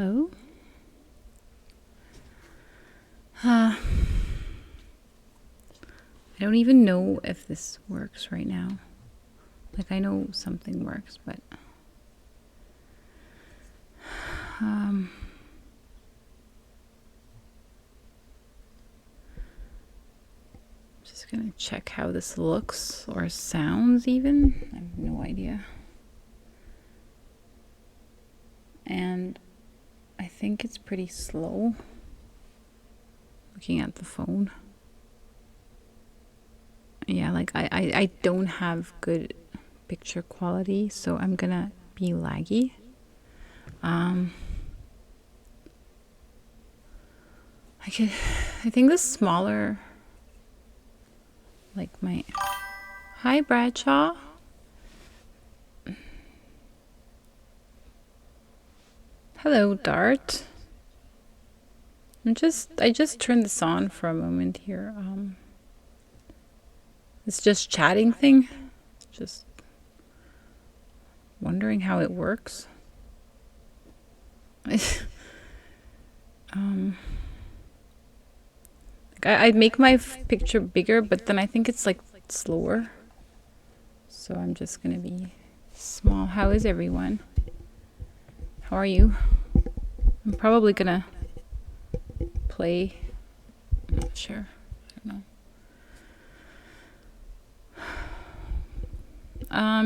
Hello? I don't even know if this works right now. Like, I know something works, but just gonna check how this looks or sounds even. I have no idea. And I think it's pretty slow looking at the phone. Yeah, like I don't have good picture quality, so I'm gonna be laggy. I think the smaller, like my, hi Bradshaw. Hello Dart. I just turned this on for a moment here. It's just chatting thing. Just wondering how it works. I make my picture bigger, but then I think it's like slower. So I'm just gonna be small. How is everyone? How are you? I'm probably gonna play. I'm not sure. I don't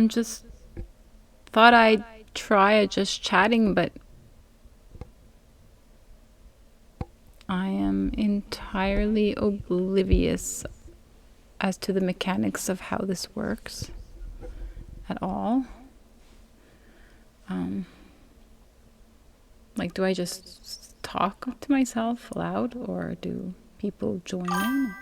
know. Just thought I'd try just chatting, but I am entirely oblivious as to the mechanics of how this works at all. Like, do I just talk to myself aloud, or do people join in?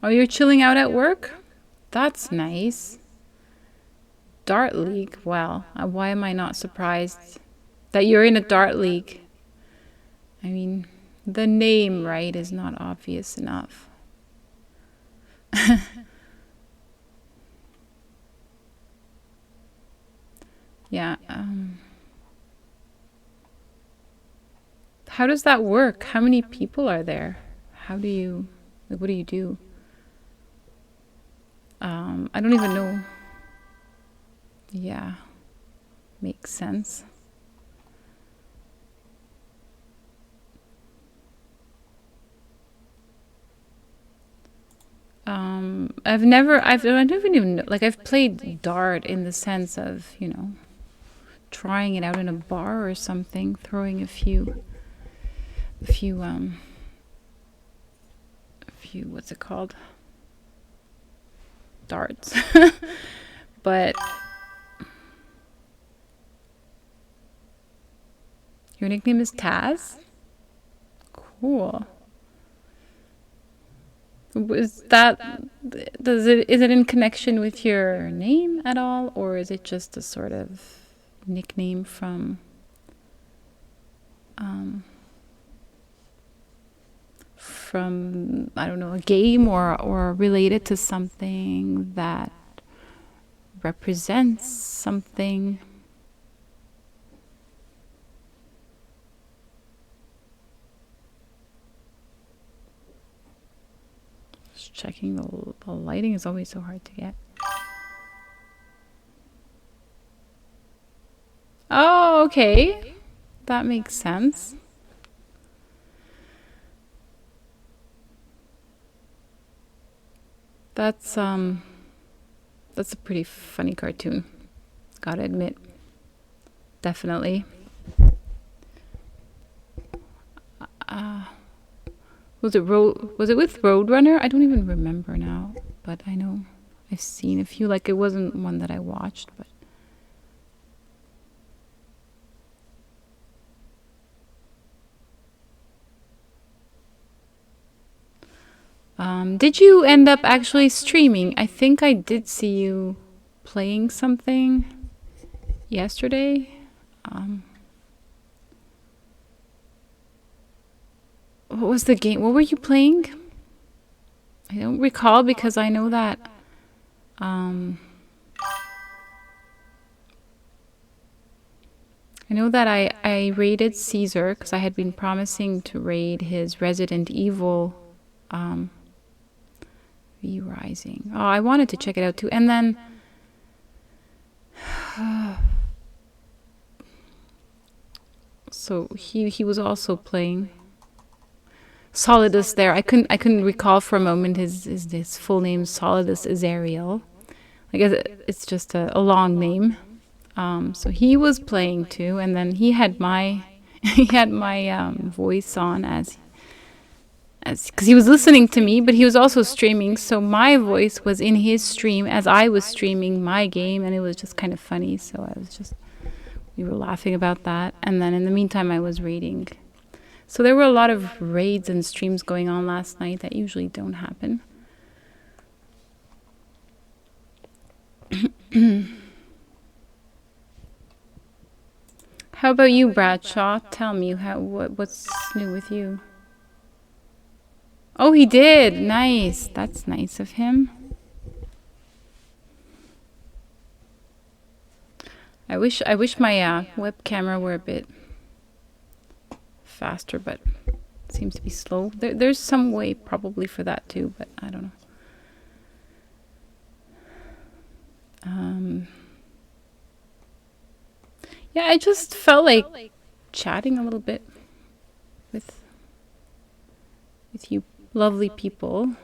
Oh, you're chilling out at work? That's nice. Dart League. Well, why am I not surprised that you're in a Dart League? I mean, the name, right, is not obvious enough. Yeah. How does that work? How many people are there? How do you, like, what do you do? I don't even know. Yeah. Makes sense. I don't even know, like, I've played Dart in the sense of, trying it out in a bar or something, throwing a few, what's it called? Darts. But your nickname is Taz? Cool. Is it in connection with your name at all, or is it just a sort of nickname from I don't know, a game, or related to something that represents something? Just checking, the lighting is always so hard to get. Oh, okay. That makes sense. That's a pretty funny cartoon. Gotta admit. Definitely. Was it with Roadrunner? I don't even remember now, but I know I've seen a few. Like, it wasn't one that I watched, but did you end up actually streaming? I think I did see you playing something yesterday. What was the game? What were you playing? I don't recall because I know that um, I raided Caesar because I had been promising to raid his Resident Evil um, V Rising. Oh, I wanted to check it out too. And then so he was also playing Solidus there. I couldn't recall for a moment his full name. Solidus Azariel. Like it's just a long name. So he was playing too, and then he had my he had my voice on as because he was listening to me, but he was also streaming. So my voice was in his stream as I was streaming my game, and it was just kind of funny. So we were laughing about that, and then in the meantime, I was raiding. So there were a lot of raids and streams going on last night that usually don't happen. How about you, Bradshaw? Tell me what's new with you. Oh, he did. Nice. That's nice of him. I wish my web camera were a bit faster, but it seems to be slow. There's some way probably for that too, but I don't know. Yeah, I just felt like chatting a little bit with you lovely people.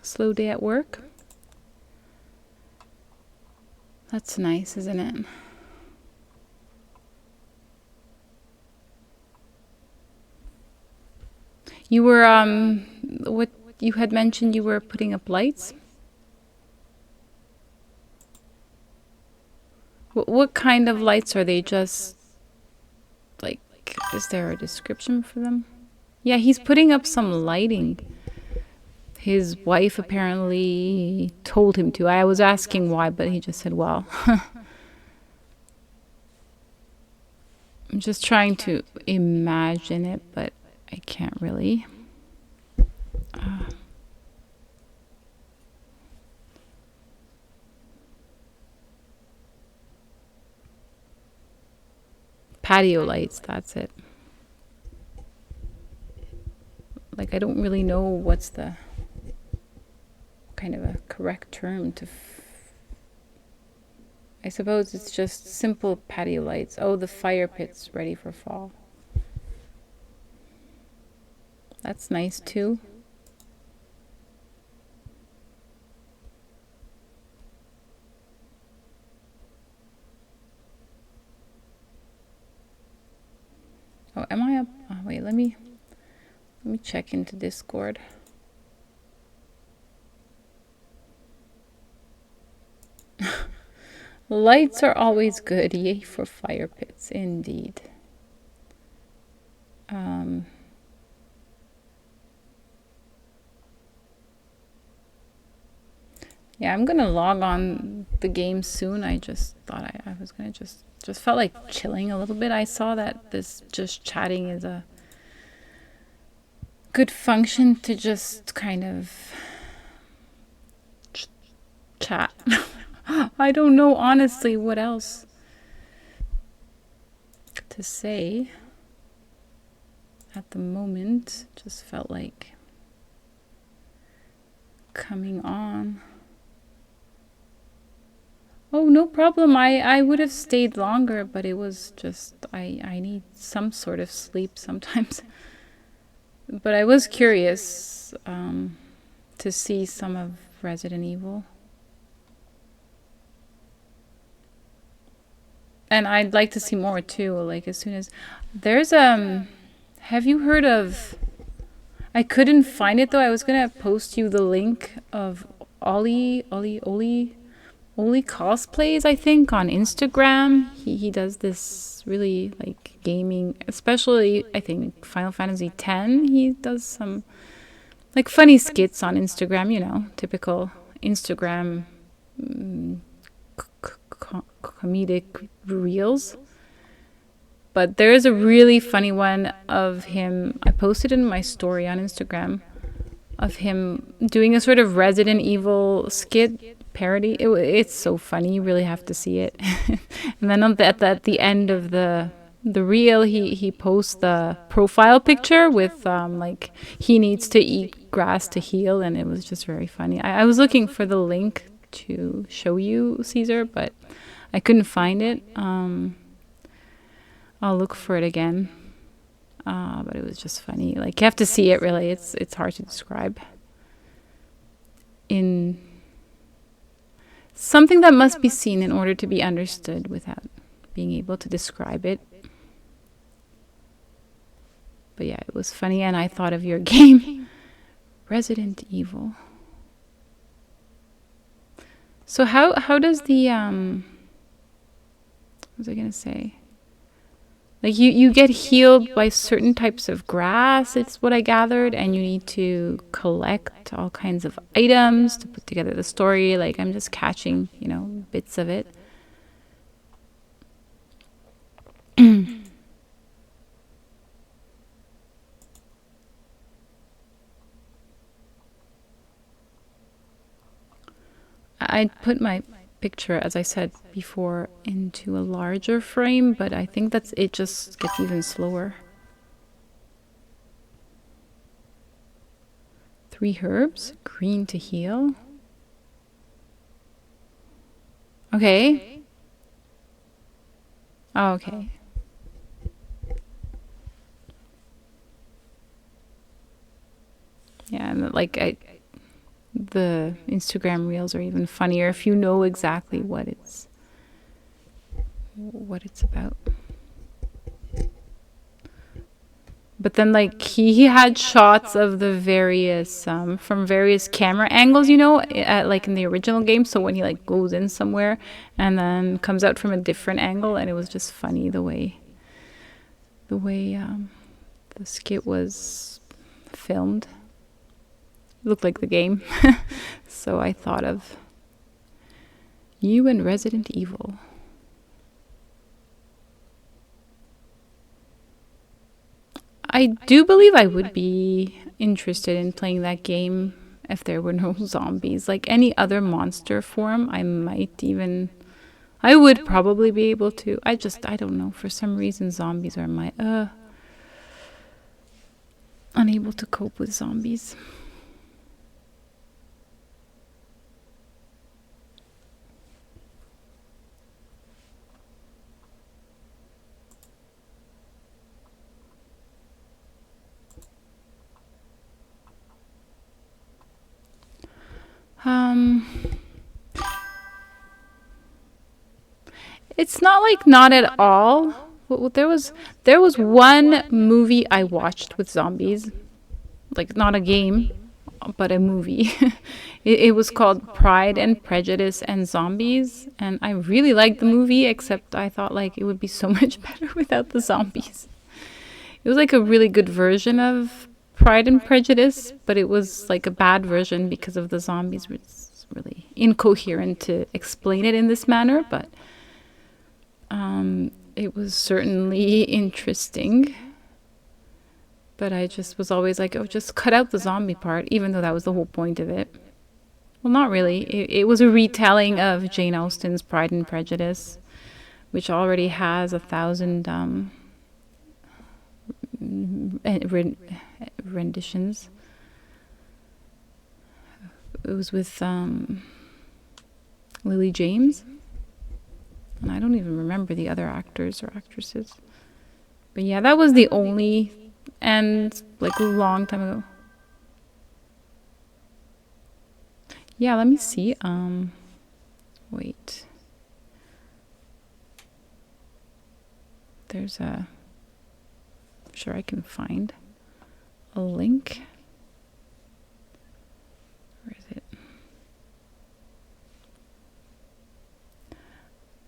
Slow day at work. That's nice, isn't it? You were what you had mentioned, you were putting up lights. What kind of lights are they? Just like, is there a description for them? Yeah, he's putting up some lighting. His wife apparently told him to. I was asking why, but he just said, well. I'm just trying to imagine it, but I can't really. Patio lights, that's it. Like, I don't really know what's the kind of a correct term to I suppose it's just simple patio lights. Oh, the fire pit's ready for fall. That's nice too. Oh, am I up? Oh, wait, let me check into Discord. Lights are always good. Yay for fire pits, indeed. Yeah, I'm gonna log on the game soon. I just thought I was gonna just felt like chilling a little bit. I saw that this just chatting is a good function to just kind of chat. I don't know honestly what else to say at the moment. Just felt like coming on. Oh, no problem. I would have stayed longer, but it was just I need some sort of sleep sometimes. But I was curious to see some of Resident Evil. And I'd like to see more too, like as soon as there's have you heard of I couldn't find it though. I was gonna post you the link of Oli only cosplays, I think, on Instagram. He does this really like gaming, especially I think Final Fantasy X. He does some like funny skits on Instagram, you know, typical Instagram comedic reels. But there is a really funny one of him. I posted in my story on Instagram of him doing a sort of Resident Evil skit parody. It's so funny. You really have to see it. And then at the end of the reel, he posts the profile picture with like he needs to eat grass to heal, and it was just very funny. I was looking for the link to show you, Caesar, but I couldn't find it. I'll look for it again. But it was just funny. Like you have to see it. Really, it's hard to describe. In something that must be seen in order to be understood without being able to describe it. But yeah, it was funny, and I thought of your game, Resident Evil. So how does the what was I gonna say? Like you get healed by certain types of grass, it's what I gathered, and you need to collect all kinds of items to put together the story. Like I'm just catching, you know, bits of it. I put my picture, as I said before, into a larger frame, but I think that's it just gets even slower. 3 herbs, green to heal. Okay. Oh, okay. Yeah, and like the Instagram reels are even funnier if you know exactly what it's about. But then like he had shots of the various from various camera angles, you know, like in the original game. So when he like goes in somewhere and then comes out from a different angle, and it was just funny the way the skit was filmed. Looked like the game. So I thought of you and Resident Evil. I do believe I would be interested in playing that game if there were no zombies. Like any other monster form, I would probably be able to. I don't know. For some reason, zombies are unable to cope with zombies. It's not like not at all. Well, there was one movie I watched with zombies, like not a game, but a movie. It was called Pride and Prejudice and Zombies, and I really liked the movie, except I thought like it would be so much better without the zombies. It was like a really good version of Pride and Prejudice, but it was like a bad version because of the zombies. It's really incoherent to explain it in this manner, but it was certainly interesting. But I just was always like, oh, just cut out the zombie part, even though that was the whole point of it. Well, not really. It was a retelling of Jane Austen's Pride and Prejudice, which already has 1,000 renditions. It was with Lily James. And I don't even remember the other actors or actresses. But yeah, that was the only, and like a long time ago. Yeah, let me see. Wait. There's I'm sure I can find a link. Where is it?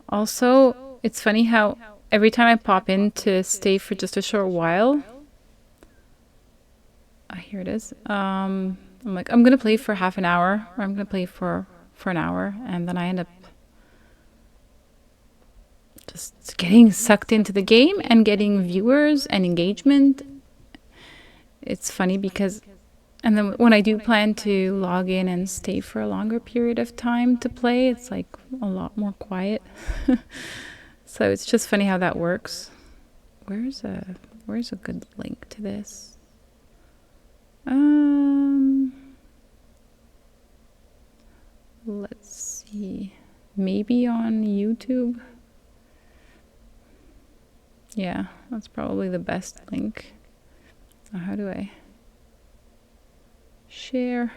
Also, it's funny how every time I pop in to stay for just a short while, here it is. I'm like, I'm gonna play for half an hour, or I'm gonna play for an hour, and then I end up just getting sucked into the game and getting viewers and engagement. It's funny because, and then when I do plan to log in and stay for a longer period of time to play, it's like a lot more quiet. So it's just funny how that works. Where's a good link to this? Let's see. Maybe on YouTube. Yeah, that's probably the best link. How do I share?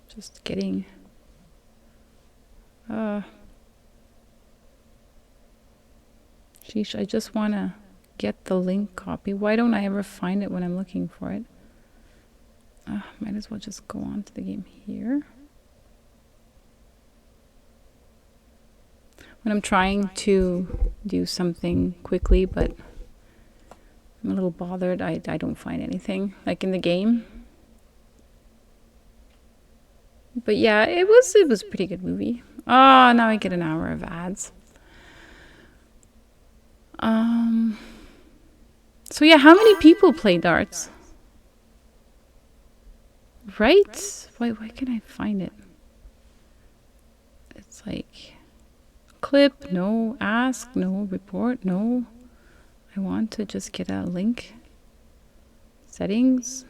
Just getting sheesh, I just want to get the link copy. Why don't I ever find it when I'm looking for it? Might as well just go on to the game here. When I'm trying to do something quickly, but I'm a little bothered, I don't find anything, like in the game. But yeah, it was a pretty good movie. Oh, now I get an hour of ads. So yeah, how many people play darts? Right? Why can't I find it? It's like clip, no, ask, no, report, no. I want to just get a link. Settings.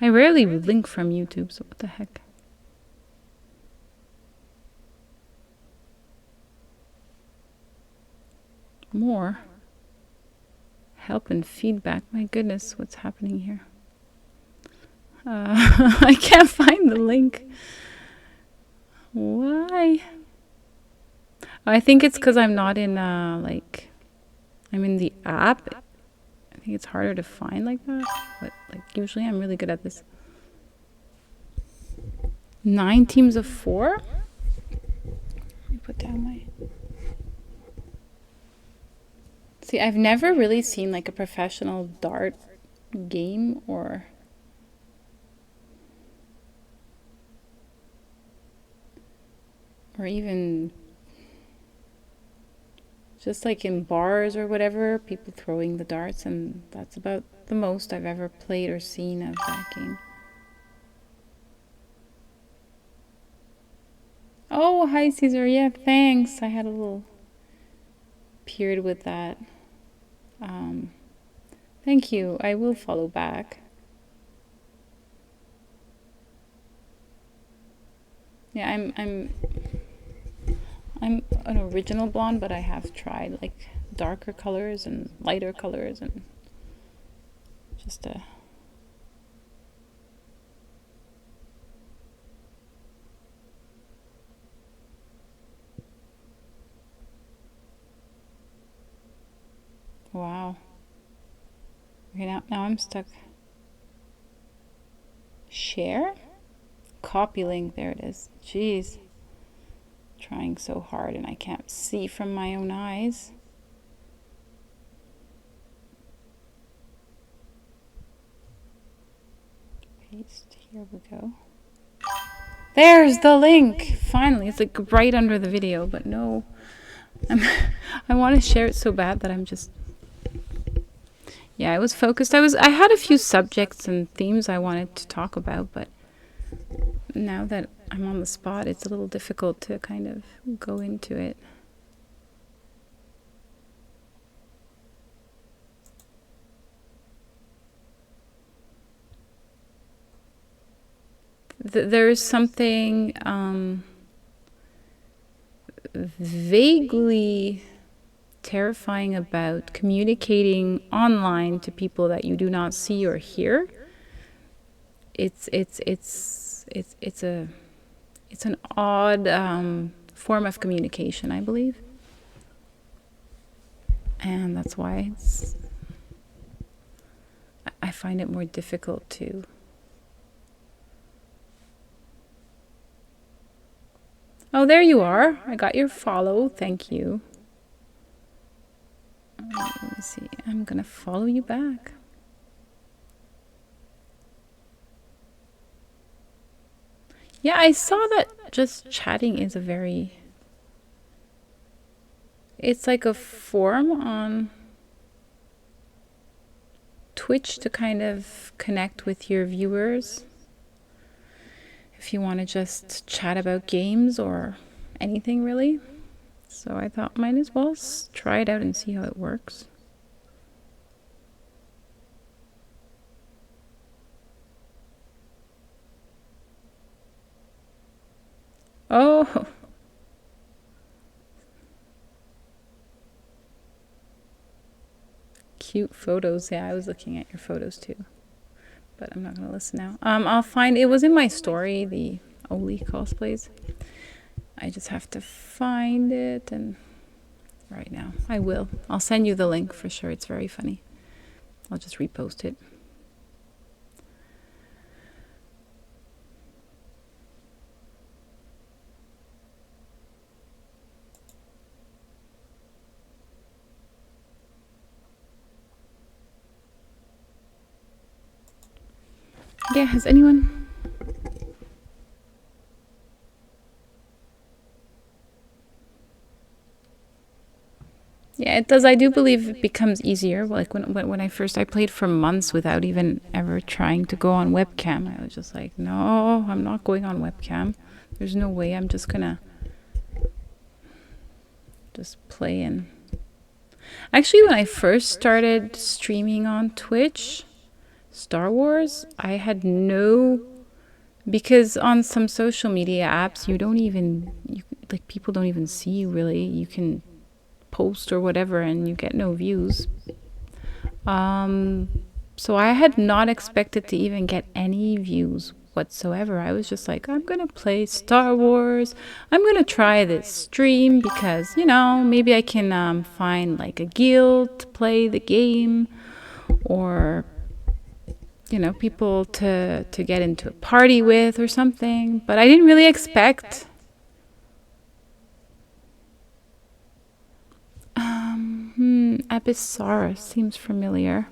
I rarely link from YouTube, so what the heck? More. Help and feedback. My goodness, what's happening here? I can't find the link. Why? I think it's because I'm not in, like, I'm in the app. I think it's harder to find like that. But, like, usually I'm really good at this. 9 teams of 4? Let me put down my... See, I've never really seen, like, a professional dart game or... or even just like in bars or whatever, people throwing the darts, and that's about the most I've ever played or seen of that game. Oh, hi Caesar. Yeah, thanks. I had a little period with that. Thank you. I will follow back. Yeah, I'm an original blonde, but I have tried like darker colors and lighter colors and just a... Wow. Okay, now I'm stuck. Share? Copy link. There it is. Jeez. Trying so hard and I can't see from my own eyes. Paste. Here we go. There's the link! Finally. It's like right under the video, but no. I want to share it so bad that I'm just... Yeah, I was focused. I had a few subjects and themes I wanted to talk about, but now that I'm on the spot, it's a little difficult to kind of go into it. There is something vaguely terrifying about communicating online to people that you do not see or hear. It's an odd form of communication, I believe, and that's why I find it more difficult to Oh, there you are. I got your follow. Thank you. Let me see. I'm gonna follow you back. Yeah, I saw that just chatting is a very... It's like a forum on Twitch to kind of connect with your viewers. If you want to just chat about games or anything really. So I thought might as well try it out and see how it works. Oh, cute photos. Yeah, I was looking at your photos too, but I'm not gonna listen now. I'll find, it was in my story, the Oli cosplays. I just have to find it, and right now I will. I'll send you the link for sure. It's very funny. I'll just repost it. Yeah, has anyone? Yeah, it does. I do believe it becomes easier. Like when I played for months without even ever trying to go on webcam. I was just like, no, I'm not going on webcam. There's no way. I'm just gonna just play. And actually, when I first started streaming on Twitch, Star Wars, I had no... Because on some social media apps, you don't even... like, people don't even see you, really. You can post or whatever and you get no views. So I had not expected to even get any views whatsoever. I was just like, I'm gonna play Star Wars. I'm gonna try this stream because, you know, maybe I can find like a guild to play the game, or, you know, people to get into a party with or something. But I didn't really expect... Abysar seems familiar.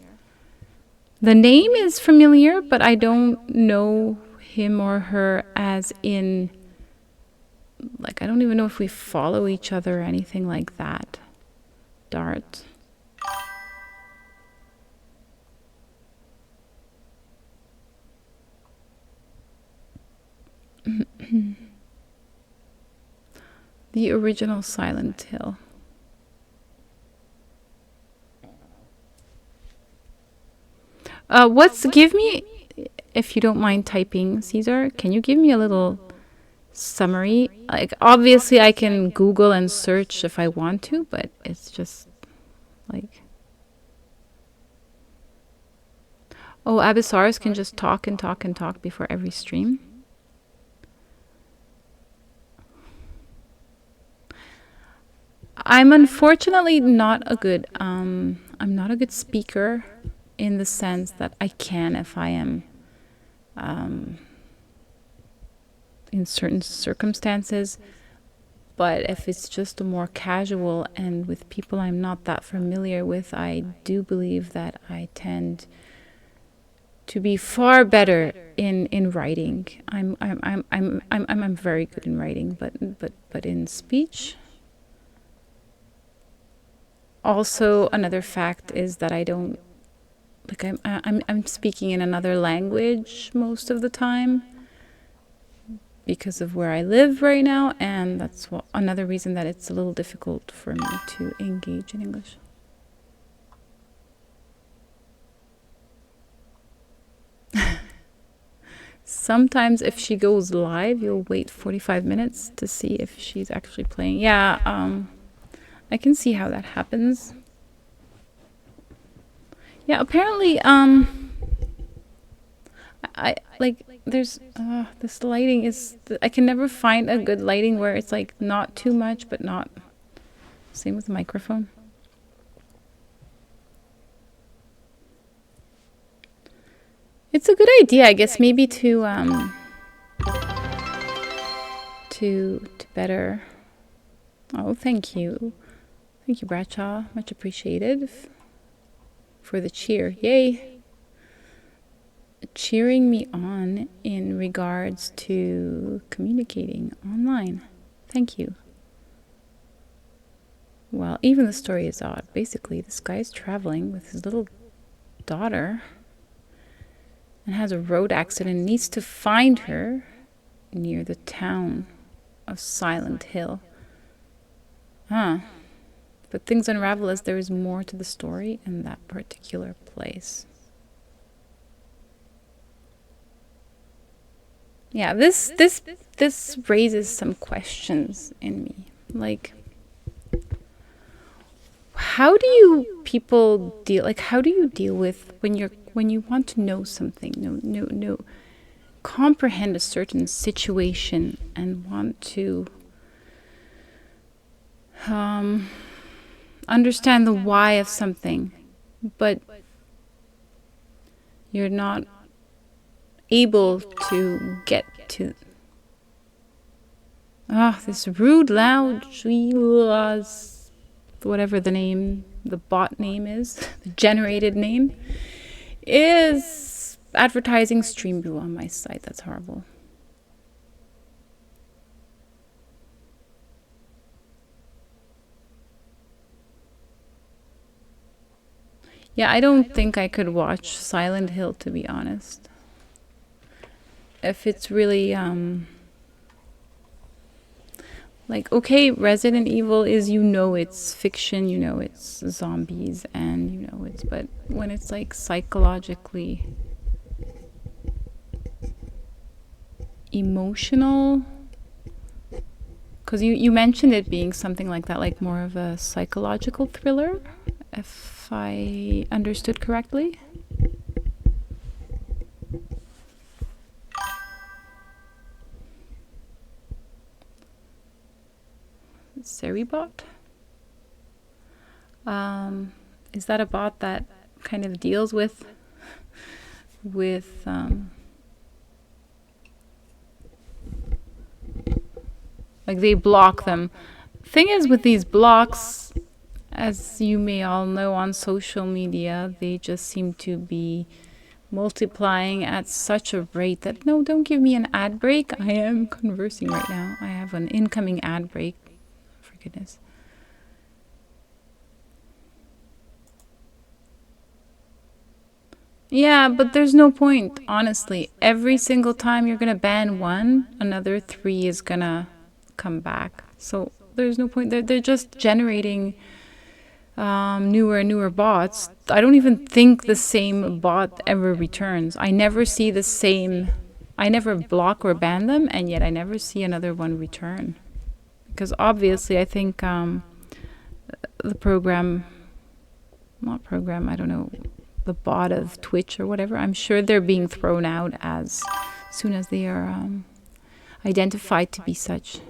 The name is familiar, but I don't know him or her as in... Like, I don't even know if we follow each other or anything like that. Dart. The original Silent Hill. Give me, if you don't mind typing, Caesar, can you give me a little summary? Like, obviously I can Google and search if I want to, but it's just like... Oh, Abyssars can just talk and talk and talk before every stream. I'm unfortunately not a good... I'm not a good speaker, in the sense that I can if I am in certain circumstances, but if it's just a more casual and with people I'm not that familiar with, I do believe that I tend to be far better in writing. I'm very good in writing, but in speech... Also, another fact is that I don't... Like, I'm speaking in another language most of the time because of where I live right now, and that's another reason that it's a little difficult for me to engage in English. Sometimes if she goes live, you'll wait 45 minutes to see if she's actually playing. Yeah, I can see how that happens. Yeah, apparently, I like, there's this lighting is... I can never find a good lighting where it's like not too much but not... Same with the microphone. It's a good idea, I guess, maybe to to better. Oh, thank you. Thank you, Bradshaw. Much appreciated for the cheer. Yay. Cheering me on in regards to communicating online. Thank you. Well, even the story is odd. Basically, this guy is traveling with his little daughter and has a road accident and needs to find her near the town of Silent Hill. But things unravel as there is more to the story in that particular place. Yeah, this raises some questions in me. Like, how do you people deal? Like, how do you deal with when you want to know something, comprehend a certain situation and want to understand the why of something, but you're not able to get to this rude, loud, whatever the bot name is, the generated name, is advertising Stream Brew on my site. That's horrible. Yeah, I don't think I could watch Silent Hill, to be honest. If it's really, like, okay, Resident Evil is, it's fiction, it's zombies, and but when it's like psychologically emotional, because you mentioned it being something like that, like more of a psychological thriller, if I understood correctly. Seribot? Is that a bot that kind of deals with like they block them? Thing is, with these blocks, as you may all know on social media, they just seem to be multiplying at such a rate that, no, don't give me an ad break. I am conversing right now. I have an incoming ad break. For goodness. Yeah, but there's no point, honestly. Every single time you're going to ban one, another 3 is going to come back. So there's no point. They're just generating newer and newer bots. I don't even think the same bot ever returns. I never see the same. I never block or ban them, and yet I never see another one return. Because obviously, I think the the bot of Twitch or whatever, I'm sure they're being thrown out as soon as they are identified to be such.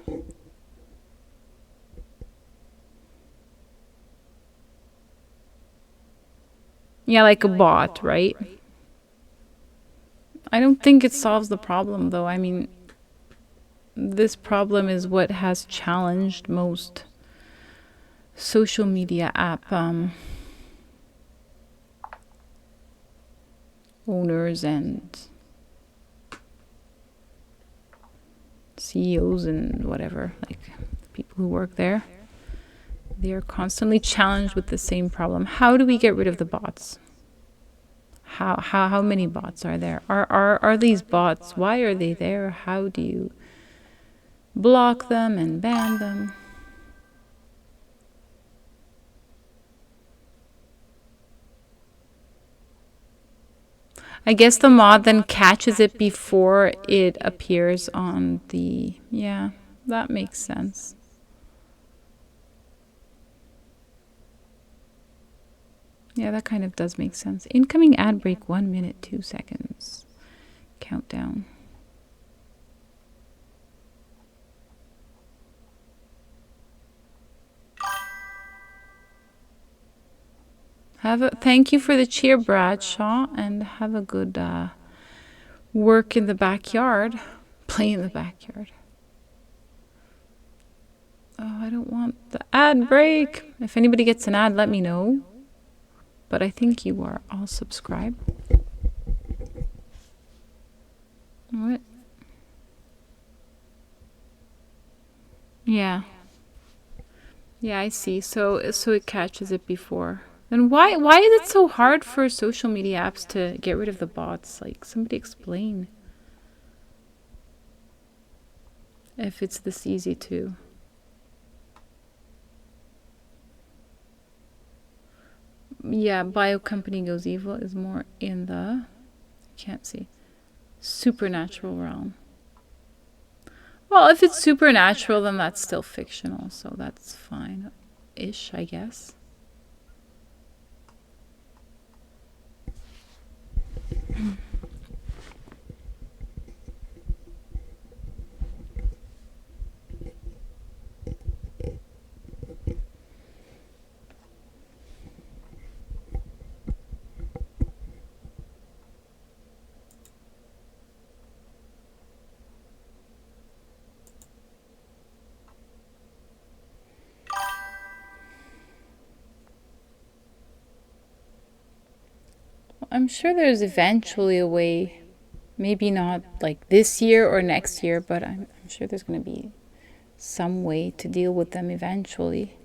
Yeah, like a bot, right? I don't think it solves the problem, though. I mean, this problem is what has challenged most social media app owners and CEOs and whatever, like people who work there. They are constantly challenged with the same problem. How do we get rid of the bots? How many bots are there? Are these bots? Why are they there? How do you block them and ban them? I guess the mod then catches it before it appears on the... Yeah, that makes sense. Yeah, that kind of does make sense. Incoming ad break, 1 minute, 2 seconds. Countdown. Thank you for the cheer, Bradshaw, and have a good work in the backyard. Play in the backyard. Oh, I don't want the ad break. If anybody gets an ad, let me know. But I think you are all subscribed. What? Yeah. Yeah, I see. So it catches it before. Then why is it so hard for social media apps to get rid of the bots? Like, somebody explain if it's this easy to. Yeah, bio company goes evil is more in the, can't see, supernatural realm. Well, if it's supernatural, then that's still fictional, so that's fine-ish, I guess. I'm sure there's eventually a way, maybe not like this year or next year, but I'm sure there's going to be some way to deal with them eventually.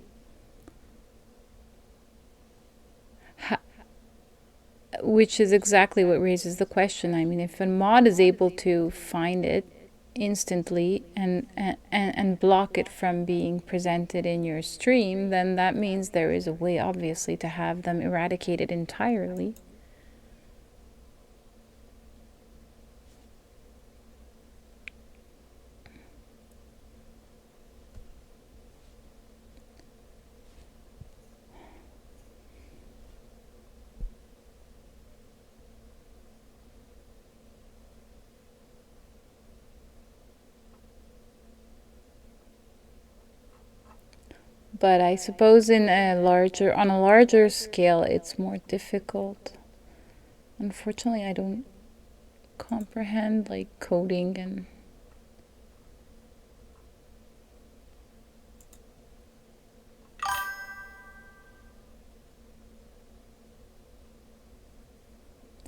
Which is exactly what raises the question. I mean, if a mod is able to find it instantly and block it from being presented in your stream, then that means there is a way, obviously, to have them eradicated entirely. But I suppose on a larger scale, it's more difficult. Unfortunately, I don't comprehend like coding and.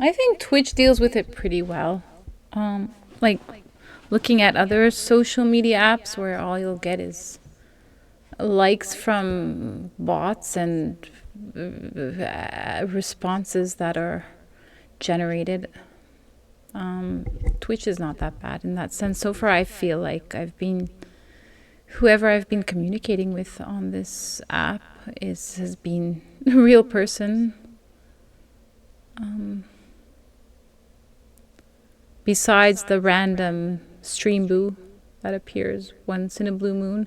I think Twitch deals with it pretty well. Like looking at other social media apps where all you'll get is likes from bots and responses that are generated. Twitch is not that bad in that sense. So far, I feel like whoever I've been communicating with on this app has been a real person. Besides the random stream boo that appears once in a blue moon.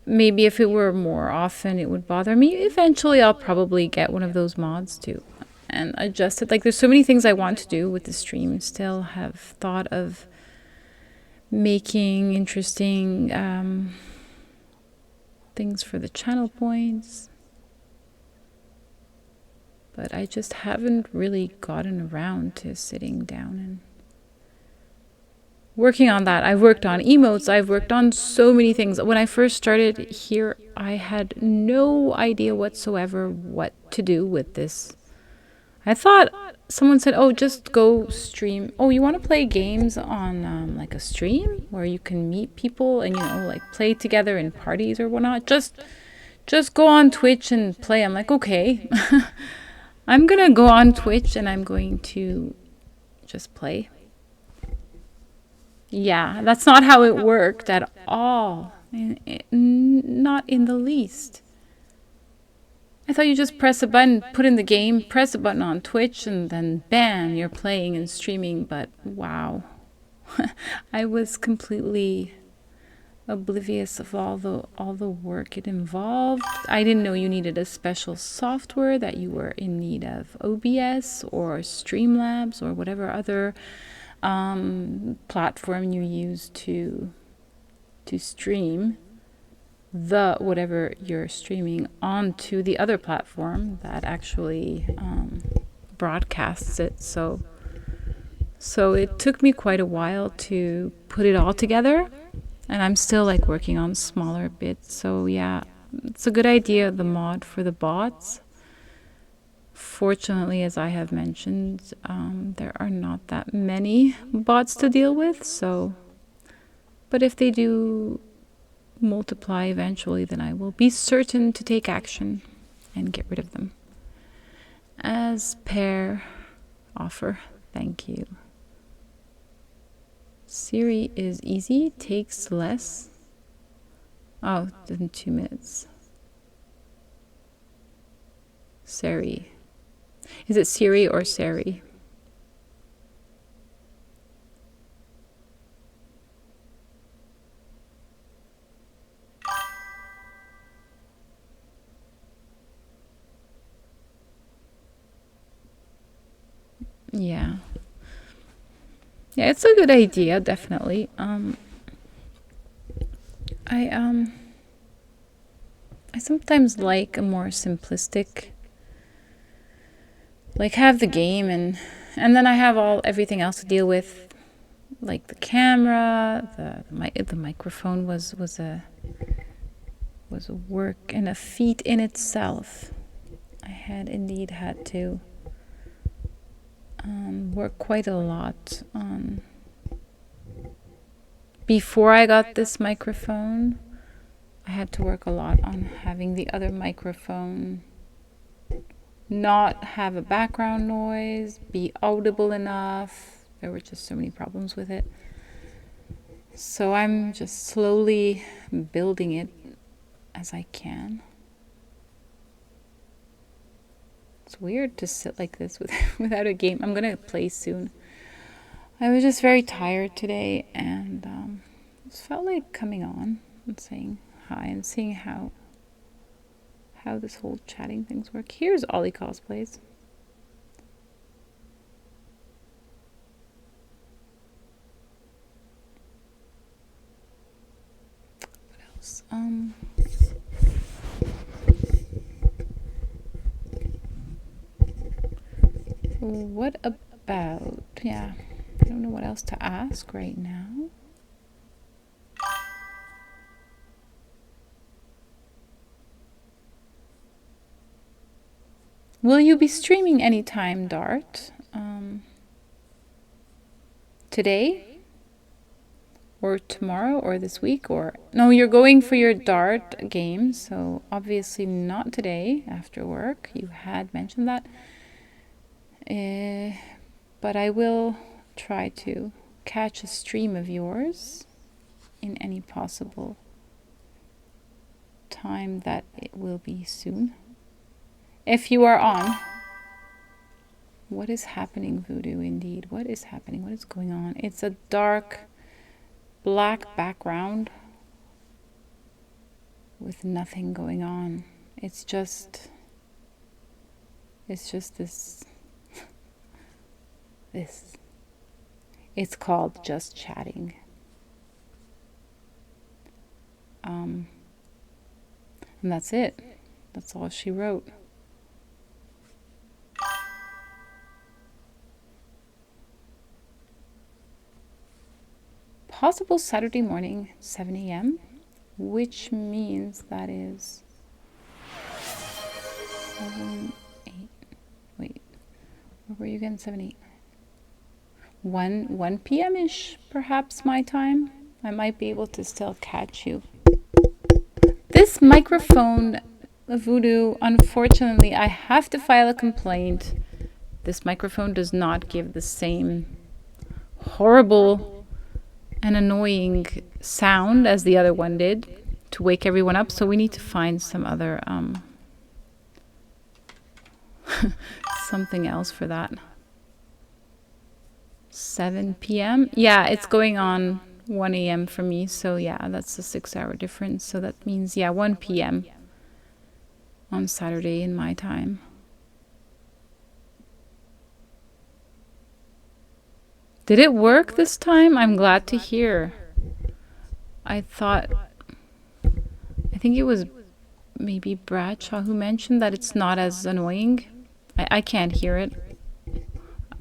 Maybe if it were more often, it would bother me. Eventually, I'll probably get one of those mods too and adjust it. Like, there's so many things I want to do with the stream. Still have thought of making interesting things for the channel points. But I just haven't really gotten around to sitting down and working on that. I've worked on emotes. I've worked on so many things. When I first started here, I had no idea whatsoever what to do with this. I thought someone said, oh, just go stream. Oh, you want to play games on like a stream where you can meet people and, like play together in parties or whatnot? Just go on Twitch and play. I'm like, okay. I'm going to go on Twitch and I'm going to just play. Yeah, that's not how it worked at all. Not in the least. I thought you just press a button, put in the game, press a button on Twitch, and then bam, you're playing and streaming. But wow, I was completely oblivious of all the work it involved. I didn't know you needed a special software, that you were in need of OBS or Streamlabs or whatever other platform you use to stream whatever you're streaming onto the other platform that actually broadcasts it. So it took me quite a while to put it all together. And I'm still like working on smaller bits. So yeah, it's a good idea, the mod for the bots. Fortunately, as I have mentioned, there are not that many bots to deal with. So, but if they do multiply eventually, then I will be certain to take action and get rid of them. As per offer, thank you. Siri is easy, takes less. Oh, than 2 minutes. Siri. Is it Siri or Sari? Yeah. Yeah, it's a good idea, definitely. I sometimes like a more simplistic, like have the game and then I have everything else to deal with, like the camera, the microphone was a work and a feat in itself. I had indeed had to work quite a lot on. Before I got this microphone, I had to work a lot on having the other microphone not have a background noise, be audible enough. There were just so many problems with it. So I'm just slowly building it as I can. It's weird to sit like this without a game. I'm gonna play soon. I was just very tired today and just felt like coming on and saying hi and seeing how this whole chatting things work. Here's Ollie Cosplays. What else? What about, yeah, I don't know what else to ask right now. Will you be streaming anytime, Dart? Today? Or tomorrow? Or this week? Or no, you're going for your Dart game, so obviously not today after work. You had mentioned that. But I will try to catch a stream of yours in any possible time that it will be soon. If you are on. What is happening, Voodoo? Indeed. What is happening? What is going on? It's a dark black background with nothing going on. It's just this it's called just chatting. And that's it. That's all she wrote. Possible Saturday morning, 7 a.m., which means that is 7, 8. Wait, where were you again? 7, 8. 1 p.m.-ish, perhaps my time. I might be able to still catch you. This microphone, Voodoo, unfortunately, I have to file a complaint. This microphone does not give the same horrible and annoying sound as the other one did to wake everyone up, so we need to find some other something else for that. 7 p.m. Yeah, it's going on 1 a.m. for me, so yeah, that's a 6-hour difference. So that means 1 p.m. on Saturday in my time. Did it work this time? I'm glad to hear. I think it was maybe Bradshaw who mentioned that it's not as annoying. I can't hear it.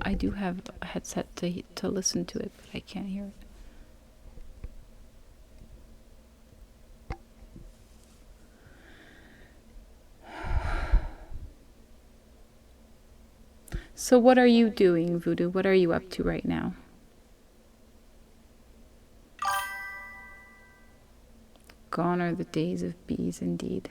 I do have a headset to listen to it, but I can't hear it. So what are you doing, Voodoo? What are you up to right now? Gone are the days of bees, indeed.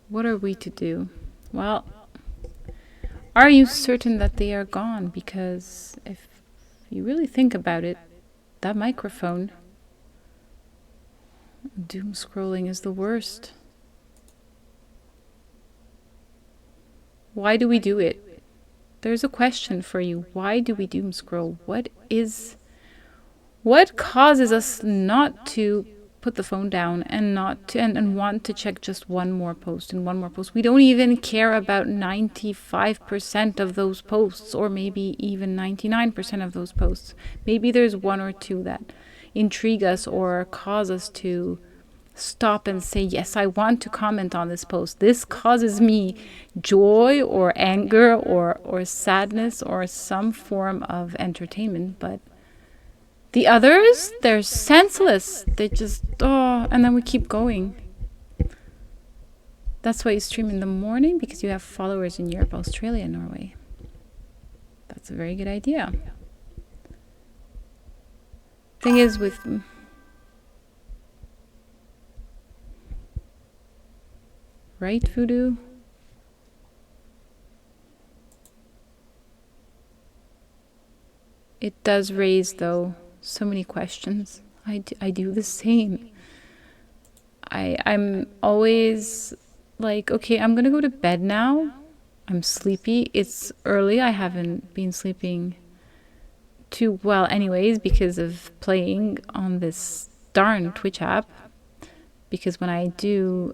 What are we to do? Well, are you certain that they are gone? Because if you really think about it, that microphone, doom scrolling is the worst. Why do we do it? There's a question for you. Why do we doom scroll? What causes us not to put the phone down and not to, and want to check just one more post and one more post? We don't even care about 95% of those posts, or maybe even 99% of those posts. Maybe there's one or two that intrigue us or cause us to stop and say, yes, I want to comment on this post. This causes me joy or anger or sadness or some form of entertainment. But the others, they're senseless. They just, and then we keep going. That's why you stream in the morning, because you have followers in Europe, Australia, and Norway. That's a very good idea. Thing is with... Right, Voodoo? It does raise, though, so many questions. I do the same. I'm always like, okay, I'm gonna go to bed now. I'm sleepy. It's early. I haven't been sleeping too well anyways because of playing on this darn Twitch app. Because when I do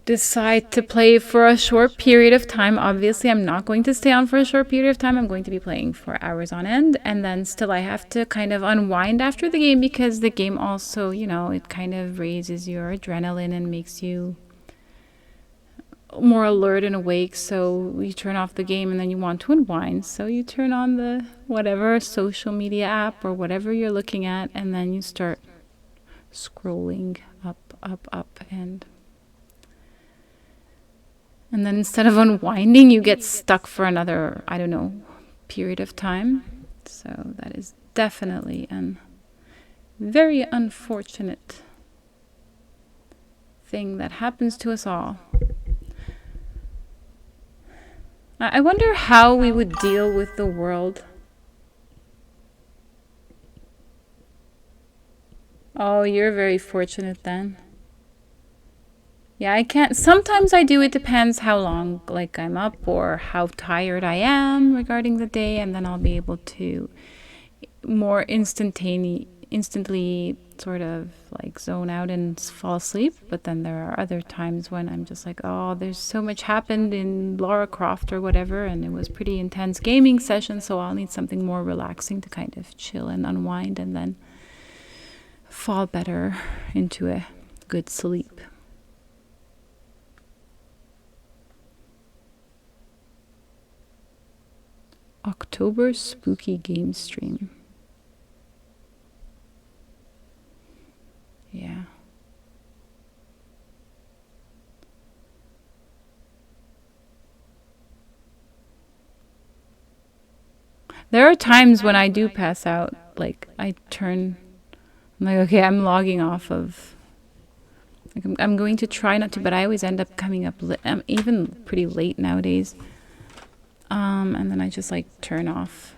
decide to play for a short period of time. Obviously, I'm not going to stay on for a short period of time. I'm going to be playing for hours on end. And then still I have to kind of unwind after the game, because the game also, you know, it kind of raises your adrenaline and makes you more alert and awake. So you turn off the game and then you want to unwind. So you turn on the whatever social media app or whatever you're looking at, and then you start scrolling up, and then instead of unwinding, you get stuck for another, I don't know, period of time. So that is definitely a very unfortunate thing that happens to us all. I wonder how we would deal with the world. Oh, you're very fortunate then. Yeah, I can't. Sometimes I do. It depends how long, like, I'm up or how tired I am regarding the day, and then I'll be able to more instantly sort of like zone out and fall asleep. But then there are other times when I'm just like, oh, there's so much happened in Lara Croft or whatever, and it was pretty intense gaming session, so I'll need something more relaxing to kind of chill and unwind and then fall better into a good sleep. October spooky game stream. Yeah. There are times when I do pass out. Like, I'm like, okay, I'm logging off of... Like, I'm going to try not to, but I always end up coming up even pretty late nowadays. And then I just like turn off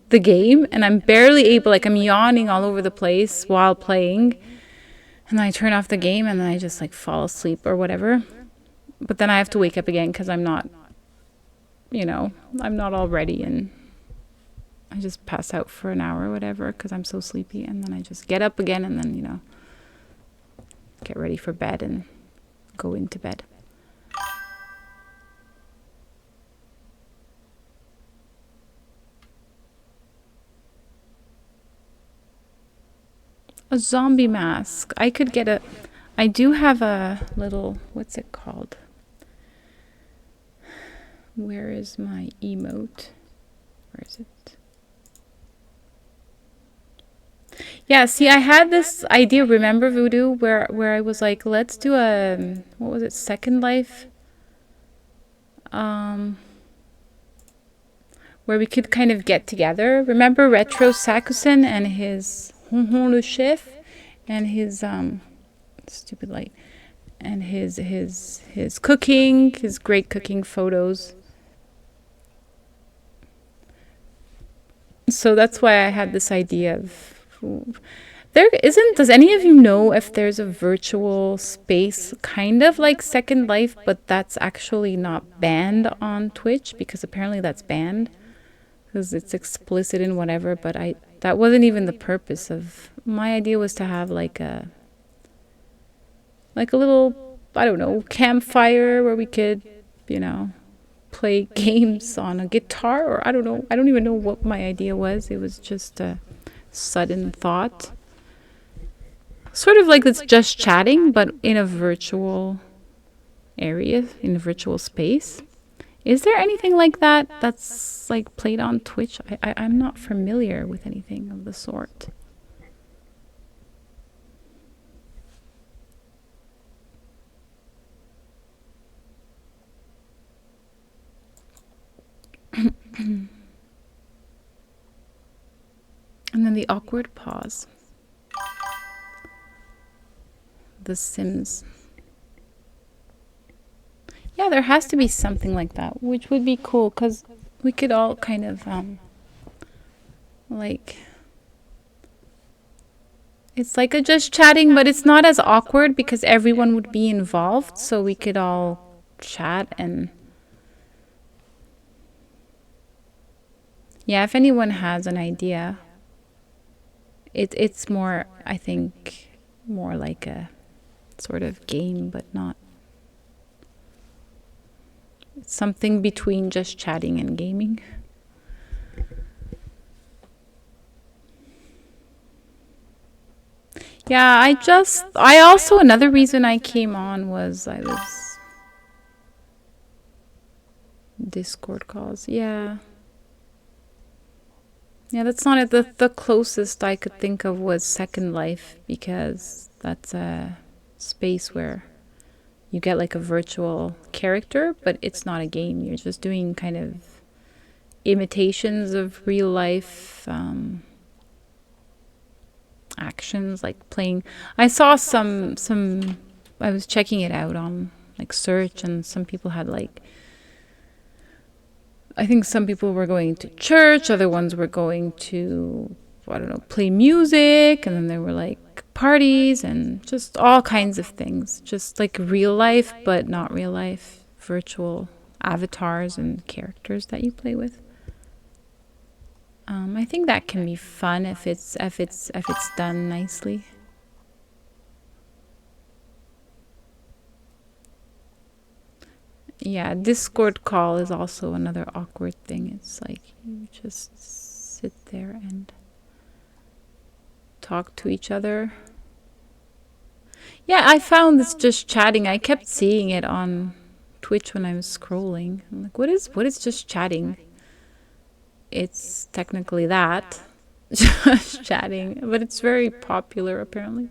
the game, and I'm barely able, like, I'm yawning all over the place while playing, and then I turn off the game and then I just like fall asleep or whatever. But then I have to wake up again because I'm not, I'm not all ready, and I just pass out for an hour or whatever because I'm so sleepy, and then I just get up again and then, get ready for bed and go into bed. A zombie mask. I do have a little, what's it called? Where is my emote? Where is it? Yeah, see, I had this idea, remember Voodoo, where I was like, let's do a what was it, Second Life? Um where we could kind of get together. Remember Retro Sakusen and his Honhon le Chef and his stupid light and his cooking, his great cooking photos. So that's why I had this idea of there isn't does any of you know if there's a virtual space kind of like Second Life, but that's actually not banned on Twitch because apparently that's banned because it's explicit in whatever, but I that wasn't even the purpose of my idea was to have like a little, I don't know, campfire where we could, you know, play games on a guitar or I don't know. I don't even know what my idea was. It was just a sudden thought. Sort of like it's just chatting, but in a virtual area, in a virtual space. Is there anything like that that's like played on Twitch? I'm not familiar with anything of the sort. And then the awkward pause. The Sims. Yeah, there has to be something like that, which would be cool because we could all kind of like it's like a just chatting, but it's not as awkward because everyone would be involved, so we could all chat and yeah, if anyone has an idea, it's more, I think, more like a sort of game, but not. It's something between just chatting and gaming. Yeah, I also, another reason I came on was I was Discord calls. Yeah. Yeah, that's not it. The closest I could think of was Second Life because that's a space where you get like a virtual character, but it's not a game. You're just doing kind of imitations of real life actions, like playing. I saw some. I was checking it out on like search, and some people had like. I think some people were going to church, other ones were going to, I don't know, play music, and then there were like parties and just all kinds of things. Just like real life, but not real life, virtual avatars and characters that you play with. I think that can be fun if it's done nicely. Yeah, Discord call is also another awkward thing. It's like you just sit there and talk to each other. Yeah, I found this just chatting. I kept seeing it on Twitch when I was scrolling. I'm like, what is just chatting? It's technically that. Just chatting, but it's very popular apparently.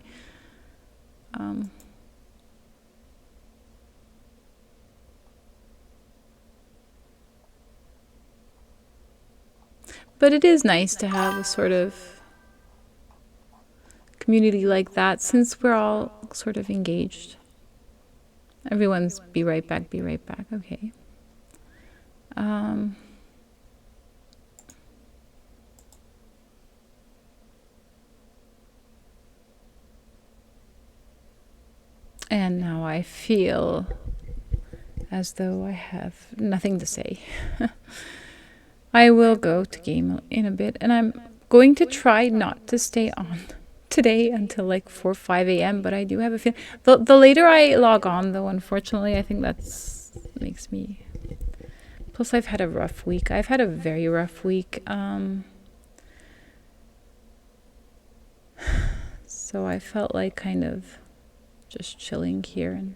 Um, but it is nice to have a sort of community like that since we're all sort of engaged. Everyone's be right back, be right back. Okay. Um, and now I feel as though I have nothing to say. I will go to game in a bit, and I'm going to try not to stay on today until like 4 5 a.m. But I do have a feeling the later I log on, though, unfortunately, I think that's makes me. Plus, I've had a rough week. I've had a very rough week. So I felt like kind of just chilling here and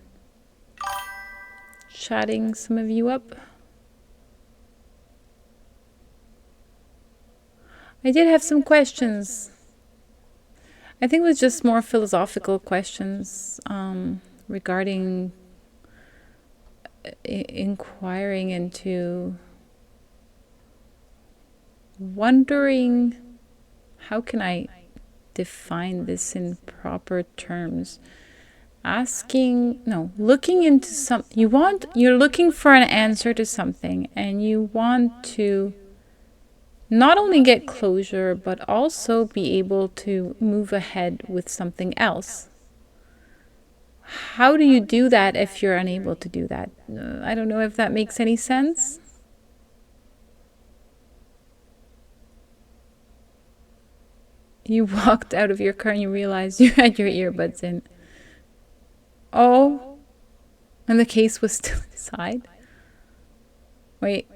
chatting some of you up. I did have some questions. I think it was just more philosophical questions regarding inquiring into wondering how can I define this in proper terms. Looking into you're looking for an answer to something, and you want to not only get closure, but also be able to move ahead with something else. How do you do that if you're unable to do that? I don't know if that makes any sense. You walked out of your car and you realized you had your earbuds in. Oh, and the case was still inside. Wait,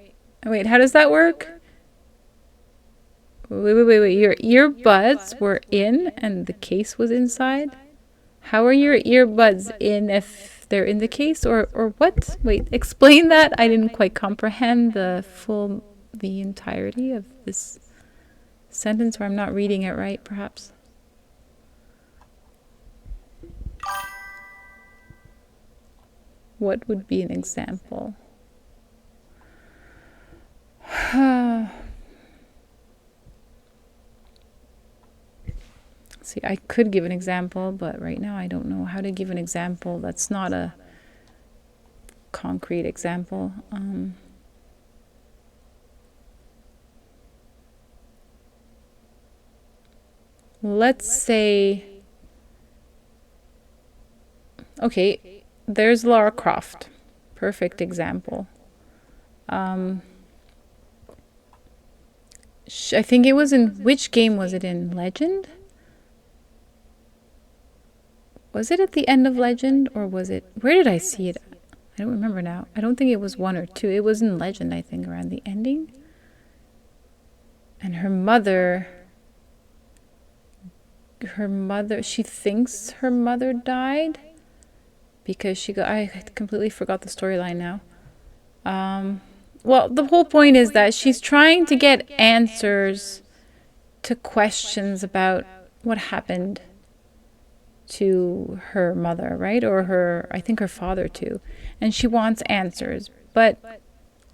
how does that work? Wait. Your earbuds were in and the case was inside? How are your earbuds in if they're in the case or what? Wait, explain that. I didn't quite comprehend the entirety of this sentence, or I'm not reading it right, perhaps. What would be an example? See, I could give an example, but right now I don't know how to give an example. That's not a concrete example. Let's say, okay, there's Lara Croft. Perfect example. I think it was in, which game was it in? Legend? Was it at the end of Legend, or was it, where did I see it? I don't remember now. I don't think it was 1 or 2. It was in Legend, I think, around the ending. And her mother, she thinks her mother died because I completely forgot the storyline now. Well, the whole point is that she's trying to get answers to questions about what happened to her mother, right? Or I think her father too. And she wants answers. But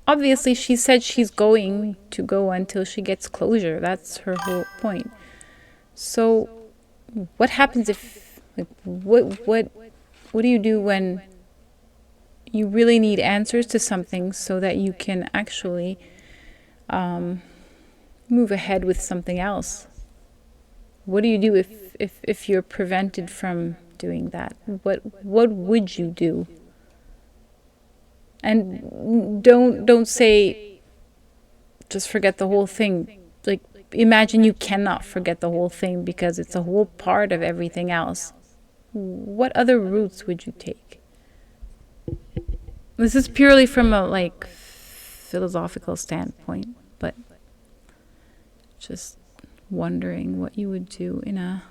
obviously she said she's going to go until she gets closure. That's her whole point. So what happens if, like, what do you do when you really need answers to something so that you can actually move ahead with something else? What do you do if you're prevented from doing that? What would you do? And don't say just forget the whole thing. Like, imagine you cannot forget the whole thing because it's a whole part of everything else. What other routes would you take? This is purely from a philosophical standpoint, but just wondering what you would do in a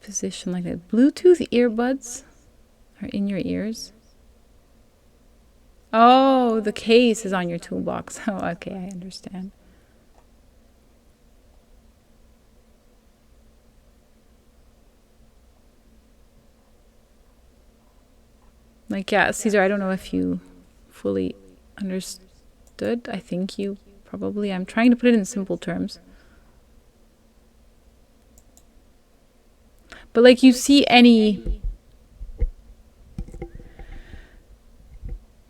position like that. Bluetooth earbuds are in your ears. Oh, the case is on your toolbox. Oh, okay, I understand. Yeah, Caesar, I don't know if you fully understood. I think you probably. I'm trying to put it in simple terms. But you see any,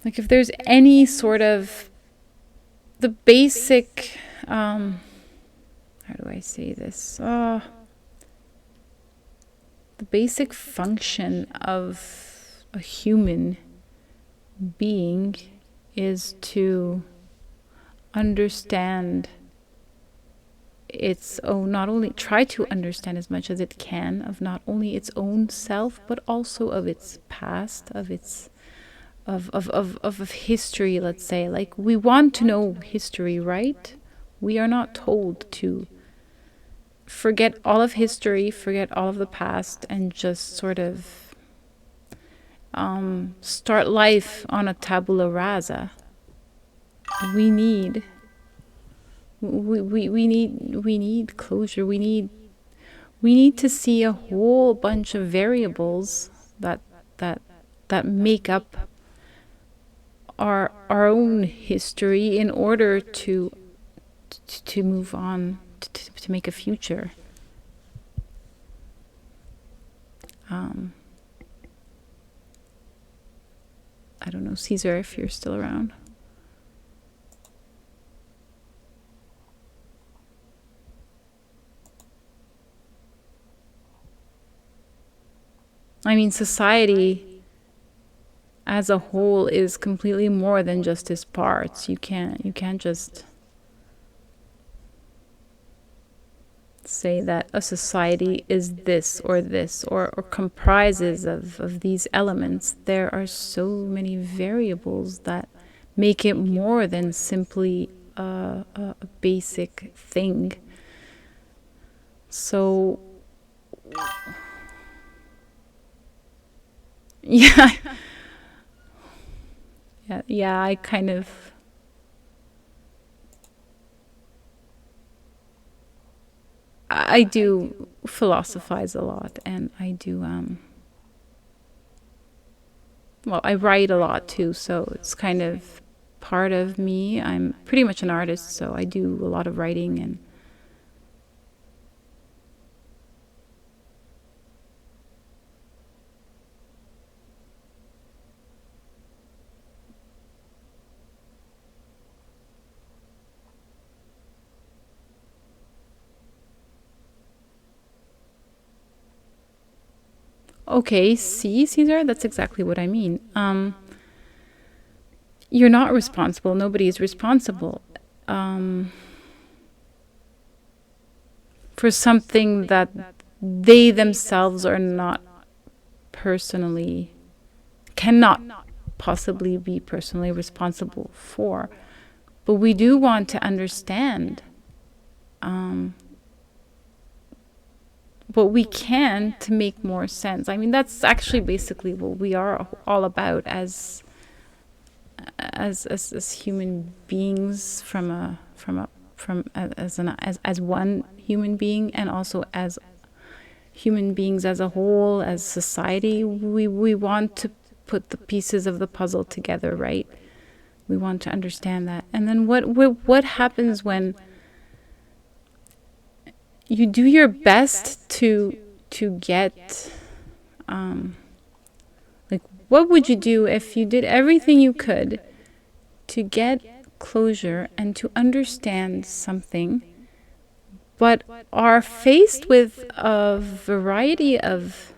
if there's any sort of the basic, how do I say this? The basic function of a human being is to understand its own, not only try to understand as much as it can of not only its own self, but also of its past, of its of history, let's say. We want to know history, right? We are not told to forget all of history, forget all of the past, and just sort of start life on a tabula rasa. We need closure. We need we need to see a whole bunch of variables that that that make up our own history in order to move on, to make a future. I don't know, Caesar, if you're still around. I mean, society as a whole is completely more than just its parts. You can't just say that a society is this or comprises of these elements. There are so many variables that make it more than simply a basic thing. So yeah, yeah, I kind of, I do philosophize a lot, and I do well, I write a lot too, so it's kind of part of me. I'm pretty much an artist, so I do a lot of writing. And okay, see, Caesar, that's exactly what I mean. You're not responsible. Nobody is responsible for something that they themselves are not personally, cannot possibly be personally responsible for. But we do want to understand what we can to make more sense. I mean, that's actually basically what we are all about as human beings, as one human being, and also as human beings as a whole, as society. We want to put the pieces of the puzzle together, right? We want to understand that. And then what happens when you do your best to get like, what would you do if you did everything you could to get closure and to understand something, but are faced with a variety of,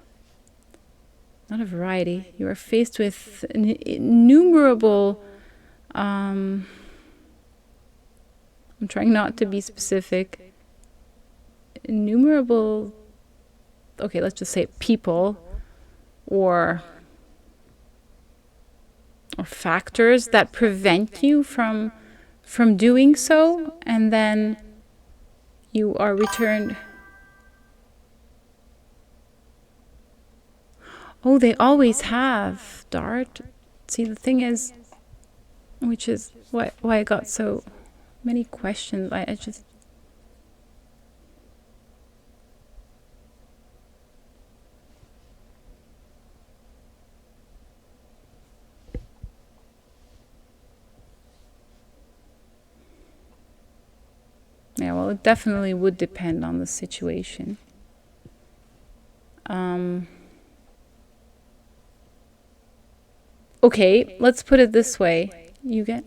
not a variety, you are faced with innumerable, I'm trying not to be specific, innumerable, okay, let's just say people or factors that prevent you from doing so, and then you are returned. Oh, they always have, Dart. See, the thing is, which is why I got so many questions. I just, yeah, well, it definitely would depend on the situation. Okay, let's put it this way. You get...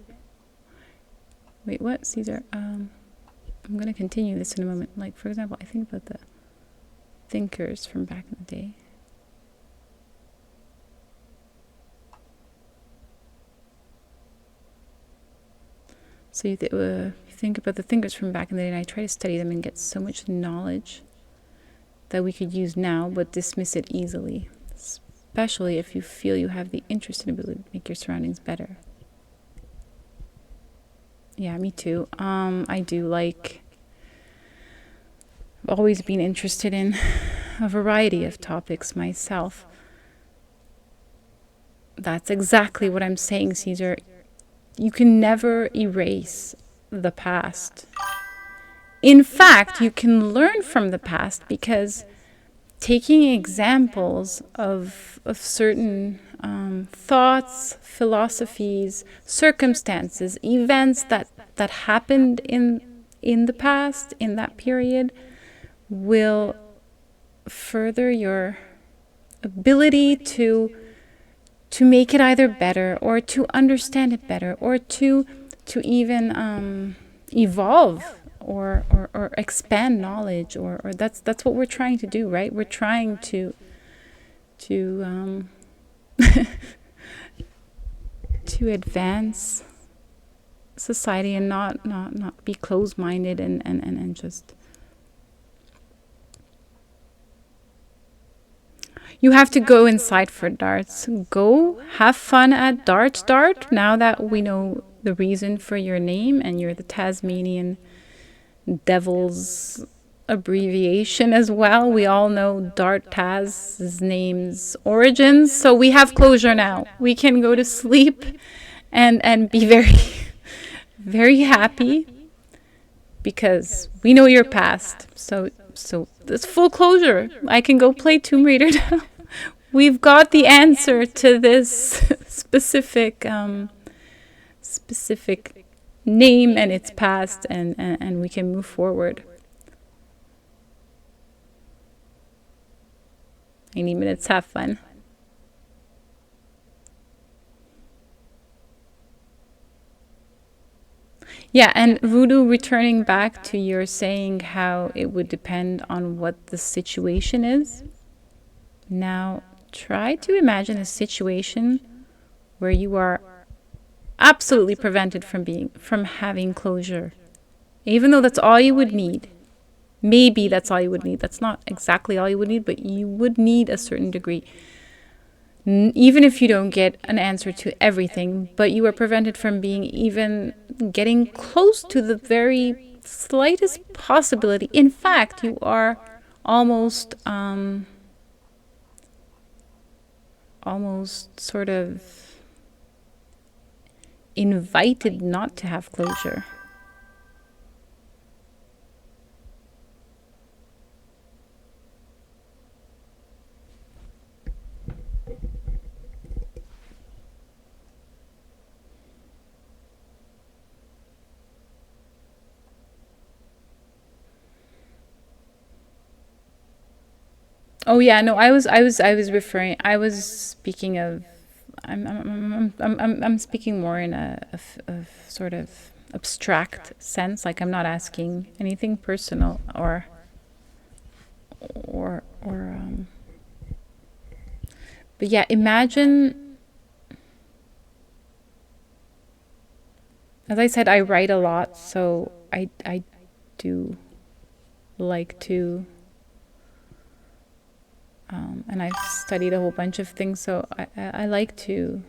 Wait, what, Caesar? I'm going to continue this in a moment. Like, for example, I think about the thinkers from back in the day. So you think about the thinkers from back in the day, and I try to study them and get so much knowledge that we could use now, but dismiss it easily, especially if you feel you have the interest and ability to make your surroundings better. Yeah, me too. I do like... I've always been interested in a variety of topics myself. That's exactly what I'm saying, Caesar. You can never erase the past In fact, you can learn from the past, because taking examples of certain thoughts, philosophies, circumstances, events that happened in the past, in that period, will further your ability to make it either better, or to understand it better, or to even evolve, or expand knowledge, or that's what we're trying to do, right? We're trying to to advance society, and not be closed-minded, and just, you have to go inside for darts. Go have fun at Darts Dart, now that we know the reason for your name, and you're the Tasmanian Devil's abbreviation as well. We all know Dart Taz's name's origins, so we have closure now. We can go to sleep and be very, very happy, because we know your past. So it's full closure. I can go play Tomb Raider now. We've got the answer to this specific name and its past, and we can move forward. Any minutes, have fun. Yeah, and Voodoo, returning back to your saying how it would depend on what the situation is. Now, try to imagine a situation where you are absolutely prevented from having closure, even though that's all you would need. Maybe that's all you would need. That's not exactly all you would need, but you would need a certain degree. Even if you don't get an answer to everything, but you are prevented from being even getting close to the very slightest possibility. In fact, you are almost sort of invited not to have closure. Oh yeah, no, I was speaking of, I'm speaking more in a sort of abstract sense. Like, I'm not asking anything personal, or but yeah, imagine, as I said, I write a lot, so I do like to, and I've studied a whole bunch of things, so I like to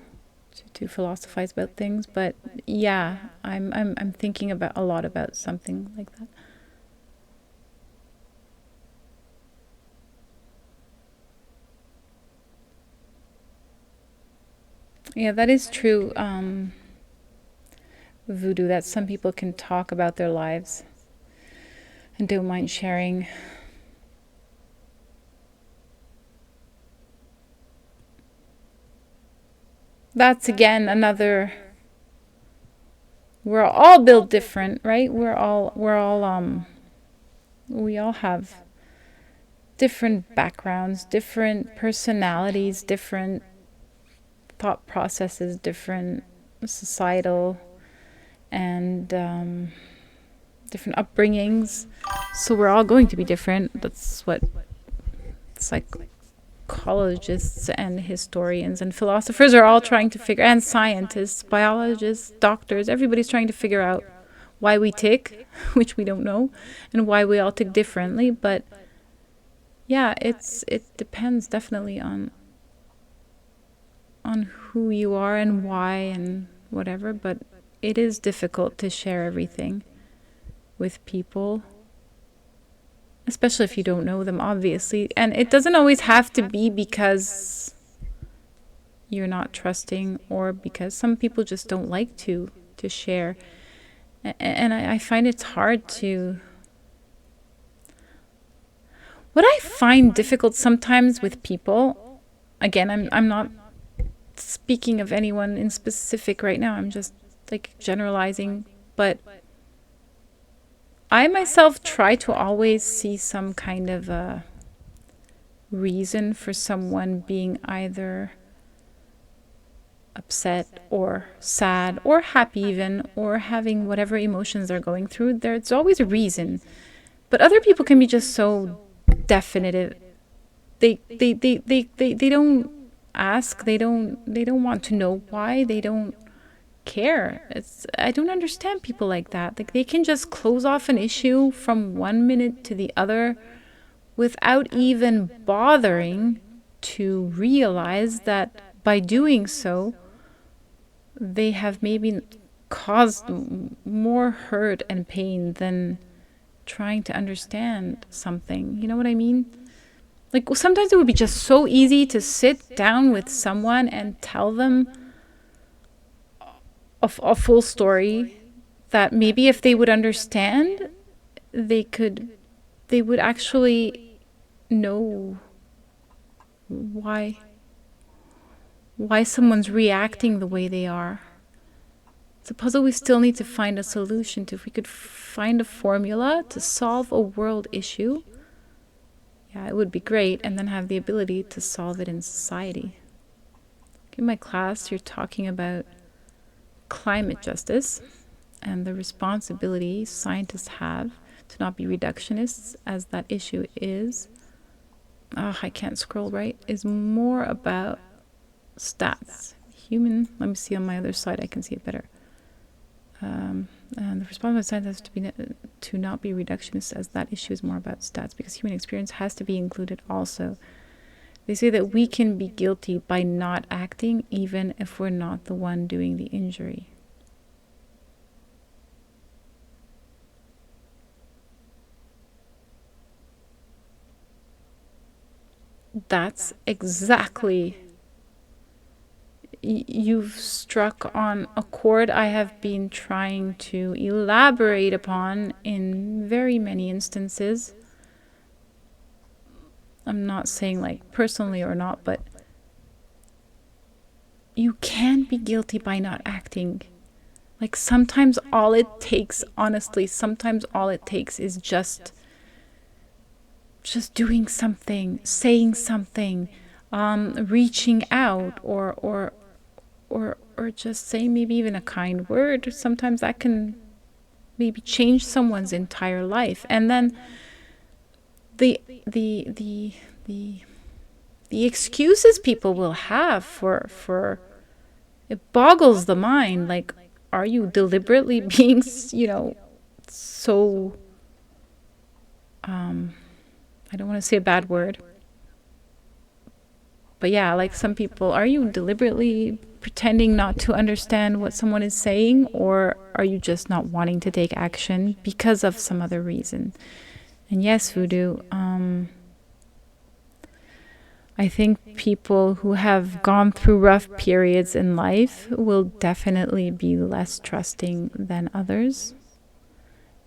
philosophize about things. But yeah, I'm thinking about a lot about something like that. Yeah, that is true. Voodoo, that some people can talk about their lives and don't mind sharing. That's again another, we're all built different, right? We all have different backgrounds, different personalities, different thought processes, different societal and different upbringings. So we're all going to be different. That's what psychologists and historians and philosophers are all trying to figure, and scientists, biologists, doctors, everybody's trying to figure out why we tick, which we don't know, and why we all tick differently. But yeah, it depends definitely on who you are and why and whatever, but it is difficult to share everything with people, especially if you don't know them, obviously. And it doesn't always have to be because you're not trusting, or because some people just don't like to share. And I find it's hard to What I find difficult sometimes with people, again, I'm not speaking of anyone in specific right now, I'm just like generalizing, but I myself try to always see some kind of a reason for someone being either upset or sad or happy even, or having whatever emotions they're going through. There's always a reason. But other people can be just so definitive. They don't ask, they don't want to know why, they don't care. I don't understand people like that. Like, they can just close off an issue from one minute to the other without even bothering to realize that by doing so, they have maybe caused more hurt and pain than trying to understand something. You know what I mean? Like, sometimes it would be just so easy to sit down with someone and tell them a full story that maybe if they would understand, they would actually know why someone's reacting the way they are. It's a puzzle we still need to find a solution to. If we could find a formula to solve a world issue, yeah, it would be great, and then have the ability to solve it in society. In my class, you're talking about climate justice and the responsibility scientists have to not be reductionists, as that issue is, I can't scroll right, is more about stats. Human, let me see on my other side, I can see it better. And the responsibility of scientists to not be reductionist, as that issue is more about stats, because human experience has to be included also. They say that we can be guilty by not acting even if we're not the one doing the injury. That's exactly... You've struck on a chord I have been trying to elaborate upon in very many instances. I'm not saying like personally or not, but you can be guilty by not acting. Like, sometimes all it takes, honestly, sometimes all it takes is just doing something, saying something, reaching out, or just saying maybe even a kind word. Sometimes that can maybe change someone's entire life. And then the excuses people will have for it boggles the mind. Like, are you deliberately being, so I don't want to say a bad word, but yeah, like, some people, are you deliberately pretending not to understand what someone is saying, or are you just not wanting to take action because of some other reason? And yes, Voodoo, I think people who have gone through rough periods in life will definitely be less trusting than others.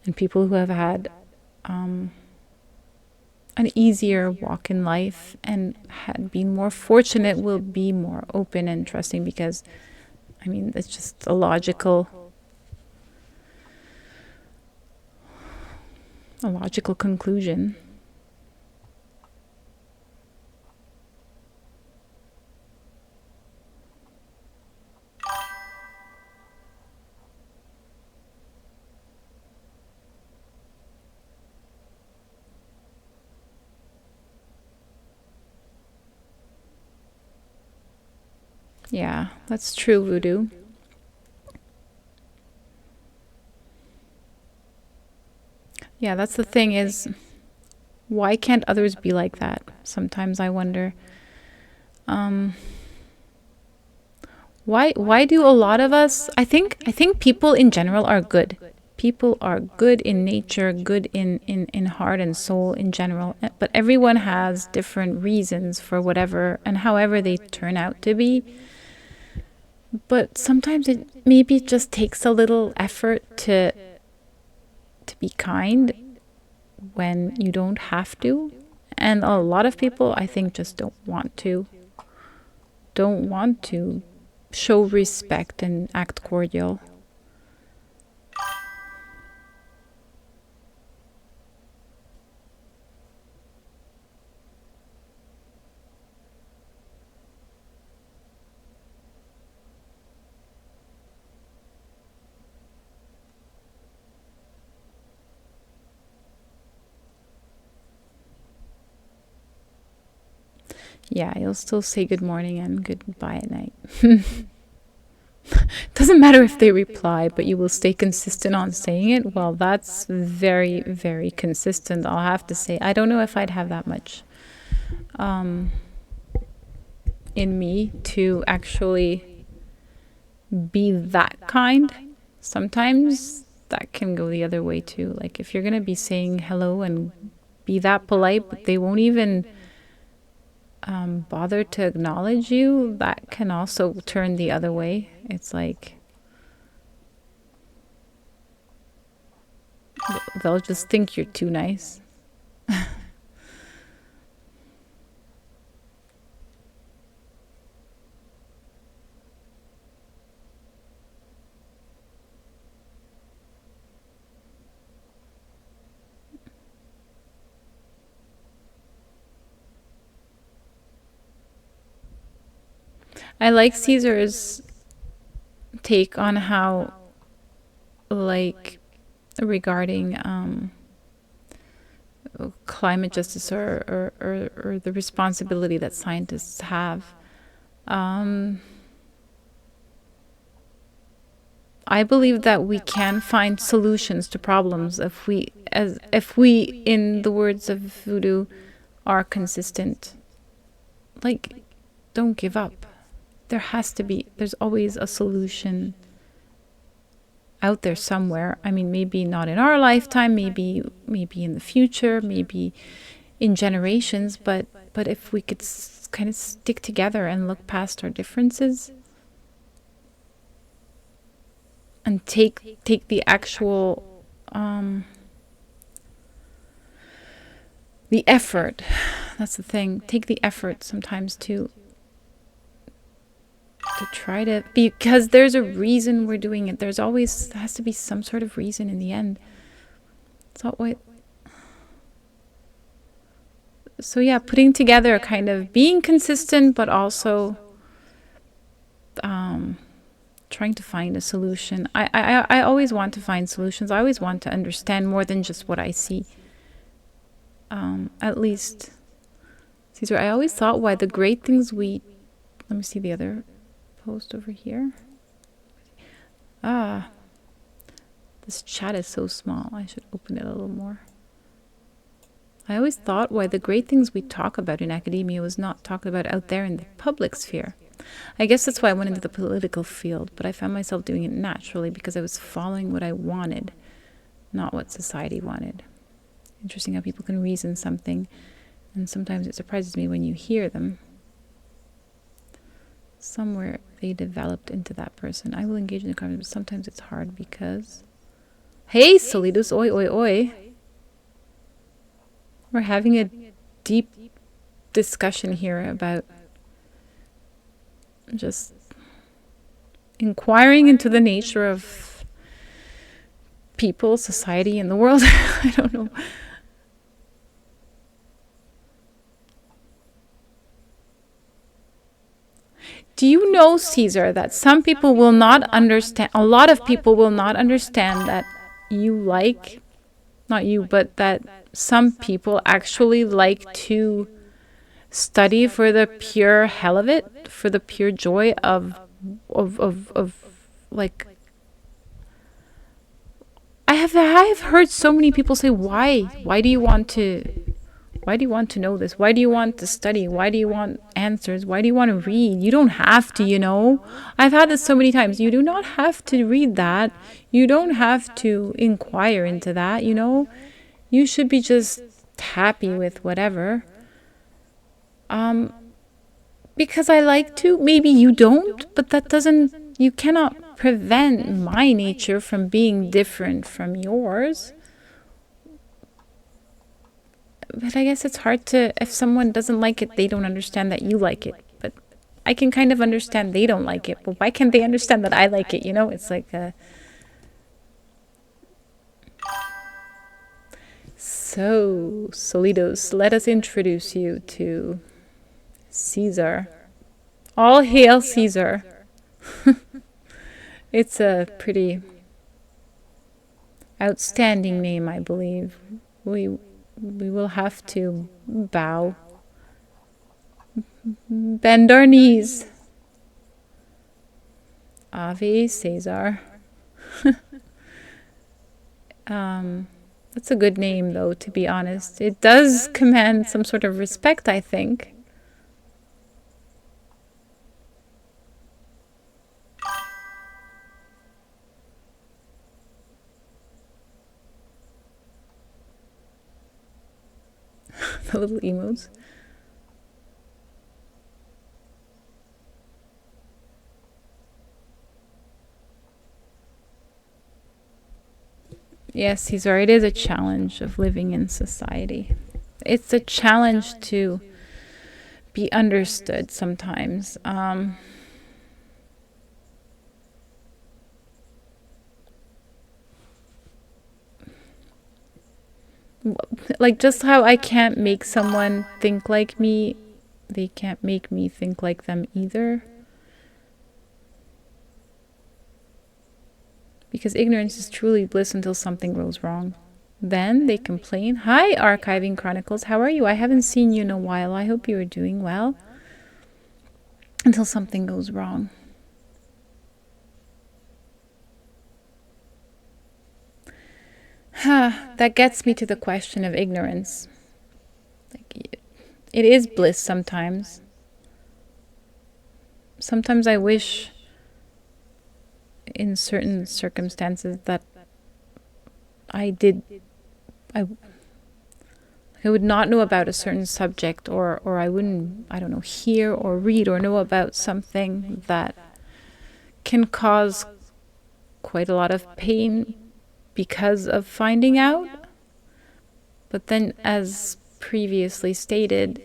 And people who have had an easier walk in life and had been more fortunate will be more open and trusting, because, I mean, it's just a logical conclusion. Yeah, that's true, Voodoo. Yeah, that's the thing, is why can't others be like that? Sometimes I wonder, why do a lot of us, I think people in general are good. People are good in nature, good in heart and soul in general, but everyone has different reasons for whatever and however they turn out to be. But sometimes it maybe just takes a little effort to be kind when you don't have to, And a lot of people, I think, just don't want to show respect and act cordial. Yeah, you'll still say good morning and goodbye at night. Doesn't matter if they reply, but you will stay consistent on saying it. Well, that's very, very consistent, I'll have to say. I don't know if I'd have that much in me to actually be that kind. Sometimes that can go the other way too. Like if you're going to be saying hello and be that polite, but they won't even bother to acknowledge you, that can also turn the other way. It's like they'll just think you're too nice. I like Caesar's take on how, like, regarding climate justice or the responsibility that scientists have. I believe that we can find solutions to problems if we, in the words of Voodoo, are consistent. Like, don't give up. There's always a solution out there somewhere. I mean, maybe not in our lifetime, maybe in the future, maybe in generations, but if we could kind of stick together and look past our differences and take the actual the effort. That's the thing. Take the effort sometimes to try to, because there's a reason we're doing it. There has to be some sort of reason in the end. It's not what. So yeah, putting together, kind of being consistent, but also trying to find a solution. I always want to find solutions. I always want to understand more than just what I see. At least, Caesar, I always thought why the great things we. Let me see the other post over here. This chat is so small. I should open it a little more. I always thought why the great things we talk about in academia was not talked about out there in the public sphere. I guess that's why I went into the political field, but I found myself doing it naturally because I was following what I wanted, not what society wanted. Interesting how people can reason something, and sometimes it surprises me when you hear them. Somewhere they developed into that person. I will engage in the conversation, but sometimes it's hard because... Hey, Solidus, oi, oi, oi. We're having a deep discussion here about just inquiring into the nature of people, society, and the world. I don't know. Do you know, Caesar, that some people will not understand, a lot of people will not understand that you like, not you, but that some people actually like to study for the pure hell of it, for the pure joy of like, I have heard so many people say, why do you want to know this? Why do you want to study? Why do you want answers? Why do you want to read? You don't have to, you know. I've had this so many times. You do not have to read that. You don't have to inquire into that, you know. You should be just happy with whatever. Because I like to. Maybe you don't, but that doesn't, you cannot prevent my nature from being different from yours. But I guess it's hard to, if someone doesn't like it, they don't understand that you like it. But I can kind of understand they don't like it. But why can't they understand that I like it? You know, it's like a. So, Solitos, let us introduce you to Caesar. All hail Caesar. It's a pretty outstanding name, I believe. We will have to bow, bend our knees. Ave Caesar. That's a good name, though, to be honest. It does command some sort of respect, I think. The little emotes. Yes, Caesar, it is a challenge of living in society. It's a challenge to be understood sometimes. Like, just how I can't make someone think like me, they can't make me think like them either. Because ignorance is truly bliss until something goes wrong. Then they complain. Hi, Archiving Chronicles. How are you? I haven't seen you in a while. I hope you are doing well. Until something goes wrong. That gets me to the question of ignorance. Like, it is bliss sometimes. Sometimes I wish in certain circumstances that I would not know about a certain subject, or I wouldn't, I don't know, hear or read or know about something that can cause quite a lot of pain because of finding out. But then, as previously stated,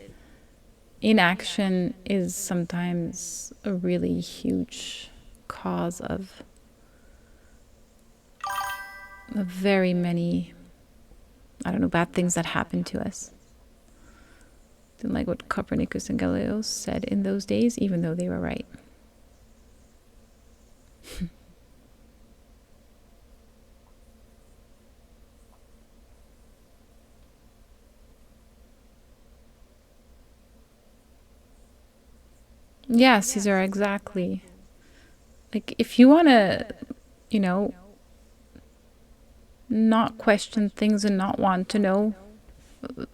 inaction is sometimes a really huge cause of very many, I don't know, bad things that happen to us. Didn't like what Copernicus and Galileo said in those days, even though they were right. Yeah, Caesar, exactly. Like, if you want to, you know, not question things and not want to know,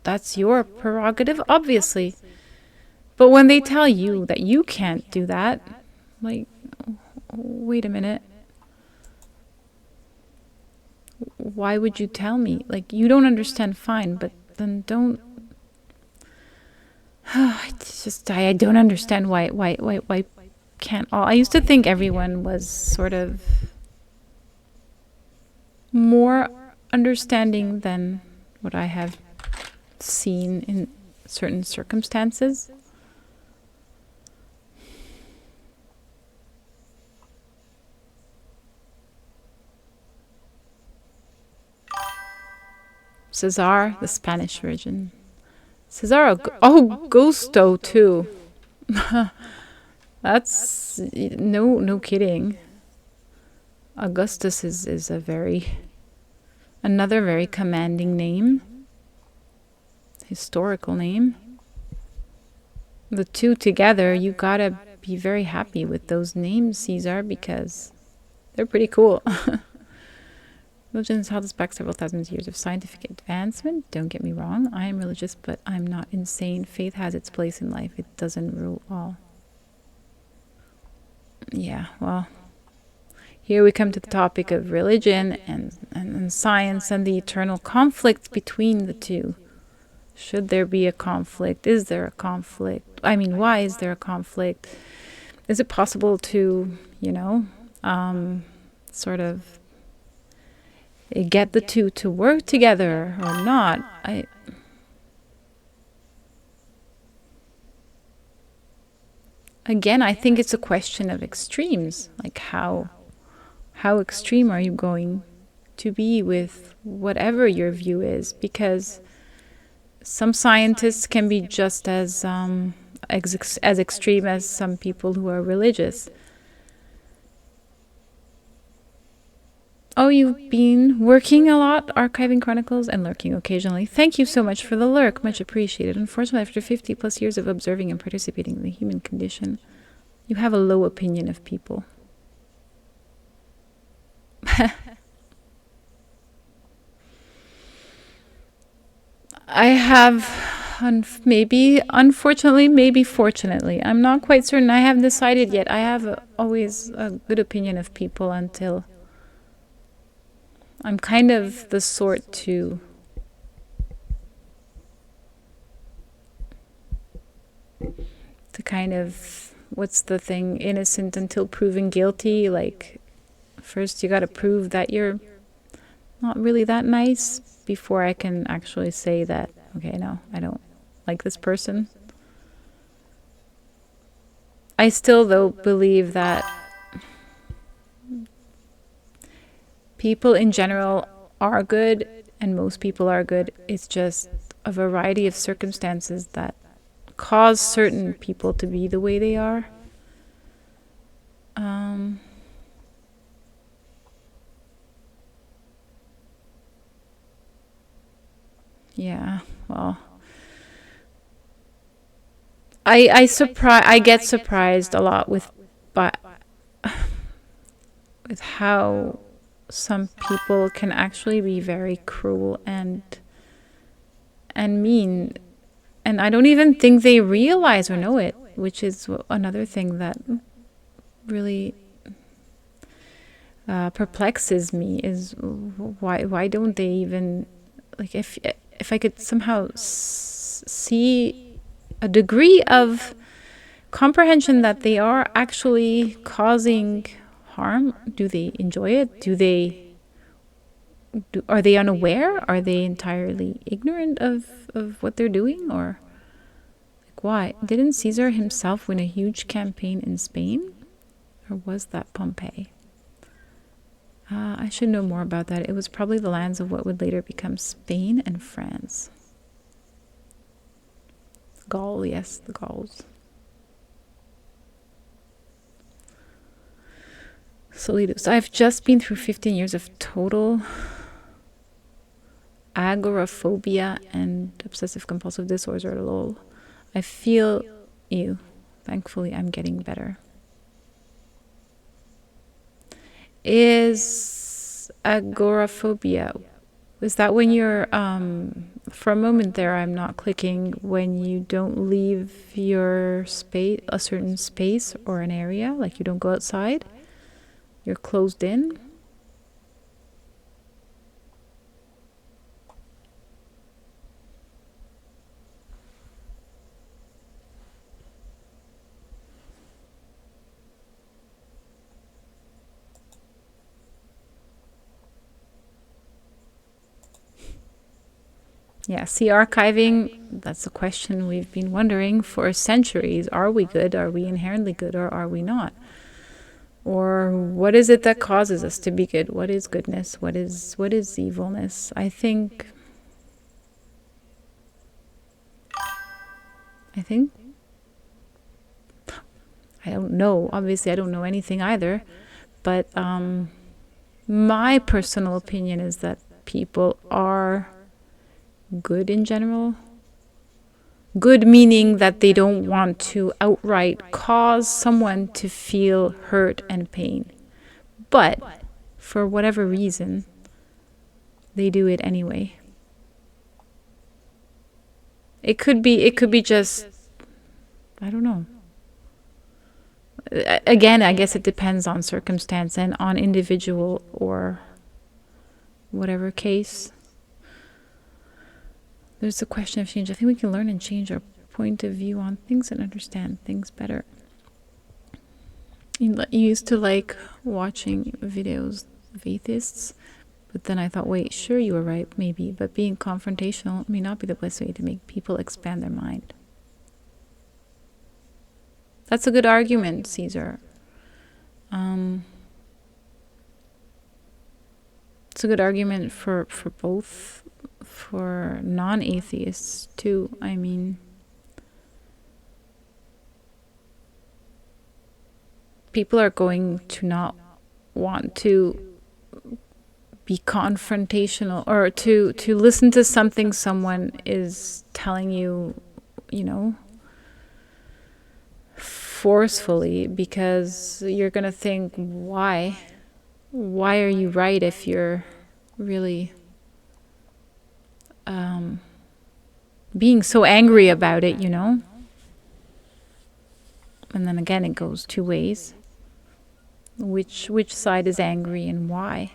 that's your prerogative, obviously. But when they tell you that you can't do that, like, wait a minute. Why would you tell me? Like, you don't understand, fine, but then don't. It's just, I don't understand why can't all. I used to think everyone was sort of more understanding than what I have seen in certain circumstances. Cesar, the Spanish version. Cesar Augusto too. That's no kidding. Augustus is another very commanding name. Historical name. The two together, you gotta be very happy with those names, Caesar, because they're pretty cool. Religion has held us back several thousand years of scientific advancement. Don't get me wrong, I am religious, but I'm not insane. Faith has its place in life. It doesn't rule all. Yeah, well, here we come to the topic of religion and science and the eternal conflict between the two. Should there be a conflict? Is there a conflict? I mean, why is there a conflict? Is it possible to, sort of get the two to work together or not? again, I think it's a question of extremes. Like how extreme are you going to be with whatever your view is? Because some scientists can be just as extreme as some people who are religious. Oh, you've been working a lot, archiving chronicles and lurking occasionally. Thank you so much for the lurk, much appreciated. Unfortunately, after 50 plus years of observing and participating in the human condition, you have a low opinion of people. I have, maybe, unfortunately, maybe fortunately. I'm not quite certain. I haven't decided yet. I have always a good opinion of people until I'm kind of the sort to kind of, what's the thing, innocent until proven guilty. Like, first you got to prove that you're not really that nice before I can actually say that, okay, no, I don't like this person. I still, though, believe that people in general are good and most people are good. It's just a variety of circumstances that cause certain people to be the way they are. Yeah, well, I get surprised a lot with, but with how some people can actually be very cruel and mean, and I don't even think they realize or know it, which is another thing that really perplexes me. Is why don't they even, like, if I could somehow see a degree of comprehension that they are actually causing harm. Do they enjoy it? Are they unaware? Are they entirely ignorant of what they're doing? Or, like, why? Didn't Caesar himself win a huge campaign in Spain? Or was that Pompey? I should know more about that. It was probably the lands of what would later become Spain and France. Gaul, yes, the Gauls. Solidus. I've just been through 15 years of total agoraphobia and obsessive compulsive disorder. Lol. I feel you. Thankfully, I'm getting better. Is agoraphobia, is that when you're for a moment there, I'm not clicking, when you don't leave your space, a certain space or an area, like you don't go outside, you're closed in? Yeah, see, archiving, that's a question we've been wondering for centuries. Are we good? Are we inherently good, or are we not? Or what is it that causes us to be good? What is goodness? What is evilness? I think I don't know. Obviously, I don't know anything either. But my personal opinion is that people are good in general. Good meaning that they don't want to outright cause someone to feel hurt and pain. But for whatever reason, they do it anyway. It could be just, I don't know. Again, I guess it depends on circumstance and on individual or whatever case. There's a question of change. I think we can learn and change our point of view on things and understand things better. You used to like watching videos of atheists, but then I thought, wait, sure, you were right, maybe, but being confrontational may not be the best way to make people expand their mind. That's a good argument, Caesar. Um, it's a good argument for both, for non-atheists too. I mean, people are going to not want to be confrontational, or to listen to something someone is telling you, you know, forcefully, because you're going to think, why are you right if you're really being so angry about it, you know? And then again, it goes two ways. Which side is angry and why?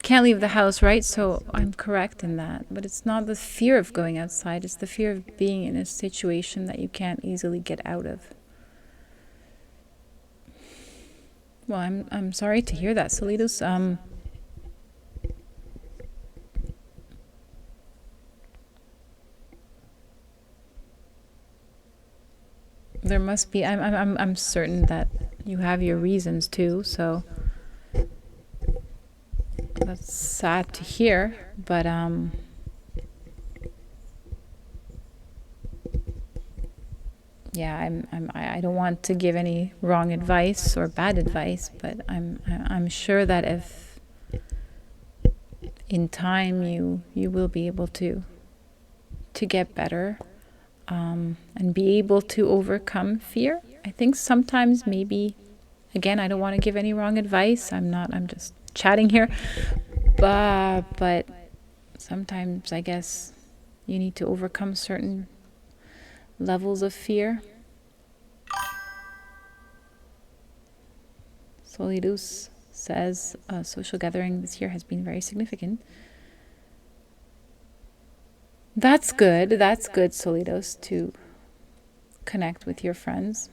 Can't leave the house, right? So I'm correct in that. But it's not the fear of going outside, it's the fear of being in a situation that you can't easily get out of. Well, I'm sorry to hear that, Solitos. There must be. I'm certain that you have your reasons too. So that's sad to hear. But yeah, I don't want to give any wrong advice or bad advice, but I'm sure that if in time you will be able to get better, and be able to overcome fear. I think sometimes maybe, again, I don't want to give any wrong advice. I'm just chatting here. But sometimes I guess you need to overcome certain levels of fear. Solidus says social gathering this year has been very significant. That's good, Solidos, to connect with your friends.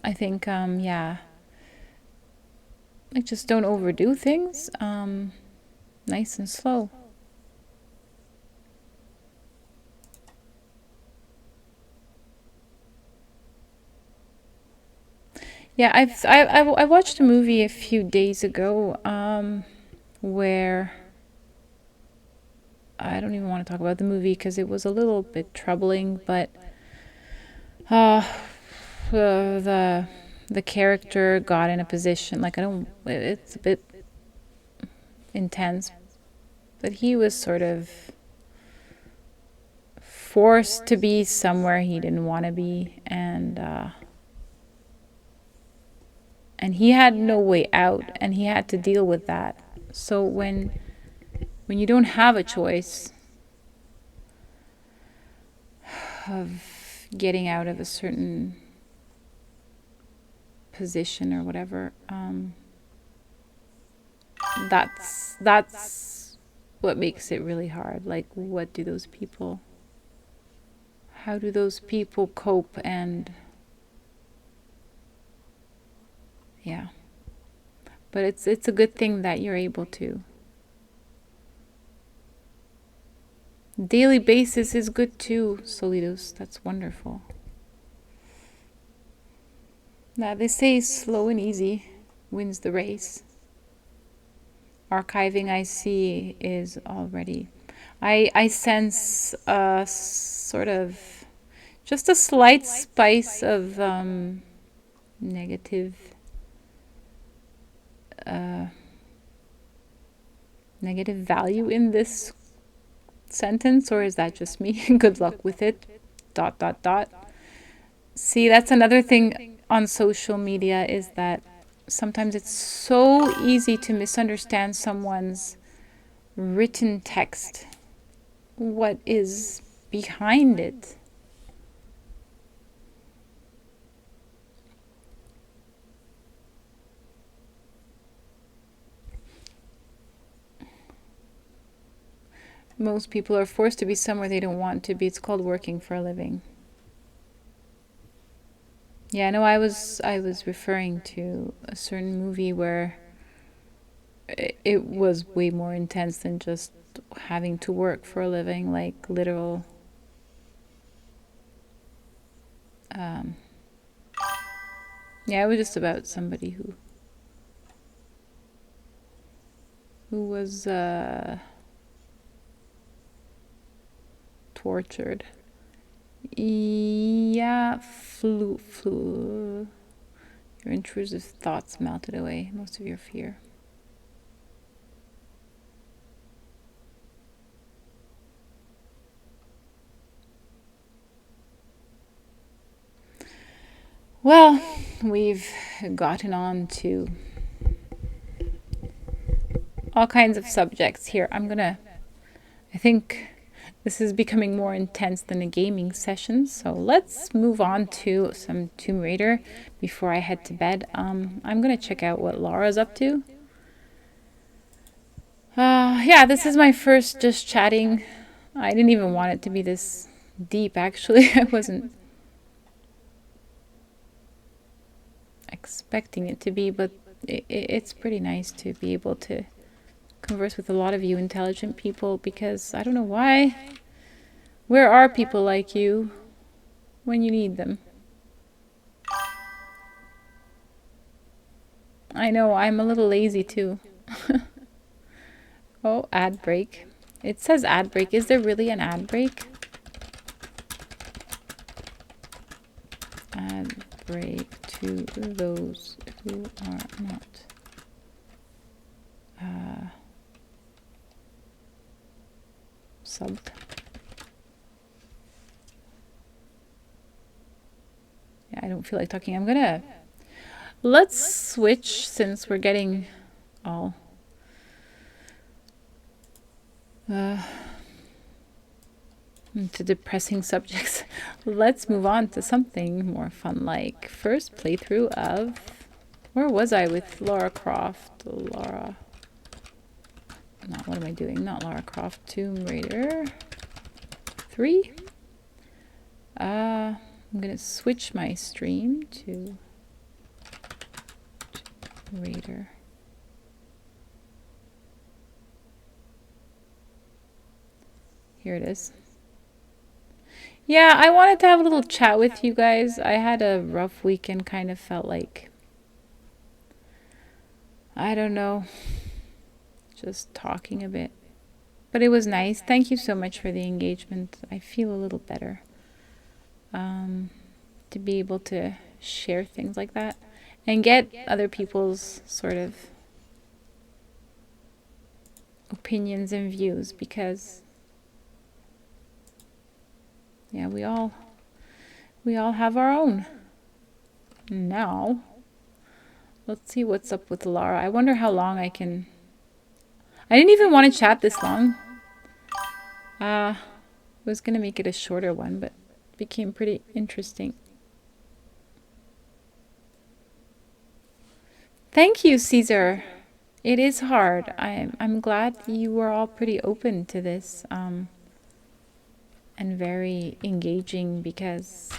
I think, yeah, like just don't overdo things. Nice and slow. Yeah, I watched a movie a few days ago, where I don't even want to talk about the movie because it was a little bit troubling, but uh, the character got in a position, like, I don't, it's a bit intense, but he was sort of forced to be somewhere he didn't want to be, and he had no way out, and he had to deal with that. So when you don't have a choice of getting out of a certain position or whatever, that's what makes it really hard. Like, how do those people cope? And yeah, but it's a good thing that you're able to. Daily basis is good too, Solidos. That's wonderful. Now they say slow and easy wins the race. Archiving, I see, is already. I sense a sort of, just a slight spice of negative negative value in this sentence, or is that just me? Good luck with it. ... See, that's another thing on social media, is that sometimes it's so easy to misunderstand someone's written text. What is behind it? Most people are forced to be somewhere they don't want to be. It's called working for a living. Yeah, no, I was referring to a certain movie where it was way more intense than just having to work for a living, like literal. Yeah, it was just about somebody who was tortured. Yeah, flew. Your intrusive thoughts melted away most of your fear. Well, we've gotten on to all kinds of subjects here. I think this is becoming more intense than a gaming session, so let's move on to some Tomb Raider before I head to bed. I'm gonna check out what Laura's up to. Yeah, this is my first just chatting. I didn't even want it to be this deep, actually. I wasn't expecting it to be, but it's pretty nice to be able to converse with a lot of you intelligent people, because I don't know why. Where are people like you when you need them? I know, I'm a little lazy too. Oh, ad break. It says ad break. Is there really an ad break? Ad break to those who are not subbed. Yeah, I don't feel like talking. Let's switch, since we're getting all into depressing subjects. Let's move on to something more fun, like first playthrough of, where was I with Lara Croft? What am I doing? Not Lara Croft, Tomb Raider 3. I'm gonna switch my stream to Tomb Raider. Here it is. Yeah, I wanted to have a little chat with you guys. I had a rough weekend, kind of felt like, I don't know, just talking a bit. But it was nice. Thank you so much for the engagement. I feel a little better to be able to share things like that and get other people's sort of opinions and views, because yeah, we all have our own. Now, let's see what's up with Lara. I wonder how long I can... I didn't even want to chat this long. I was going to make it a shorter one, but it became pretty interesting. Thank you, Caesar. It is hard. I'm glad you were all pretty open to this and very engaging, because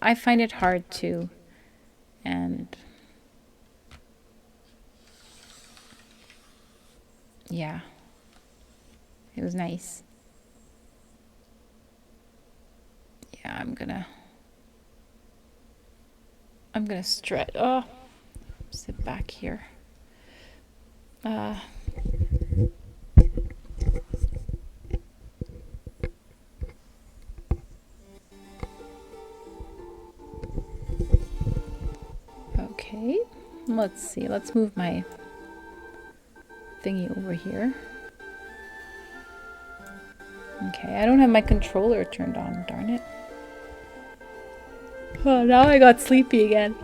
I find it hard too. And yeah, it was nice. Yeah, I'm gonna stretch. Oh, sit back here. Okay, let's see. Let's move my thingy over here. Okay, I don't have my controller turned on, darn it. Oh, now I got sleepy again.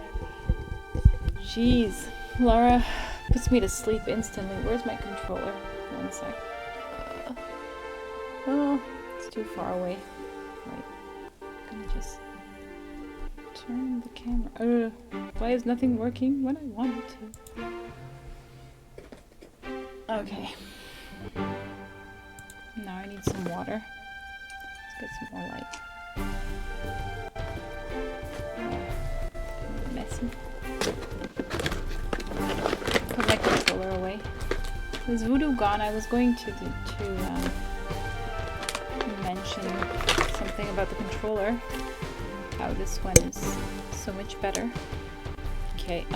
Jeez, Laura puts me to sleep instantly. Where's my controller? One sec. Oh, it's too far away. Wait, I'm gonna just turn the camera. Why is nothing working when I want it to? Okay. Now I need some water. Let's get some more light. Messy. Put my controller away. Is Voodoo gone? I was going to mention something about the controller. How this one is so much better. Okay, it's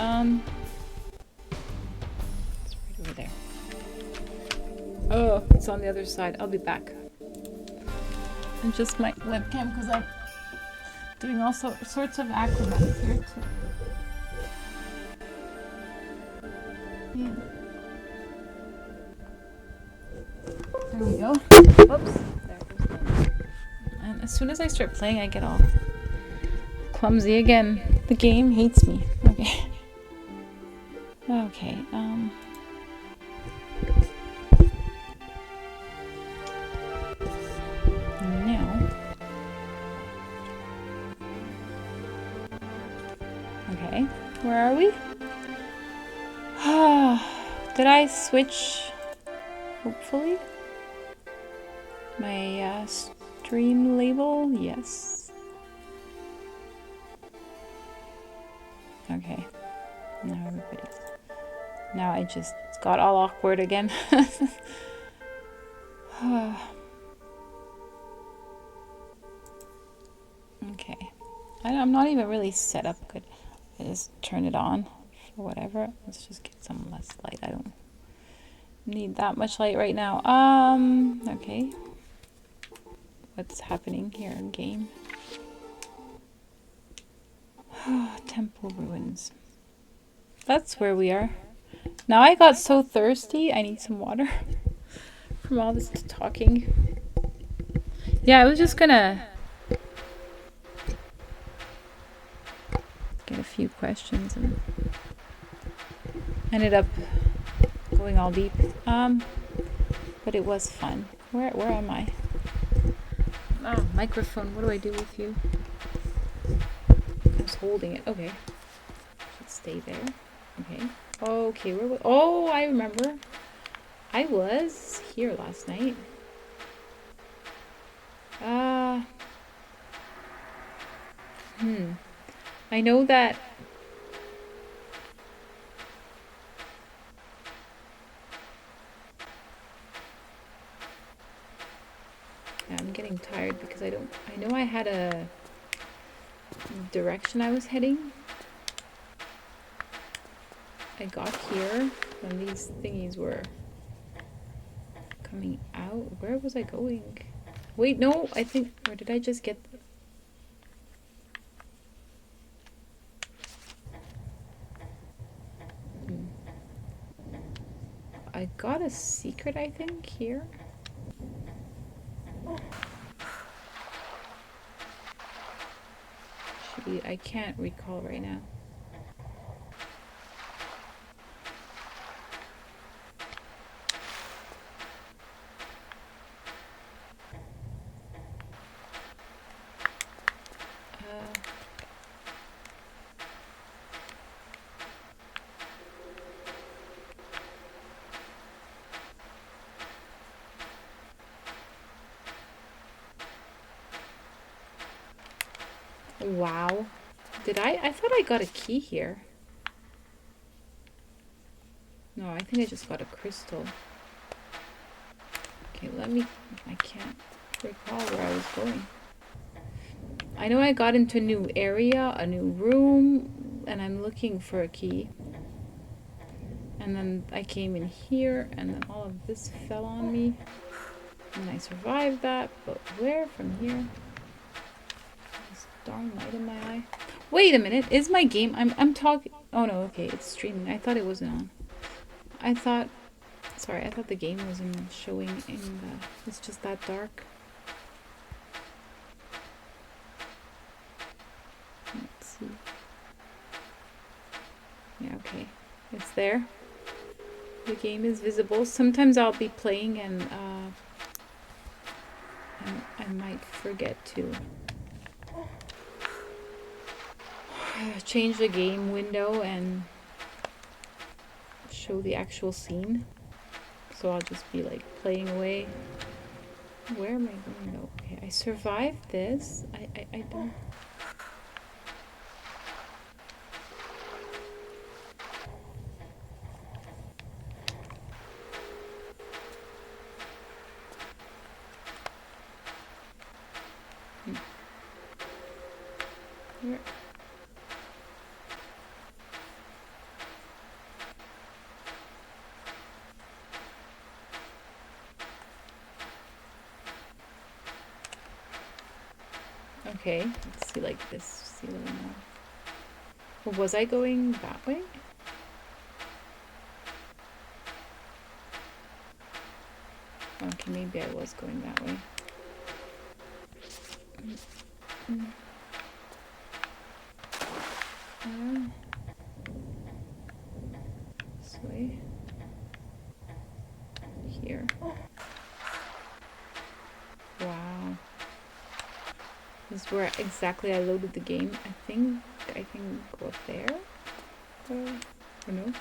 right over there. Oh, it's on the other side. I'll be back. And just my webcam because I'm doing all sorts of acrobatics here too. Yeah. There we go. Oops. There goes that. And as soon as I start playing, I get all clumsy again. The game hates me. Okay. Okay. Now. Okay. Where are we? Did I switch? Hopefully. My stream label? Yes. Okay. Now everybody's. Now I just got all awkward again. Okay. I'm not even really set up good. I just turn it on or whatever. Let's just get some less light. I don't need that much light right now. Okay. What's happening here in game? Temple ruins. That's where we are. Now I got so thirsty. I need some water from all this talking. Yeah, I was just gonna get a few questions and ended up going all deep. But it was fun. Where am I? Oh, microphone. What do I do with you? I was holding it. Okay. Should stay there. Okay. Okay, oh, I remember. I was here last night. I know that. Yeah, I'm getting tired because I know I had a direction I was heading. I got here when these thingies were coming out. Where was I going? Wait, no, I think, or did I just get... I got a secret, I think, here. I can't recall right now. Wow. Did I thought I got a key here. No, I think I just got a crystal. Okay, I can't recall where I was going. I know I got into a new area, a new room, and I'm looking for a key. And then I came in here, and then all of this fell on me. And I survived that, but where from here? This darn light in my eye. Wait a minute, is my game... I'm talking... Oh no, okay, it's streaming. I thought it wasn't on. I thought the game wasn't showing in the... It's just that dark. Let's see. Yeah, okay. It's there. The game is visible. Sometimes I'll be playing and I might forget to change the game window and show the actual scene. So I'll just be like playing away. Where am I going though? Okay, I survived this. I don't... Where? Okay, let's see like this, see a little more. Well, was I going that way? Okay, maybe I was going that way. This way. Here. Wow. This is where exactly I loaded the game. I think I can go up there. Or no?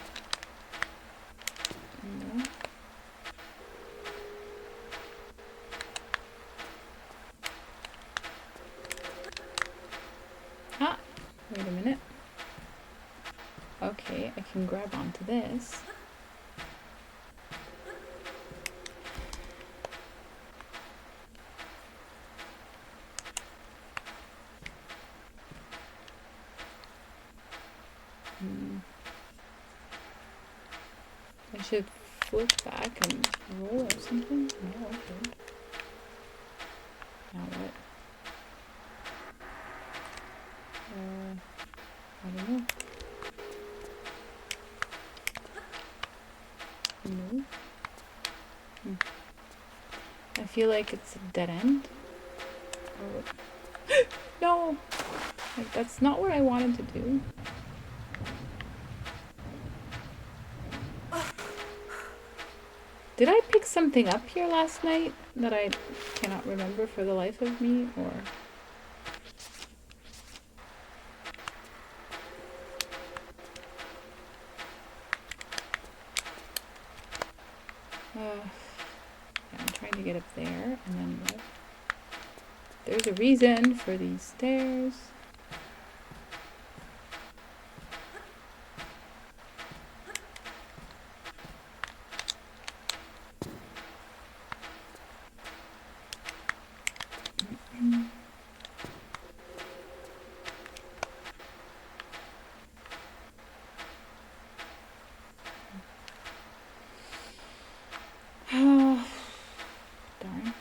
No. Ah! Wait a minute. Okay, I can grab onto this. I should flip back and roll or something? No, okay. Now what? I don't know. No. I feel like it's a dead end. Oh. No! Like, that's not what I wanted to do. Did I pick something up here last night that I cannot remember for the life of me, or... I'm trying to get up there, and then what? There's a reason for these stairs. Oh, darn.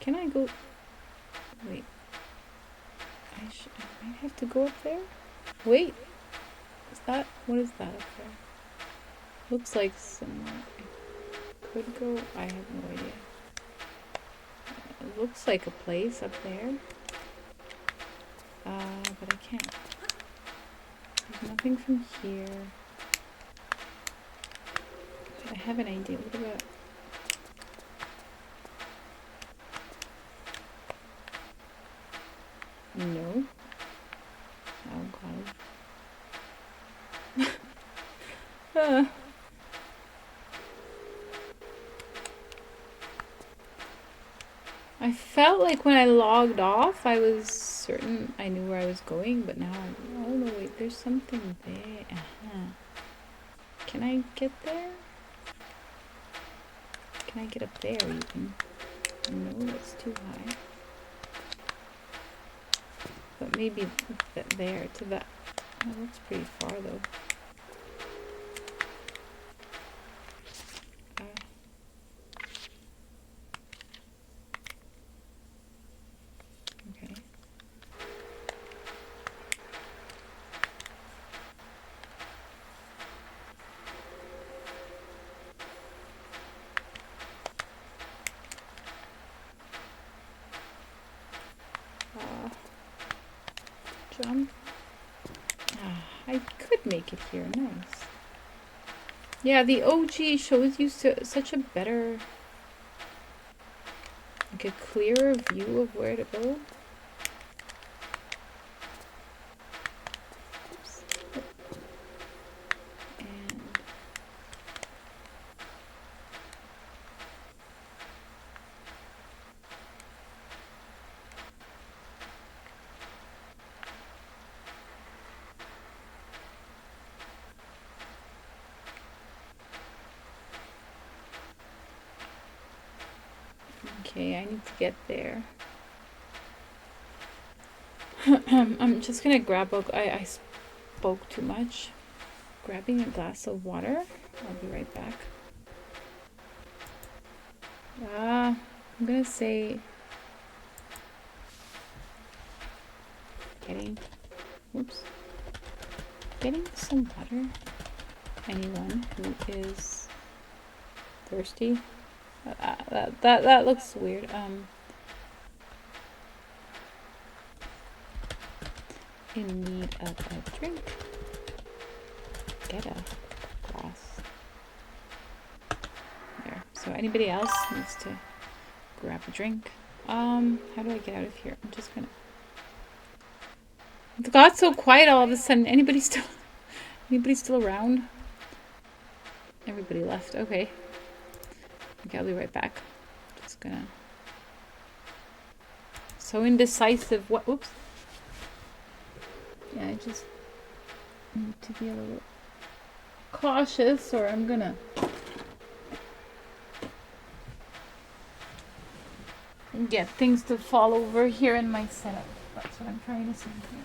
Can I go? Wait. I might have to go up there? Wait. Is that? What is that up there? Looks like somewhere I could go. I have no idea. It looks like a place up there. But I can't. There's nothing from here. I have an idea. What about... No. Oh god. I felt like when I logged off, I was certain I knew where I was going, but now I'm... Oh no, wait, there's something there. Can I get there? Can I get up there even? No, that's too high. But maybe there to that. Oh, that's pretty far though. Okay. Jump. I could make it here. Nice. Yeah, the OG shows you such a better, like a clearer view of where to go. Oops. And Okay, I need to get there. I'm just gonna grab a... I spoke too much. Grabbing a glass of water. I'll be right back. I'm gonna say... Oops. Getting some water. Anyone who is thirsty. That looks weird. In need of a drink. Get a glass. There. So anybody else needs to grab a drink. How do I get out of here? I'm just gonna... It got so quiet all of a sudden. Anybody still around? Everybody left. Okay. Okay, I'll be right back. Just gonna... So indecisive. What? Oops. Yeah, I just need to be a little cautious or I'm gonna get things to fall over here in my setup. That's what I'm trying to say here.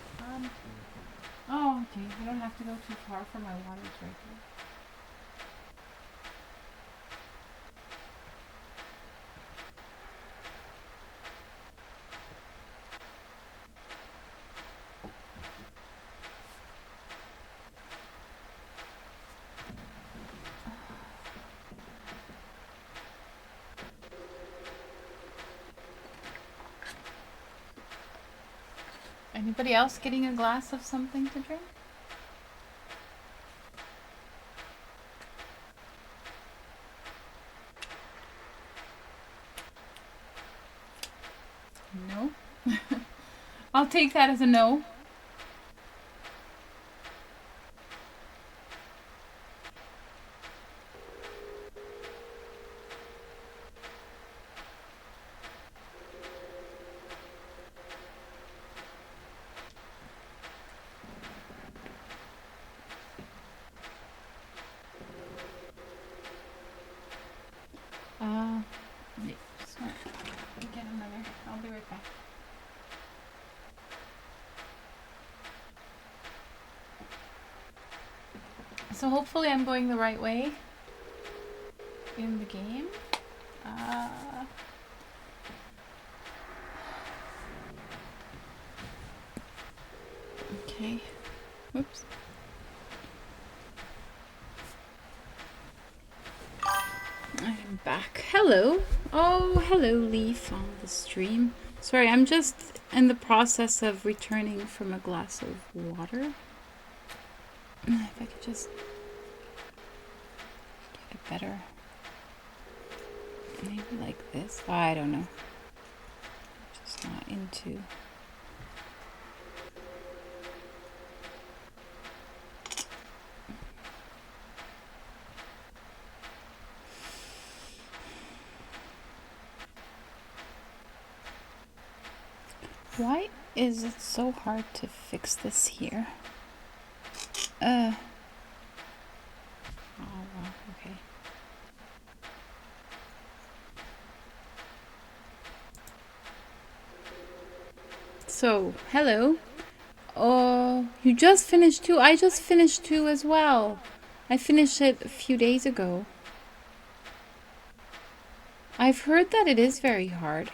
Oh, okay. I don't have to go too far for my water's right here. Anybody else getting a glass of something to drink? No? I'll take that as a no. Get another. I'll be right back. So hopefully I'm going the right way in the game. Okay. Oops. I'm back. Hello. Oh, hello, Leaf on the stream. Sorry, I'm just in the process of returning from a glass of water. If I could just get it better. Maybe like this. I don't know. Just not into... Why is it so hard to fix this here? Oh, well, okay. So, hello. Oh, you just finished too? I just finished too as well. I finished it a few days ago. I've heard that it is very hard.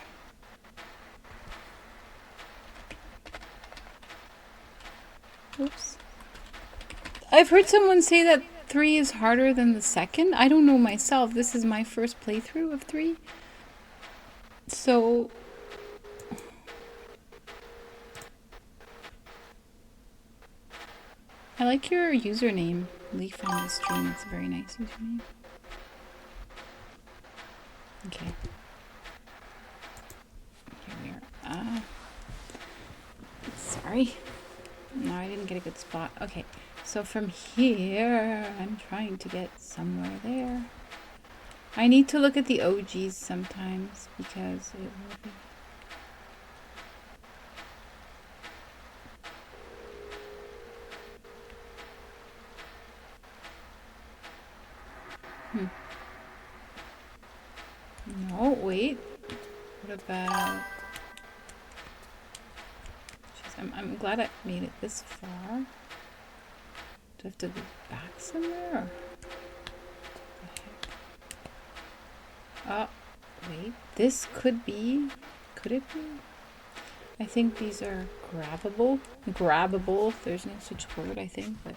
Oops. I've heard someone say that 3 is harder than the second. I don't know myself. This is my first playthrough of 3. So... I like your username, Leaf on the stream. It's a very nice username. Okay. Here we are. Sorry. No, I didn't get a good spot. Okay. So from here, I'm trying to get somewhere there. I need to look at the OGs sometimes because it will be... No, wait. What about... Jeez, I'm glad I made it this far. Do I have to go back somewhere? Or... Oh, wait. This could be... Could it be? I think these are grabbable. Grabbable. There's no such word, I think, but...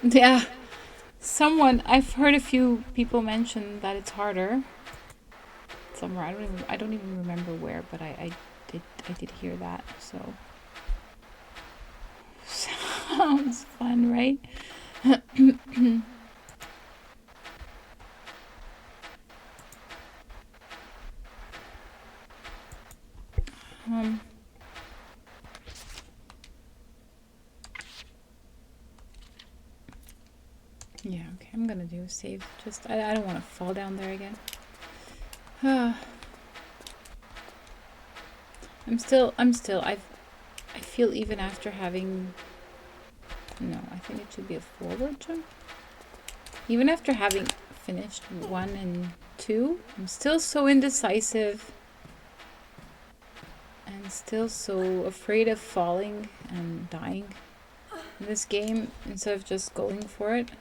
Yeah. I've heard a few people mention that it's harder. Somewhere. I don't even remember where, but I did hear that, so... Sounds fun, right? Yeah, okay, I'm gonna do a save. Just, I don't want to fall down there again. I feel even after having... No, I think it should be a forward jump. Even after having finished 1 and 2, I'm still so indecisive. And still so afraid of falling and dying in this game instead of just going for it.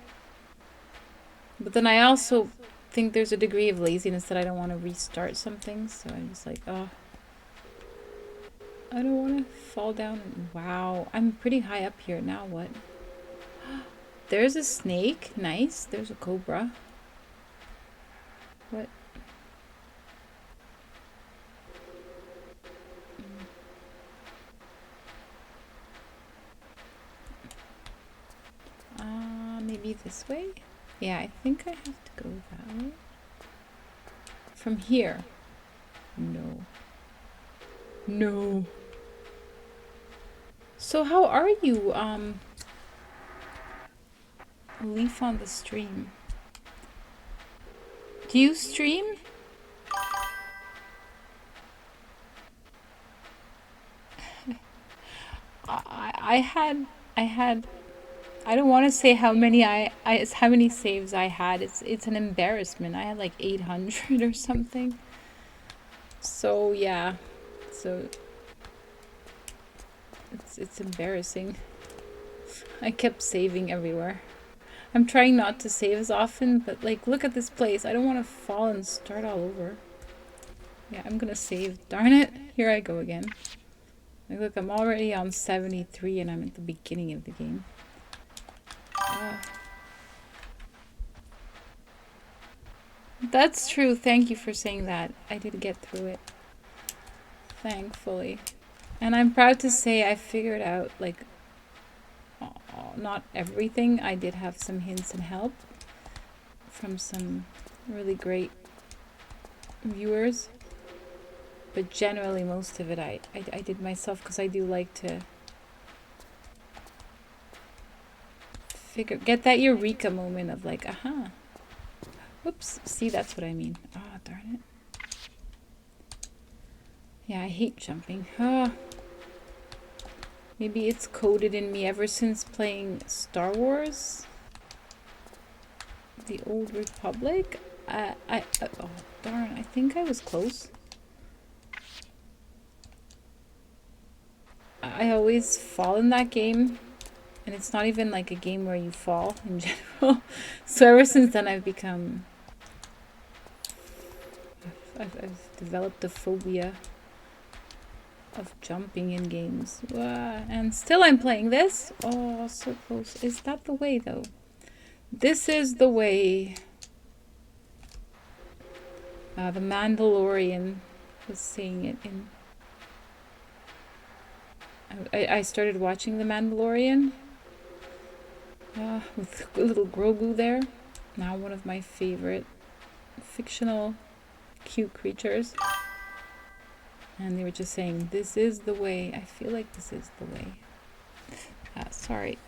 But then I also think there's a degree of laziness that I don't want to restart something, so I'm just like, oh, I don't want to fall down. Wow, I'm pretty high up here. Now what? There's a snake. Nice. There's a cobra. What? Maybe this way? Yeah, I think I have to go that way. From here. No. No. So how are you, Leaf on the stream? Do you stream? I had I don't want to say how many how many saves I had. It's an embarrassment. I had like 800 or something. So yeah. So it's embarrassing. I kept saving everywhere. I'm trying not to save as often, but like look at this place. I don't want to fall and start all over. Yeah, I'm gonna save. Darn it. Here I go again. Like, look, I'm already on 73 and I'm at the beginning of the game. That's true. Thank you for saying that. I did get through it. Thankfully. And I'm proud to say I figured out, like, not everything. I did have some hints and help from some really great viewers. But generally, most of it I did myself because I do like to get that eureka moment of like, aha. Whoops. See, that's what I mean. Oh, darn it. Yeah, I hate jumping. Oh. Maybe it's coded in me ever since playing Star Wars. The Old Republic. Oh, darn. I think I was close. I always fall in that game. And it's not even like a game where you fall in general. So ever since then I've become... I've developed a phobia of jumping in games. And still I'm playing this. Oh, so close. Is that the way though? This is the way. The Mandalorian was saying it in... I started watching The Mandalorian. With little Grogu there. Now one of my favorite fictional cute creatures. And they were just saying, this is the way. I feel like this is the way. Sorry.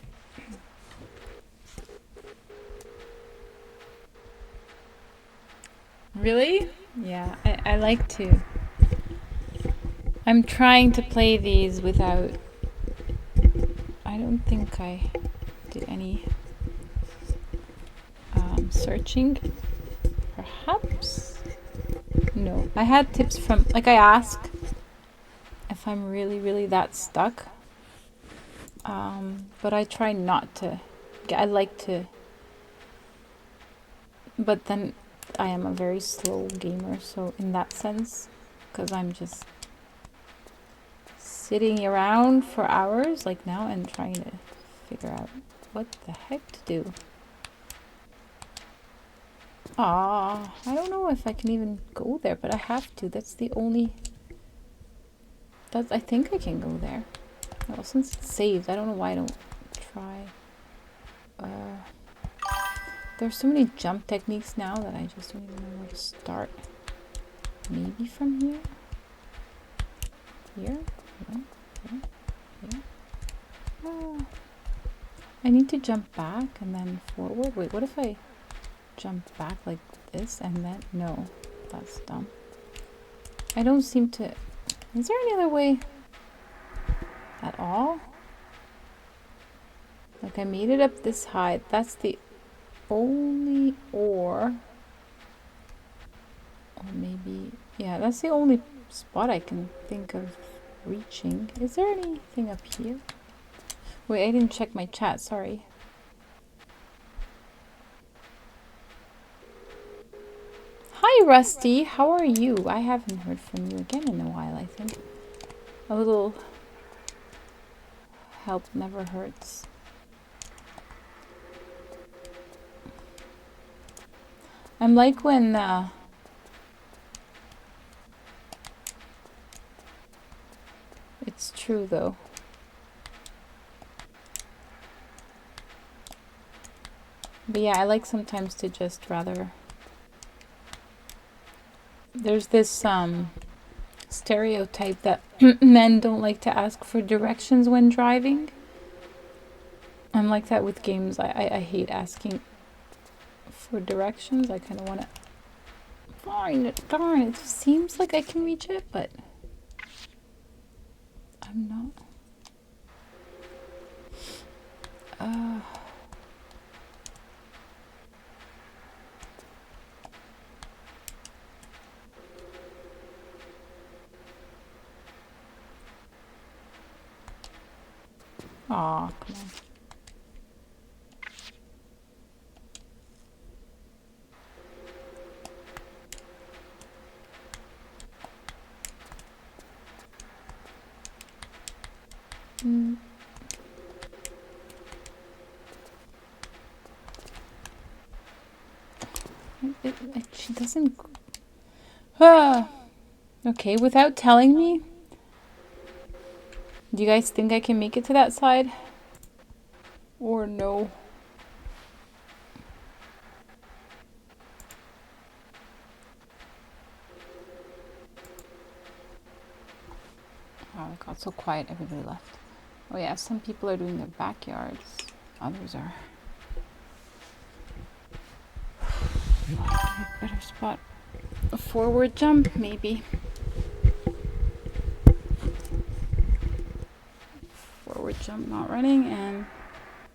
Really? Yeah, I like to. I'm trying to play these without... I don't think I did any searching. Perhaps? No. I had tips from, like, I ask if I'm really, really that stuck. But I try not to. I like to. But then I am a very slow gamer, so in that sense, because I'm just sitting around for hours like now and trying to figure out what the heck to do. Ah, I don't know if I can even go there, but I have to. That's the only... I think I can go there. Well, since it's saved, I don't know why I don't try. There's so many jump techniques now that I just don't even know where to start. Maybe from here? Here? No? Here? Here? Ah. I need to jump back and then forward. Wait, what if I jump back like this and then... No, that's dumb. I don't seem to... Is there any other way at all? Like, I made it up this high. That's the only... Or maybe... Yeah, that's the only spot I can think of reaching. Is there anything up here? Wait, I didn't check my chat. Sorry. Hi, Rusty. How are you? I haven't heard from you again in a while, I think. A little help never hurts. I'm like when... It's true, though. But yeah, I like sometimes to just rather... There's this stereotype that men don't like to ask for directions when driving. I'm like that with games. I hate asking for directions. I kind of want to find it. Darn, it seems like I can reach it, but I'm not. Aw, come on. She doesn't... Okay, without telling me, do you guys think I can make it to that side? Or no? Oh, it got so quiet, everybody left. Oh yeah, some people are doing their backyards. Others are... Better spot. A forward jump, maybe. Forward jump, not running, and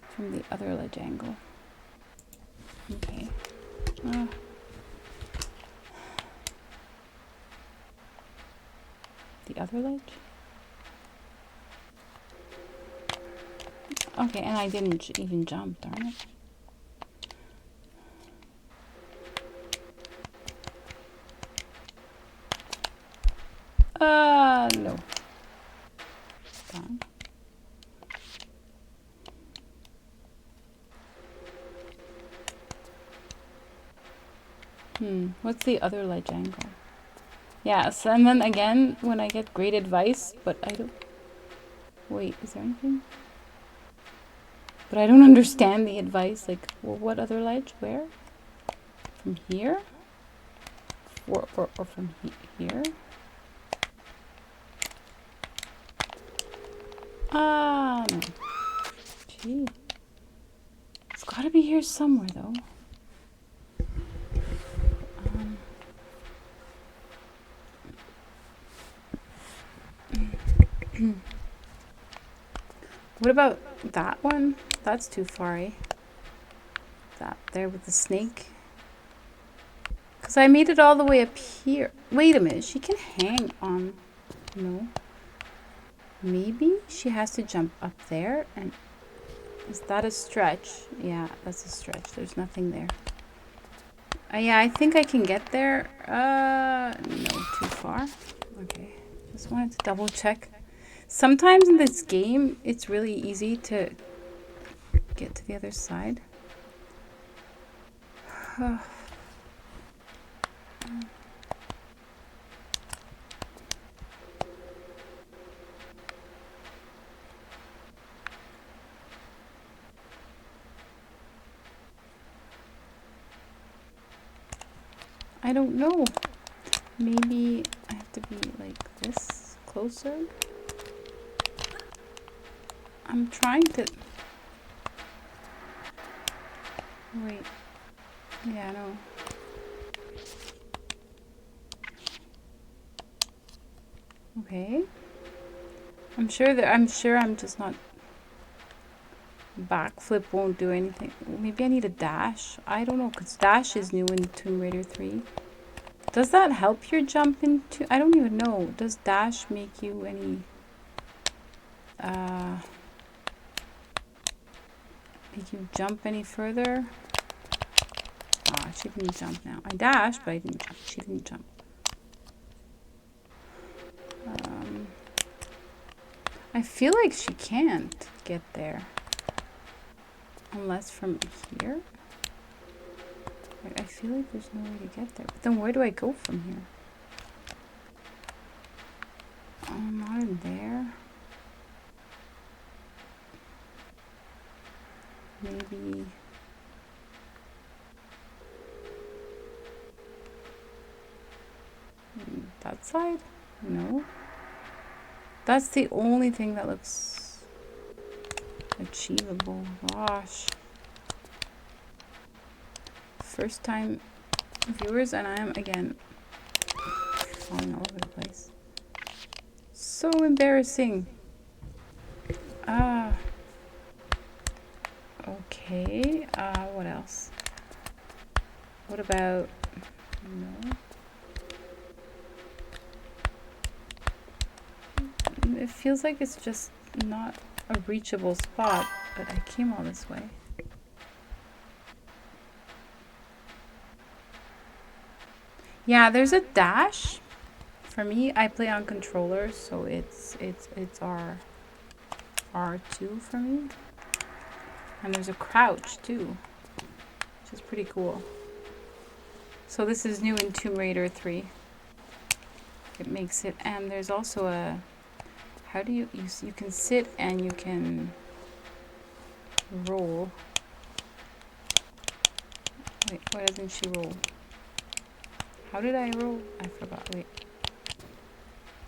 from the other ledge angle. Okay. The other ledge? Okay, and I didn't even jump, darn it. No. Darn. What's the other ledge angle? Yes, and then again, when I get great advice, but I don't... Wait, is there anything? But I don't understand the advice. Like, well, what other ledge? Where? From here? Or from here? No. Gee. It's gotta be here somewhere, though. What about that one? That's too far, eh? That there with the snake. Because I made it all the way up here. Wait a minute. She can hang on. No. Maybe she has to jump up there. And is that a stretch? Yeah, that's a stretch. There's nothing there. Yeah, I think I can get there. No, too far. Okay. Just wanted to double check. Sometimes in this game, it's really easy to get to the other side. I don't know. Maybe I have to be like this, closer. I'm trying to... Wait. Yeah, no. Okay. I'm sure I'm just not... Backflip won't do anything. Maybe I need a dash. I don't know, because dash is new in Tomb Raider 3. Does that help your jump into... I don't even know. Does dash make you any... make you jump any further? Ah, she didn't jump now. I dashed, but I didn't jump. She didn't jump. I feel like she can't get there. Unless from here? I feel like there's no way to get there. But then where do I go from here? Oh, not in there. Maybe... that side? No. That's the only thing that looks achievable. Gosh. First time viewers, and I am again falling all over the place. So embarrassing. Okay. What else? What about... No. It feels like it's just not a reachable spot, but I came all this way. Yeah, there's a dash. For me, I play on controller, so it's R2 for me. And there's a crouch too, which is pretty cool. So this is new in Tomb Raider 3. It makes it, and there's also a... How do you can sit and you can roll. Wait, why doesn't she roll? How did I roll? I forgot. Wait.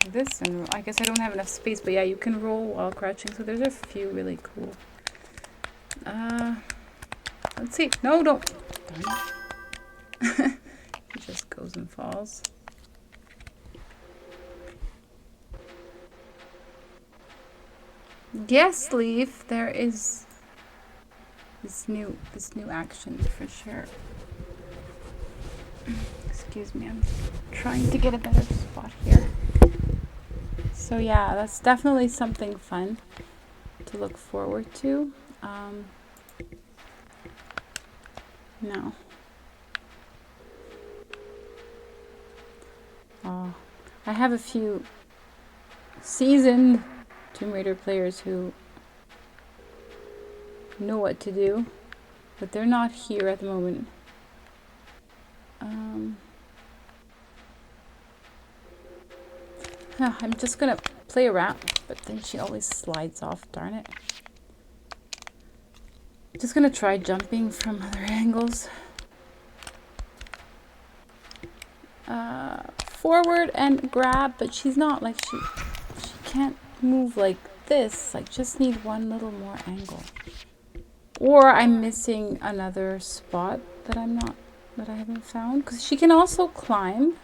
This and roll. I guess I don't have enough space, but yeah, you can roll while crouching. So there's a few really cool. Let's see. No, don't. Darn it. He just goes and falls. Yes, Leaf, there is this new action for sure. Excuse me, I'm trying to get a better spot here. So yeah, that's definitely something fun to look forward to. No. Oh, I have a few seasoned Tomb Raider players who know what to do, but they're not here at the moment. I'm just gonna play around, but then she always slides off, darn it. Just gonna try jumping from other angles. Forward and grab, but she's not like she can't move like this. Like, just need one little more angle. Or I'm missing another spot that I haven't found, because she can also climb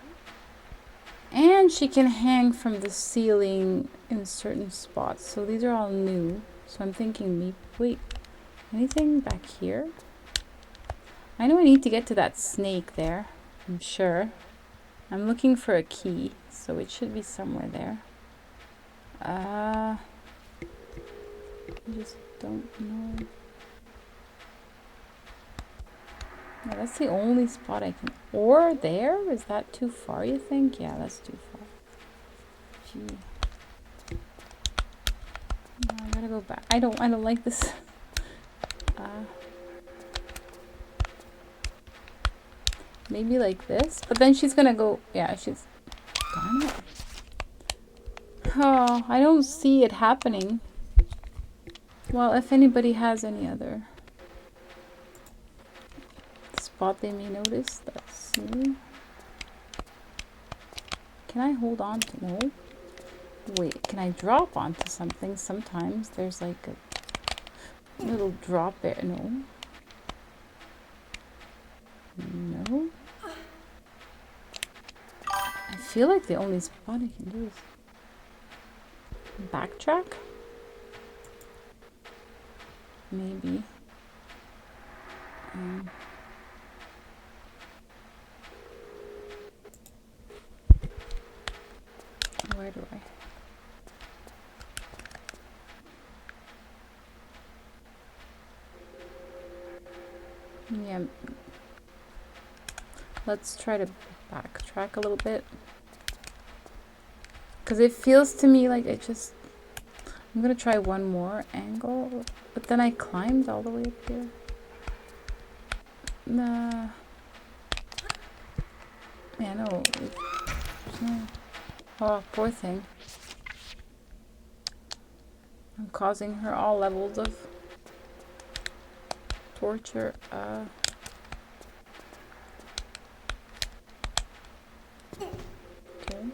and she can hang from the ceiling in certain spots. So these are all new. So I'm thinking, maybe, wait, anything back here? I know I need to get to that snake there. I'm sure. I'm looking for a key, so it should be somewhere there. I just don't know. Yeah, that's the only spot I can. Or there? Is that too far, you think? Yeah, that's too far. Gee. No, I gotta go back. I don't like this. Maybe like this. But then she's gonna go. Yeah, she's. Darn it. Oh, I don't see it happening. Well, if anybody has any other spot they may notice, that's me. Can I hold on to? No. Wait, can I drop onto something? Sometimes there's like a little drop there. No. No. I feel like the only spot I can do is backtrack. Maybe. Where do I? Yeah. Let's try to backtrack a little bit. Because it feels to me like it just... I'm going to try one more angle. But then I climbed all the way up here. Nah. Yeah, no. Oh, poor thing. I'm causing her all levels of torture. Okay.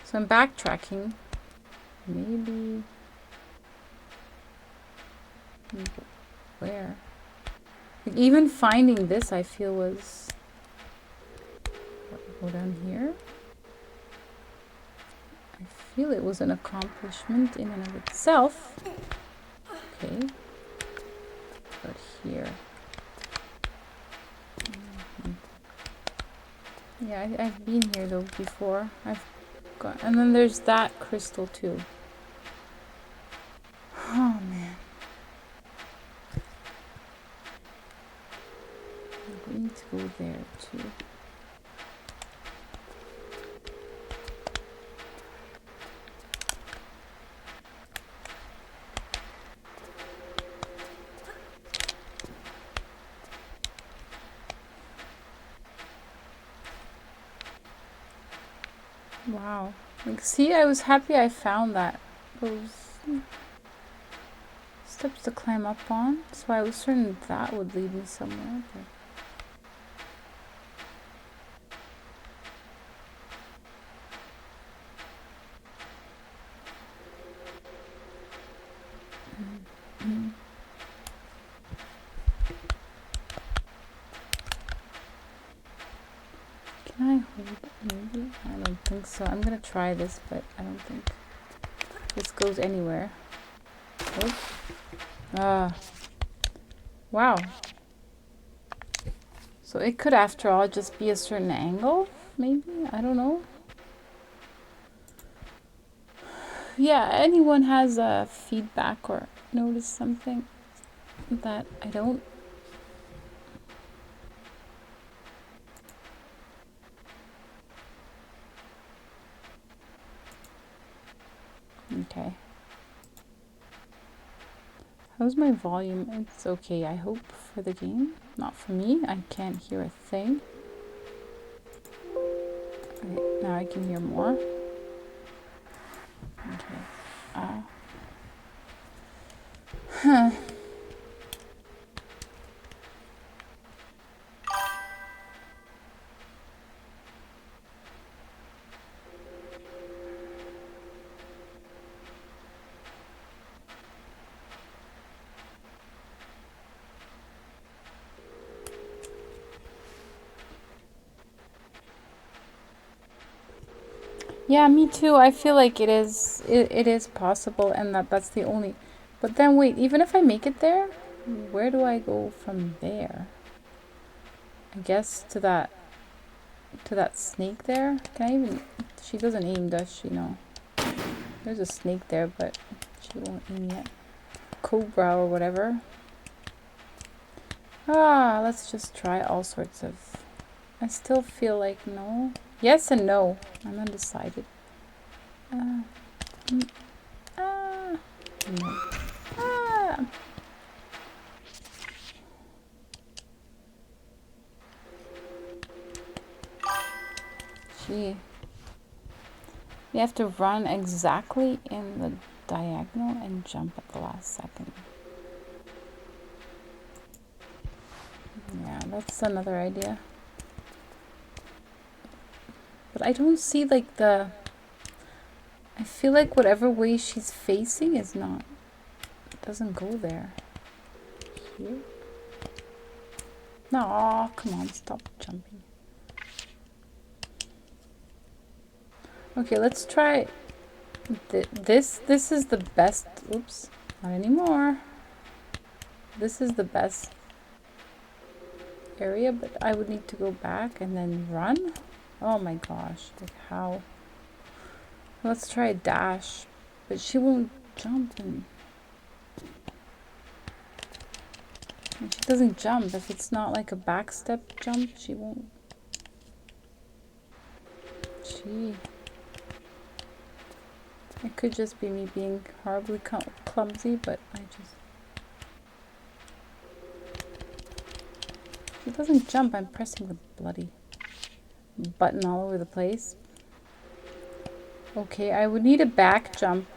So I'm backtracking. Maybe... Where? Like even finding this, I feel was... Go down here. I feel it was an accomplishment in and of itself. Okay. But here. Yeah, I've been here though before. And then there's that crystal too. Oh man. We need to go there too. Wow. Like, see, I was happy I found those steps to climb up on. So I was certain that would lead me somewhere. But... Can I hold it? Maybe? I don't think so. I'm gonna try this, but I don't think this goes anywhere. Oh. Wow. So it could, after all, just be a certain angle? Maybe? I don't know. Yeah, anyone has feedback or notice something that I don't? Okay. How's my volume? It's okay, I hope, for the game. Not for me. I can't hear a thing. Okay, now I can hear more. Okay. Huh. Yeah, me too. I feel like it is possible, and that's the only... But then wait, even if I make it there, Where do I go from there? I guess to that snake there. Can I even... She doesn't aim, does she? No. There's a snake there, but she won't aim yet. Cobra or whatever. Let's just try all sorts of... I still feel like no. Yes and no. I'm undecided. No. Gee. You have to run exactly in the diagonal and jump at the last second. Yeah, that's another idea. But I don't see like the... I feel like whatever way she's facing is not... It doesn't go there. Here? No, come on, stop jumping. Okay, let's try this. This is the best. Oops, not anymore. This is the best area, but I would need to go back and then run. Oh my gosh, like how? Let's try a dash, but she won't jump and she doesn't jump. If it's not like a back step jump, she won't. Gee. It could just be me being horribly clumsy, but I just... She doesn't jump. I'm pressing the bloody button all over the place. Okay, I would need a back jump.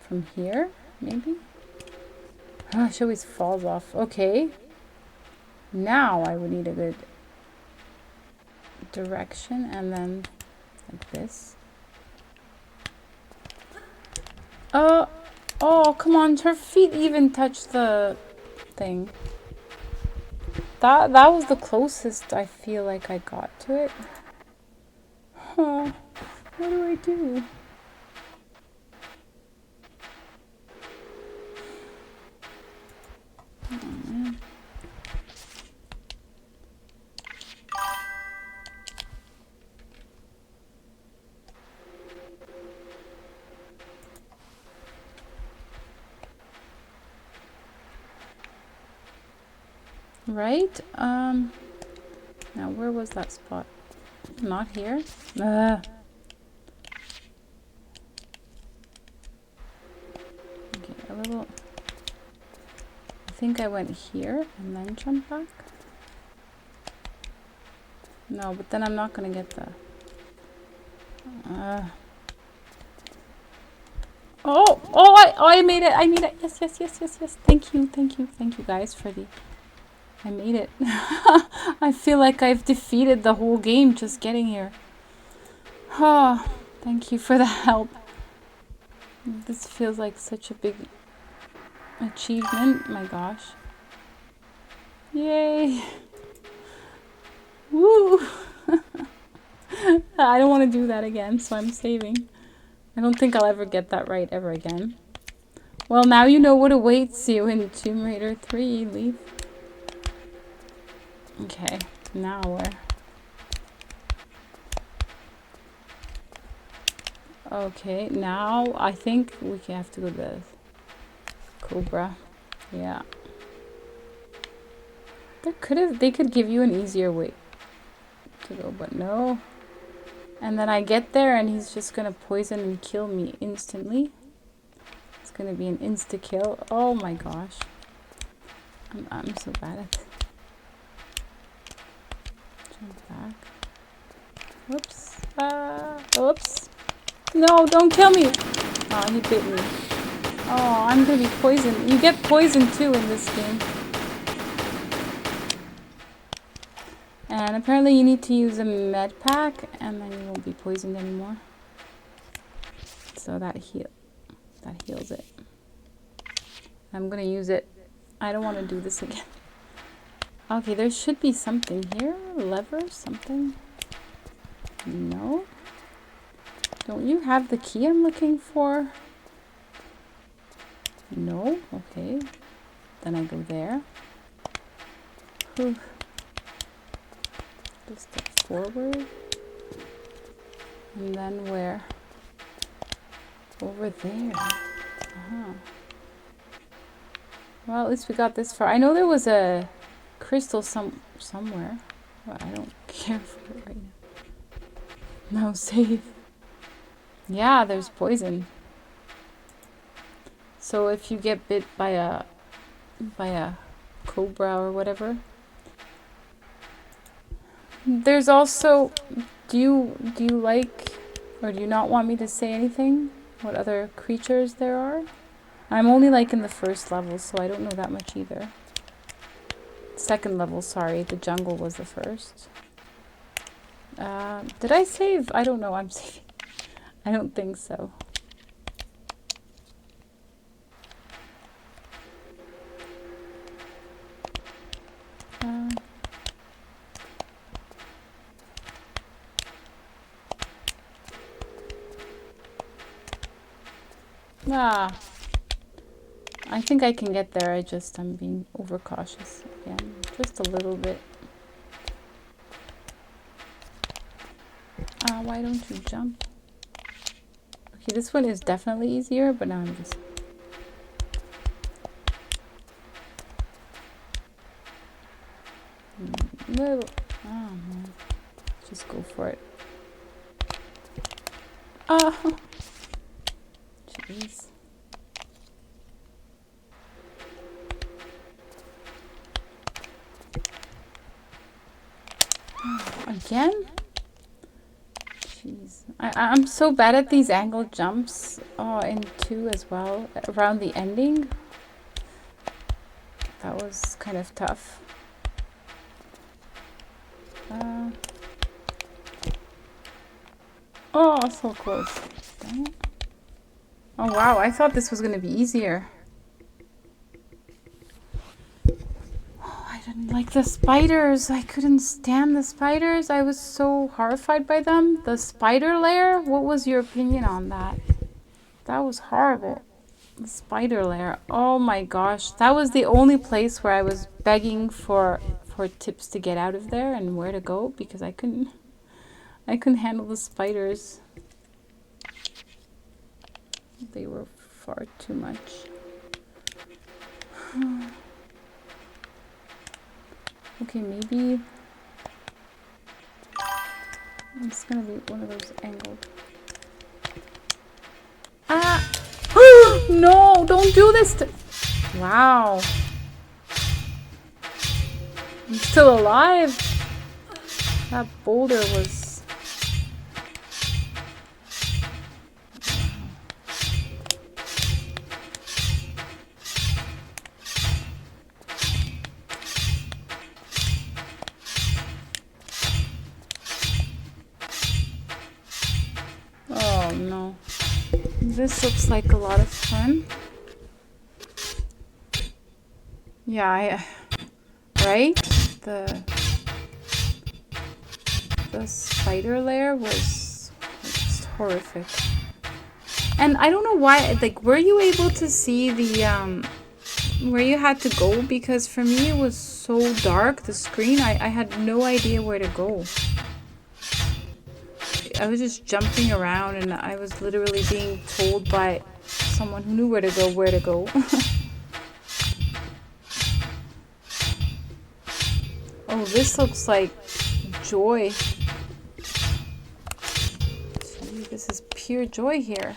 From here, maybe? She always falls off. Okay. Now I would need a good direction, and then like this. Oh, come on, her feet even touch the thing. That was the closest I feel like I got to it. Huh. What do I do? Oh, man. Right? Now where was that spot? Not here. Okay, a little... I think I went here and then jump back. No, but then I'm not gonna get the... I made it! I made it! Yes, yes, yes, yes, yes. Thank you guys for the... I made it. I feel like I've defeated the whole game just getting here. Oh, thank you for the help. This feels like such a big achievement. My gosh. Yay. Woo. I don't want to do that again, so I'm saving. I don't think I'll ever get that right ever again. Well, now you know what awaits you in Tomb Raider 3, Leaf. Okay, now where? Okay, now I think we have to go to the Cobra. Yeah. They could give you an easier way to go, but no. And then I get there and he's just gonna poison and kill me instantly. It's gonna be an insta-kill. Oh my gosh. I'm so bad at it. Jump back. Whoops. Oops. No, don't kill me. Oh, he bit me. Oh, I'm gonna be poisoned. You get poisoned too in this game. And apparently you need to use a med pack and then you won't be poisoned anymore. So that heals it. I'm gonna use it. I don't want to do this again. Okay, there should be something here. Lever, something. No? Don't you have the key I'm looking for? No? Okay. Then I go there. Whew. Just step forward. And then where? Over there. Uh-huh. Well, at least we got this far. I know there was a crystal somewhere. Well, I don't care for it right now. No, save. Yeah, there's poison. So if you get bit by a cobra or whatever. There's also, do you like, or do you not want me to say anything? What other creatures there are? I'm only like in the first level, so I don't know that much either. Second level, sorry. The jungle was the first. Did I save? I don't know. I'm saving. I don't think so. I think I can get there. I'm being overcautious again. Just a little bit. Why don't you jump? Okay, this one is definitely easier, but now I'm just... No. Oh, no. Just go for it. Oh! Jeez. Again? Jeez. I'm so bad at these angle jumps. Oh, and 2 as well. Around the ending. That was kind of tough. Oh, so close. Dang it. Oh, wow. I thought this was going to be easier. I didn't like the spiders. I couldn't stand the spiders. I was so horrified by them. The spider lair? What was your opinion on that? That was horrible. The spider lair. Oh my gosh. That was the only place where I was begging for tips to get out of there and where to go because I couldn't handle the spiders. They were far too much. Okay, maybe it's gonna be one of those angled. Ah! No! Don't do this to... Wow. I'm still alive. That boulder was... Oh no. This looks like a lot of fun. Yeah, right? The spider lair was just horrific. And I don't know why, like, were you able to see the, where you had to go? Because for me it was so dark, the screen, I had no idea where to go. I was just jumping around and I was literally being told by someone who knew where to go. Oh, this looks like joy. Gee, this is pure joy here.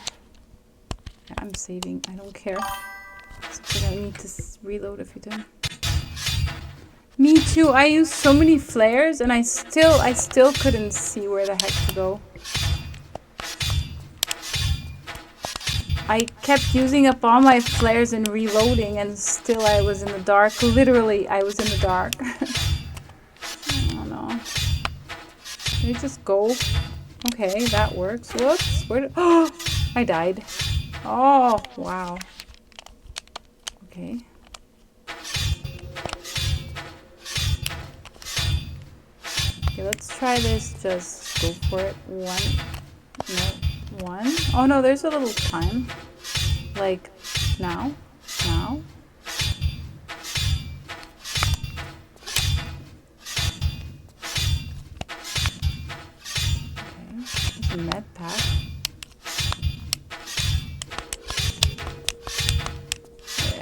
I'm saving. I don't care. So I need to reload a few times. Me too. I used so many flares and I still couldn't see where the heck to go. I kept using up all my flares and reloading and still I was in the dark. Literally, I was in the dark. Oh no. Can we just go? Okay, that works. Whoops. Where did... Oh! I died. Oh, wow. Okay. Okay, let's try this. Just go for it. One. Oh no, there's a little time. Like now. some med pack.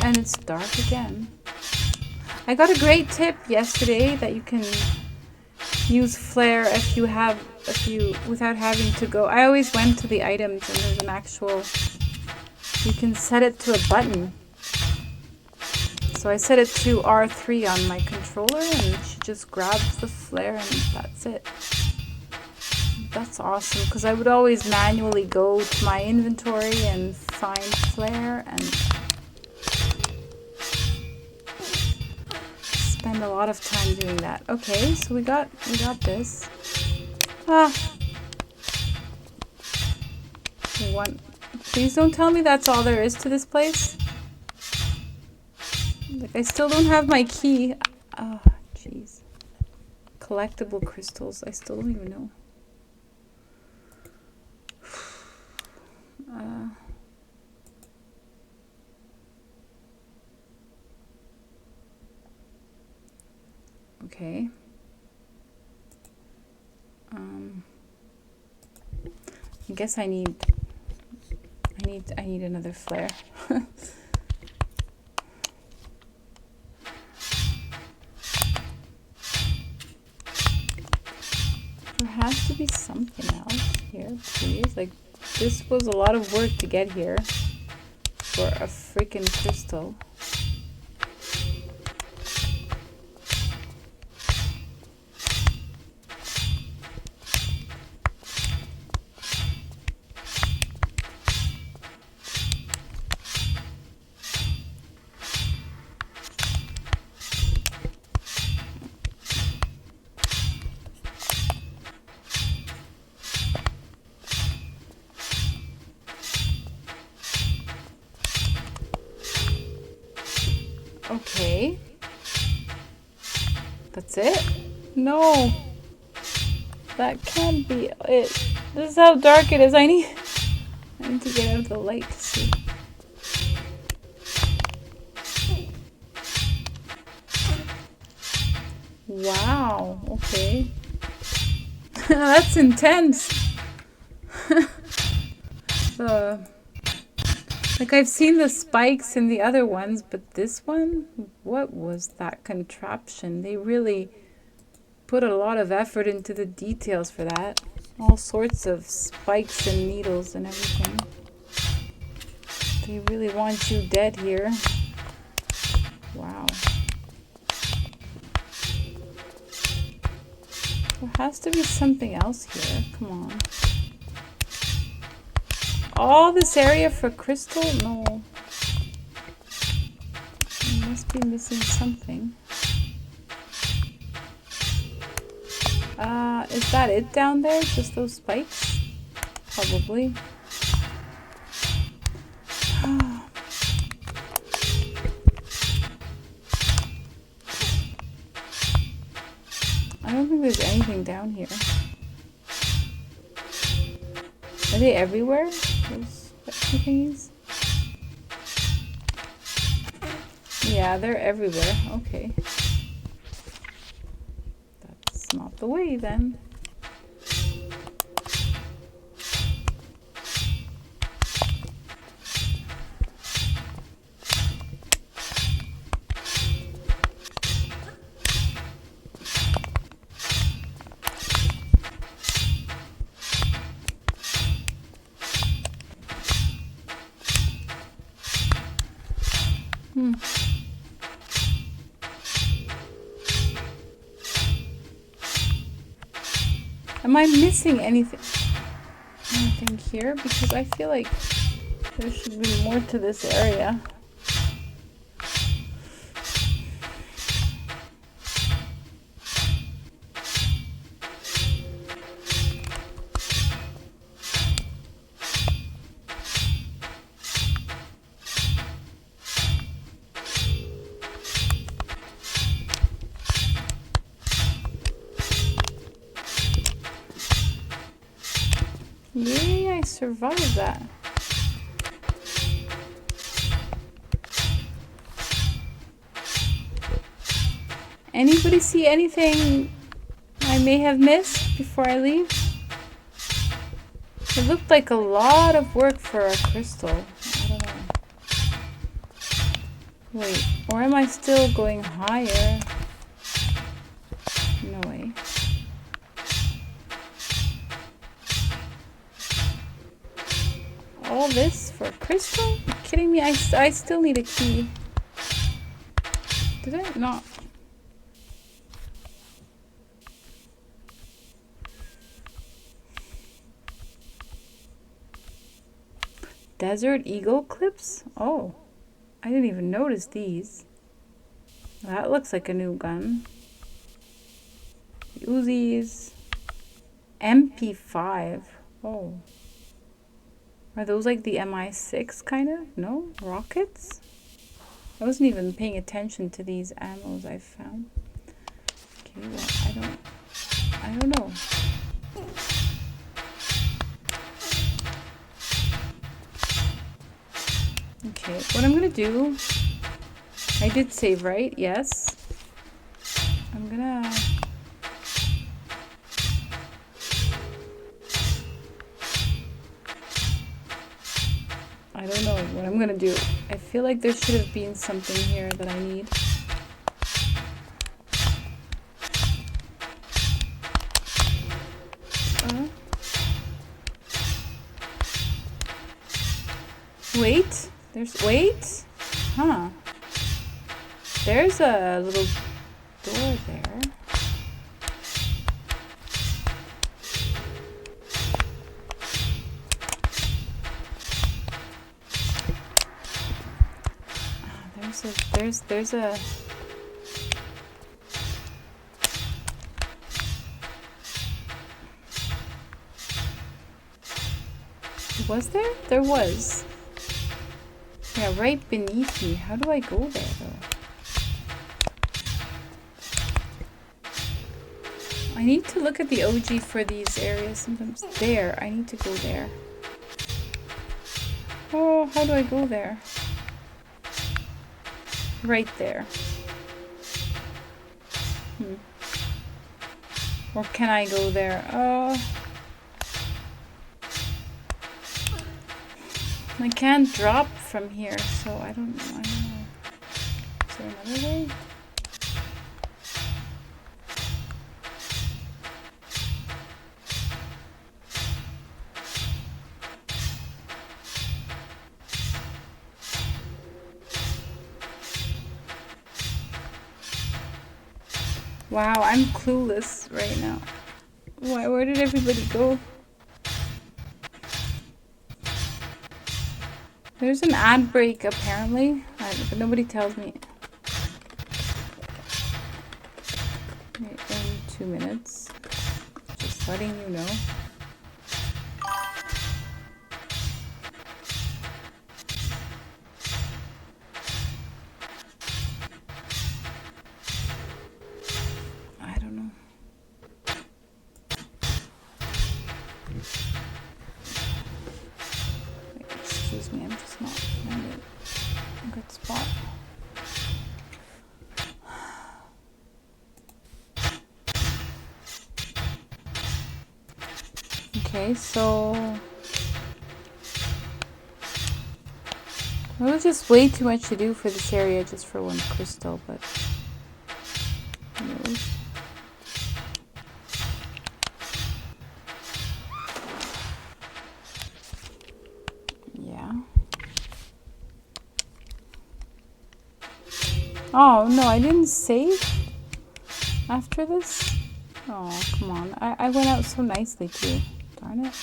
And it's dark again. I got a great tip yesterday that you can use flare without having to go. I always went to the items and there's an actual, you can set it to a button. So I set it to R3 on my controller and she just grabs the flare and that's it. That's awesome because I would always manually go to my inventory and find flare and spend a lot of time doing that. Okay, so we got this. Please don't tell me that's all there is to this place. Like, I still don't have my key. Oh, jeez. Collectible crystals. I still don't even know. Okay. I guess I need another flare. There has to be something else here, please. Like, this was a lot of work to get here for a freaking crystal. Okay. That's it? No. That can't be it. This is how dark it is. I need to get out of the light to see. Wow. Okay. That's intense. Like, I've seen the spikes in the other ones, but this one, what was that contraption? They really put a lot of effort into the details for that. All sorts of spikes and needles and everything. They really want you dead here. Wow. There has to be something else here. Come on. All this area for crystal? No. I must be missing something. Is that it down there? Just those spikes? Probably. I don't think there's anything down here. Are they everywhere? Those thingies? Yeah, they're everywhere. Okay. That's not the way then. Am I missing anything here? Because I feel like there should be more to this area. Yay, I survived that. Anybody see anything I may have missed before I leave? It looked like a lot of work for a crystal. I don't know. Wait, or am I still going higher? No way. All this for crystal? Are you kidding me? I still need a key. Did I not? Desert Eagle clips? Oh, I didn't even notice these. That looks like a new gun. Uzis. MP5. Oh. Are those like the MI6 kind of? No? Rockets? I wasn't even paying attention to these ammos I found. Okay, well, I don't know. Okay, what I'm gonna do, I did save, right? Yes. I'm gonna... I don't know what I'm gonna do. I feel like there should have been something here that I need. Wait, wait, huh? There's a little door there. There's a. Was there? There was. Yeah, right beneath me. How do I go there though? I need to look at the OG for these areas. Sometimes there. I need to go there. Oh, how do I go there? Right there. Or can I go there? I can't drop from here, so I don't know. Is there another way? Wow, I'm clueless right now. Where did everybody go? There's an ad break apparently, but nobody tells me. In 2 minutes. Just letting you know. I don't know. Wait, excuse me, I'm just not finding a good spot. Okay, so it was just way too much to do for this area just for one crystal, but anyways. Yeah. Oh no, I didn't save after this. Oh, come on. I went out so nicely too. Darn it.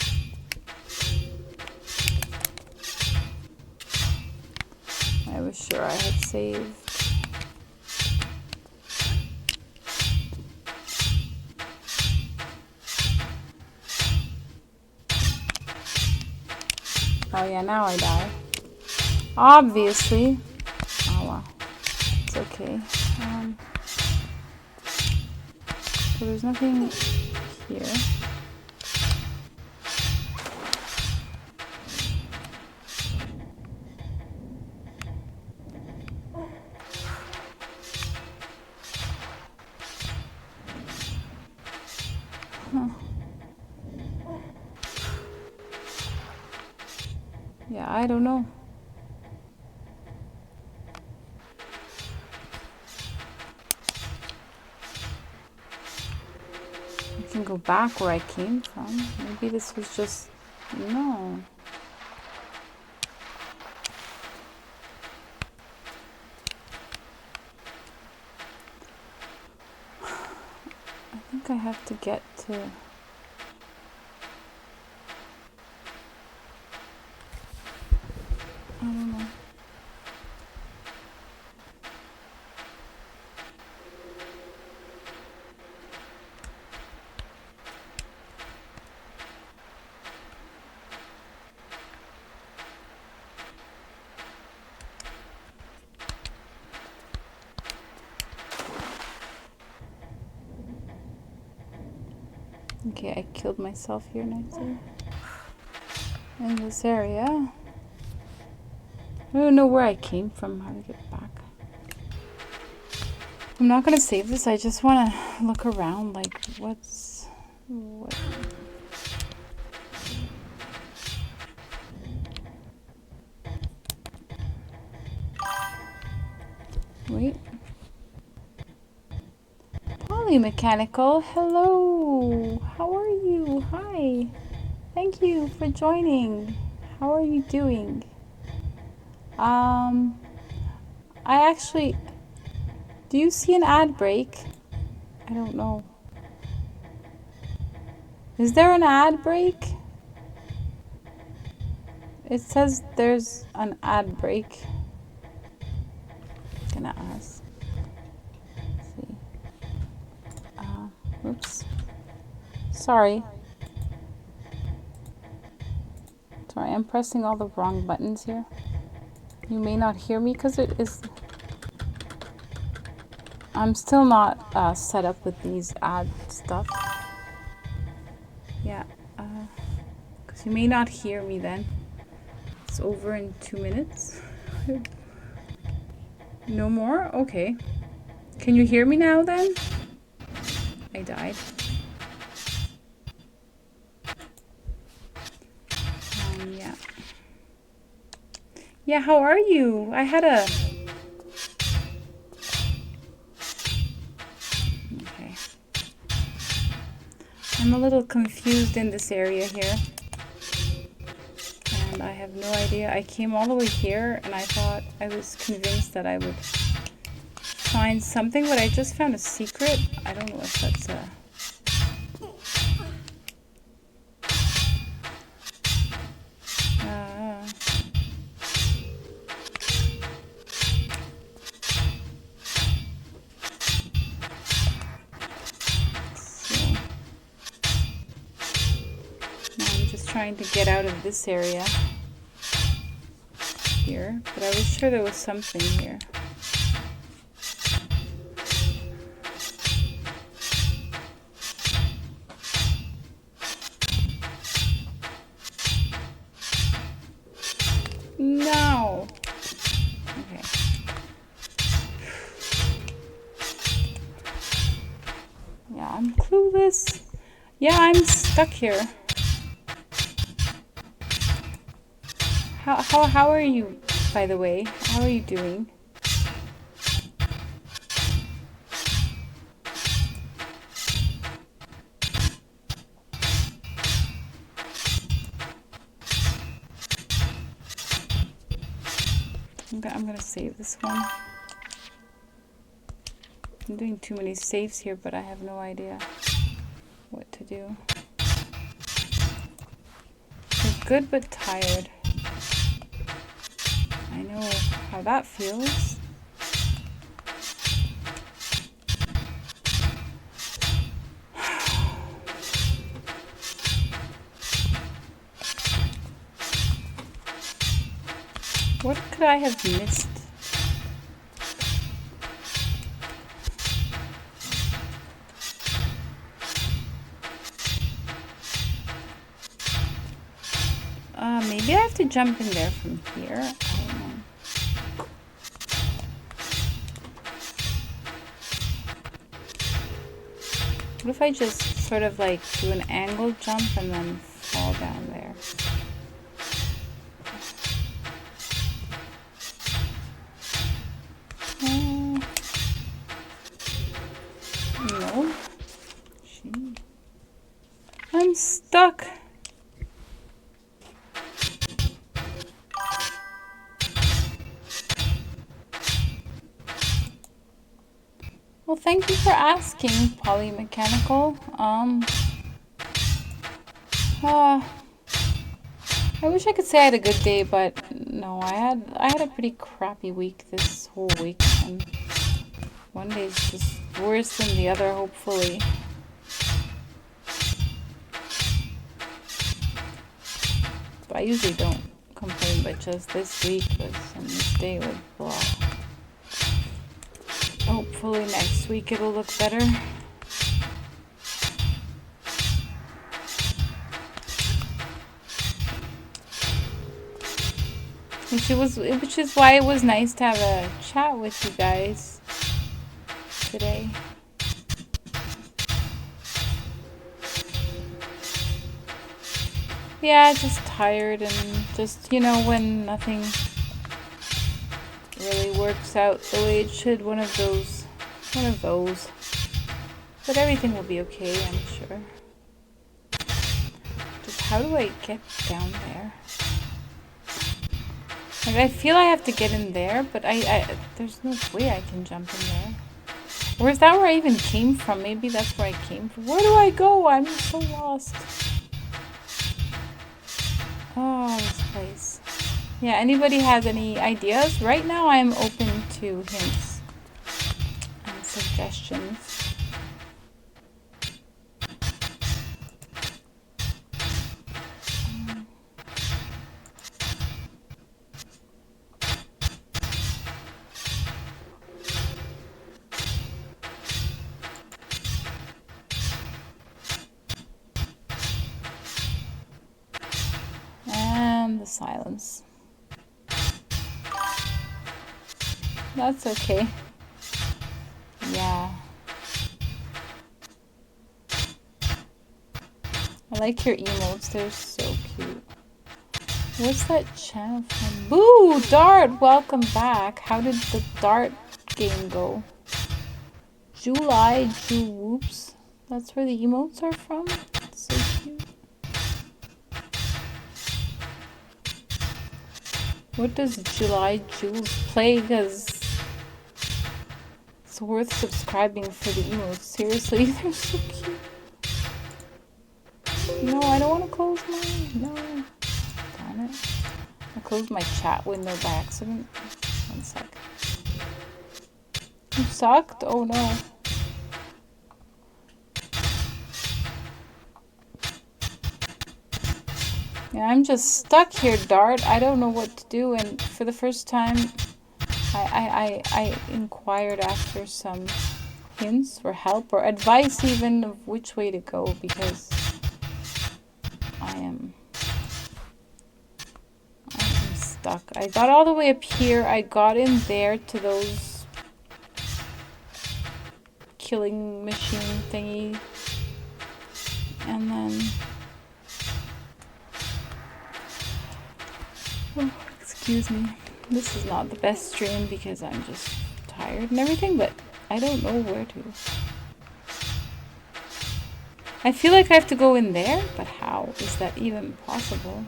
I was sure I had saved. Oh yeah, now I die. Obviously. Oh well. It's okay. So there's nothing here. Yeah, I don't know. I can go back where I came from. Maybe this was just... No. I think I have to get to... I don't know. Okay, I killed myself here nicely. In this area. I don't know where I came from, how to get back. I'm not gonna save this, I just wanna look around, like, what's... What? Wait. Polymechanical, hello! How are you? Hi! Thank you for joining. How are you doing? I actually... Do you see an ad break? I don't know. Is there an ad break? It says there's an ad break. Gonna ask. Let's see. Oops. Sorry. Sorry, I'm pressing all the wrong buttons here. You may not hear me because it is... I'm still not set up with these ad stuff. Yeah, because you may not hear me then. It's over in 2 minutes. No more? Okay. Can you hear me now then? I died. Yeah. Yeah, how are you? I had a... Okay. I'm a little confused in this area here. And I have no idea. I came all the way here and I thought, I was convinced that I would find something, but I just found a secret. I don't know if that's a... Trying to get out of this area here, but I was sure there was something here. No. Okay. Yeah, I'm clueless. Yeah, I'm stuck here. How are you, by the way? How are you doing? I'm gonna save this one. I'm doing too many saves here, but I have no idea what to do. I'm good but tired. I know how that feels. What could I have missed? Maybe I have to jump in there from here. I don't know. What if I just sort of like do an angled jump and then fall down there? I'm stuck. Well, thank you for asking, Polymechanical. I wish I could say I had a good day, but no, I had a pretty crappy week this whole week, and one day is just worse than the other, hopefully. But I usually don't complain, but just this week and this day was blah. Hopefully next week it'll look better. Which is why it was nice to have a chat with you guys today. Yeah, just tired and just, you know, when nothing really works out the way it should, one of those. But everything will be okay, I'm sure. Just how do I get down there? Like, I feel I have to get in there, but there's no way I can jump in there. Or is that where I even came from? Maybe that's where I came from. Where do I go? I'm so lost. Oh, this place. Yeah, anybody has any ideas? Right now I'm open to hints and suggestions. And the silence. That's okay. Yeah. I like your emotes, they're so cute. What's that channel from? Boo! Dart! Welcome back. How did the Dart game go? July Whoops. That's where the emotes are from? That's so cute. What does July Jules play? Because it's worth subscribing for the emotes. Seriously, they're so cute. No, I don't want to close mine. No. Darn it. I closed my chat window by accident. 1 sec. You sucked? Oh no. Yeah, I'm just stuck here, Dart. I don't know what to do, and for the first time I inquired after some hints or help or advice even of which way to go, because I'm stuck. I got all the way up here. I got in there to those killing machine thingy, and then oh, excuse me. This is not the best stream because I'm just tired and everything, but I don't know where to. I feel like I have to go in there, but how is that even possible?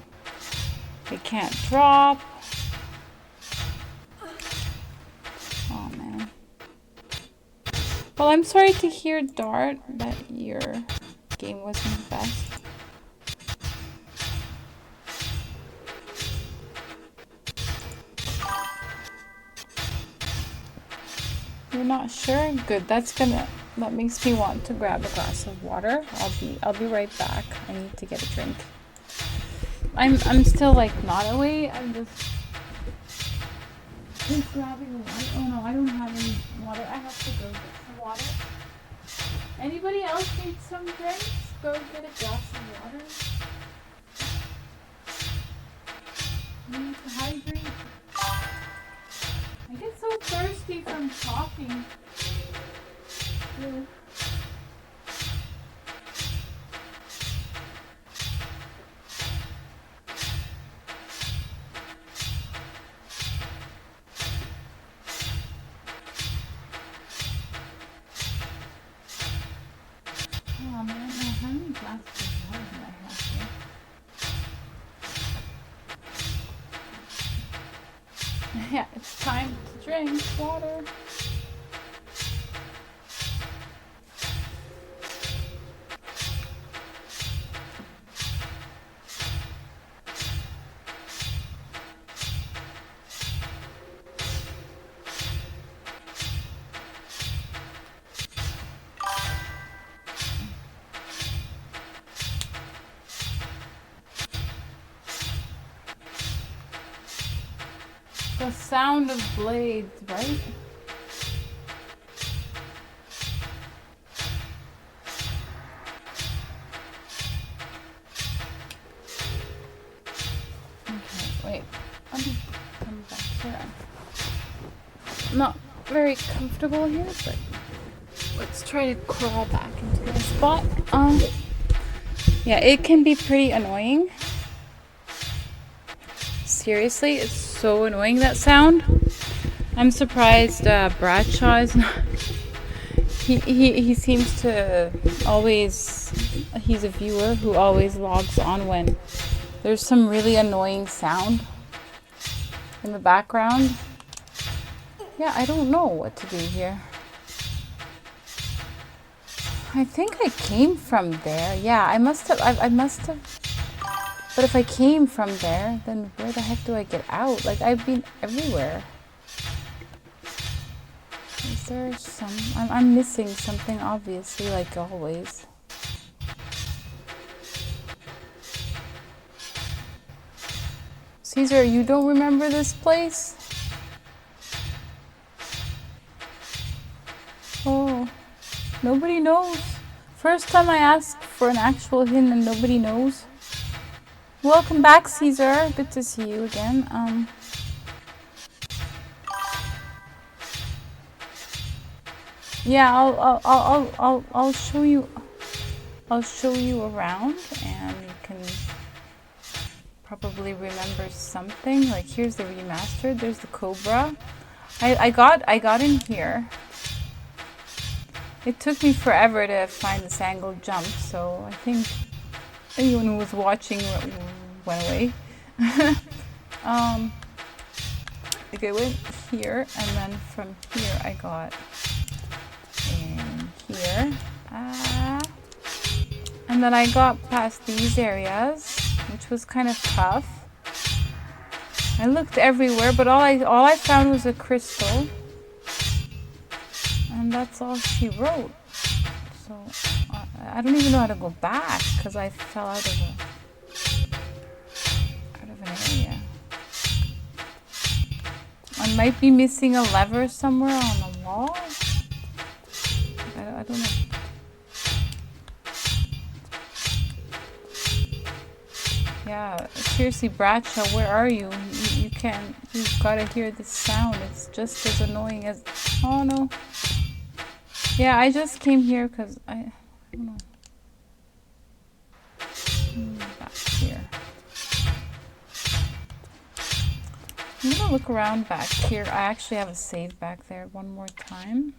I can't drop. Oh man. Well, I'm sorry to hear, Dart, that your game wasn't the best. You're not sure? Good. That makes me want to grab a glass of water. I'll be right back. I need to get a drink. I'm still like not away. I'm just grabbing water. Oh no, I don't have any water. I have to go get some water. Anybody else need some drinks? Go get a glass of water. You need to hydrate. I get so thirsty from talking. Ew. Oh man, how many glasses? Yeah, it's time to drink water. The sound of blades, right? Okay, wait. Let me come back here. I'm not very comfortable here, but let's try to crawl back into my spot. Yeah, it can be pretty annoying. Seriously, it's so annoying, that sound. I'm surprised Bradshaw is not. He seems to always. He's a viewer who always logs on when there's some really annoying sound in the background. Yeah, I don't know what to do here. I think I came from there. Yeah, I must have. I must have. But if I came from there, then where the heck do I get out? Like, I've been everywhere. Is there some... I'm missing something, obviously, like always. Caesar, you don't remember this place? Oh, nobody knows. First time I asked for an actual hint and nobody knows. Welcome back, Caesar. Good to see you again. Yeah, I'll show you. I'll show you around, and you can probably remember something. Like, here's the remastered. There's the Cobra. I got in here. It took me forever to find this angled jump, so I think anyone who was watching went away. Like, I went here, and then from here I got in here. And then I got past these areas, which was kind of tough. I looked everywhere, but all I found was a crystal. And that's all she wrote. So I don't even know how to go back because I fell out of an area. I might be missing a lever somewhere on the wall. I don't know. Yeah, seriously, Bradshaw, where are you? You've gotta hear this sound. It's just as annoying as, oh no. Yeah, I just came here because I don't know. Back here. I'm gonna look around back here. I actually have a save back there one more time.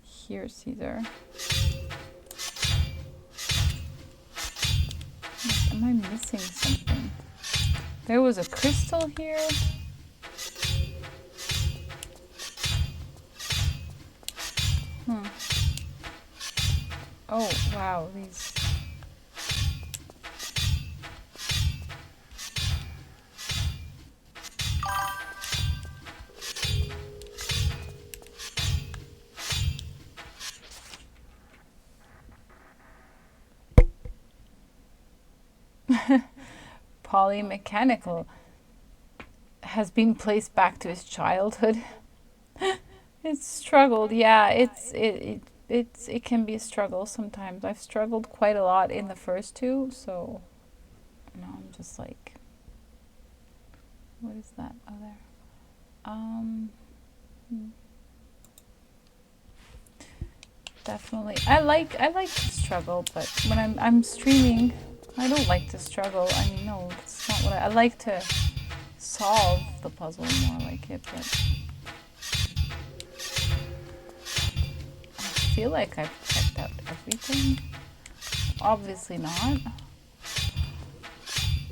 Here, Caesar. Am I missing something? There was a crystal here. Oh, wow, these... Polymechanical has been placed back to his childhood. It's struggled, yeah, it can be a struggle sometimes. I've struggled quite a lot in the first two, so now I'm just like, what is that other? Definitely, I like to struggle, but when I'm streaming, I don't like to struggle. I mean, no, it's not what I like to solve the puzzle more like it, but I feel like I've checked out everything. Obviously not.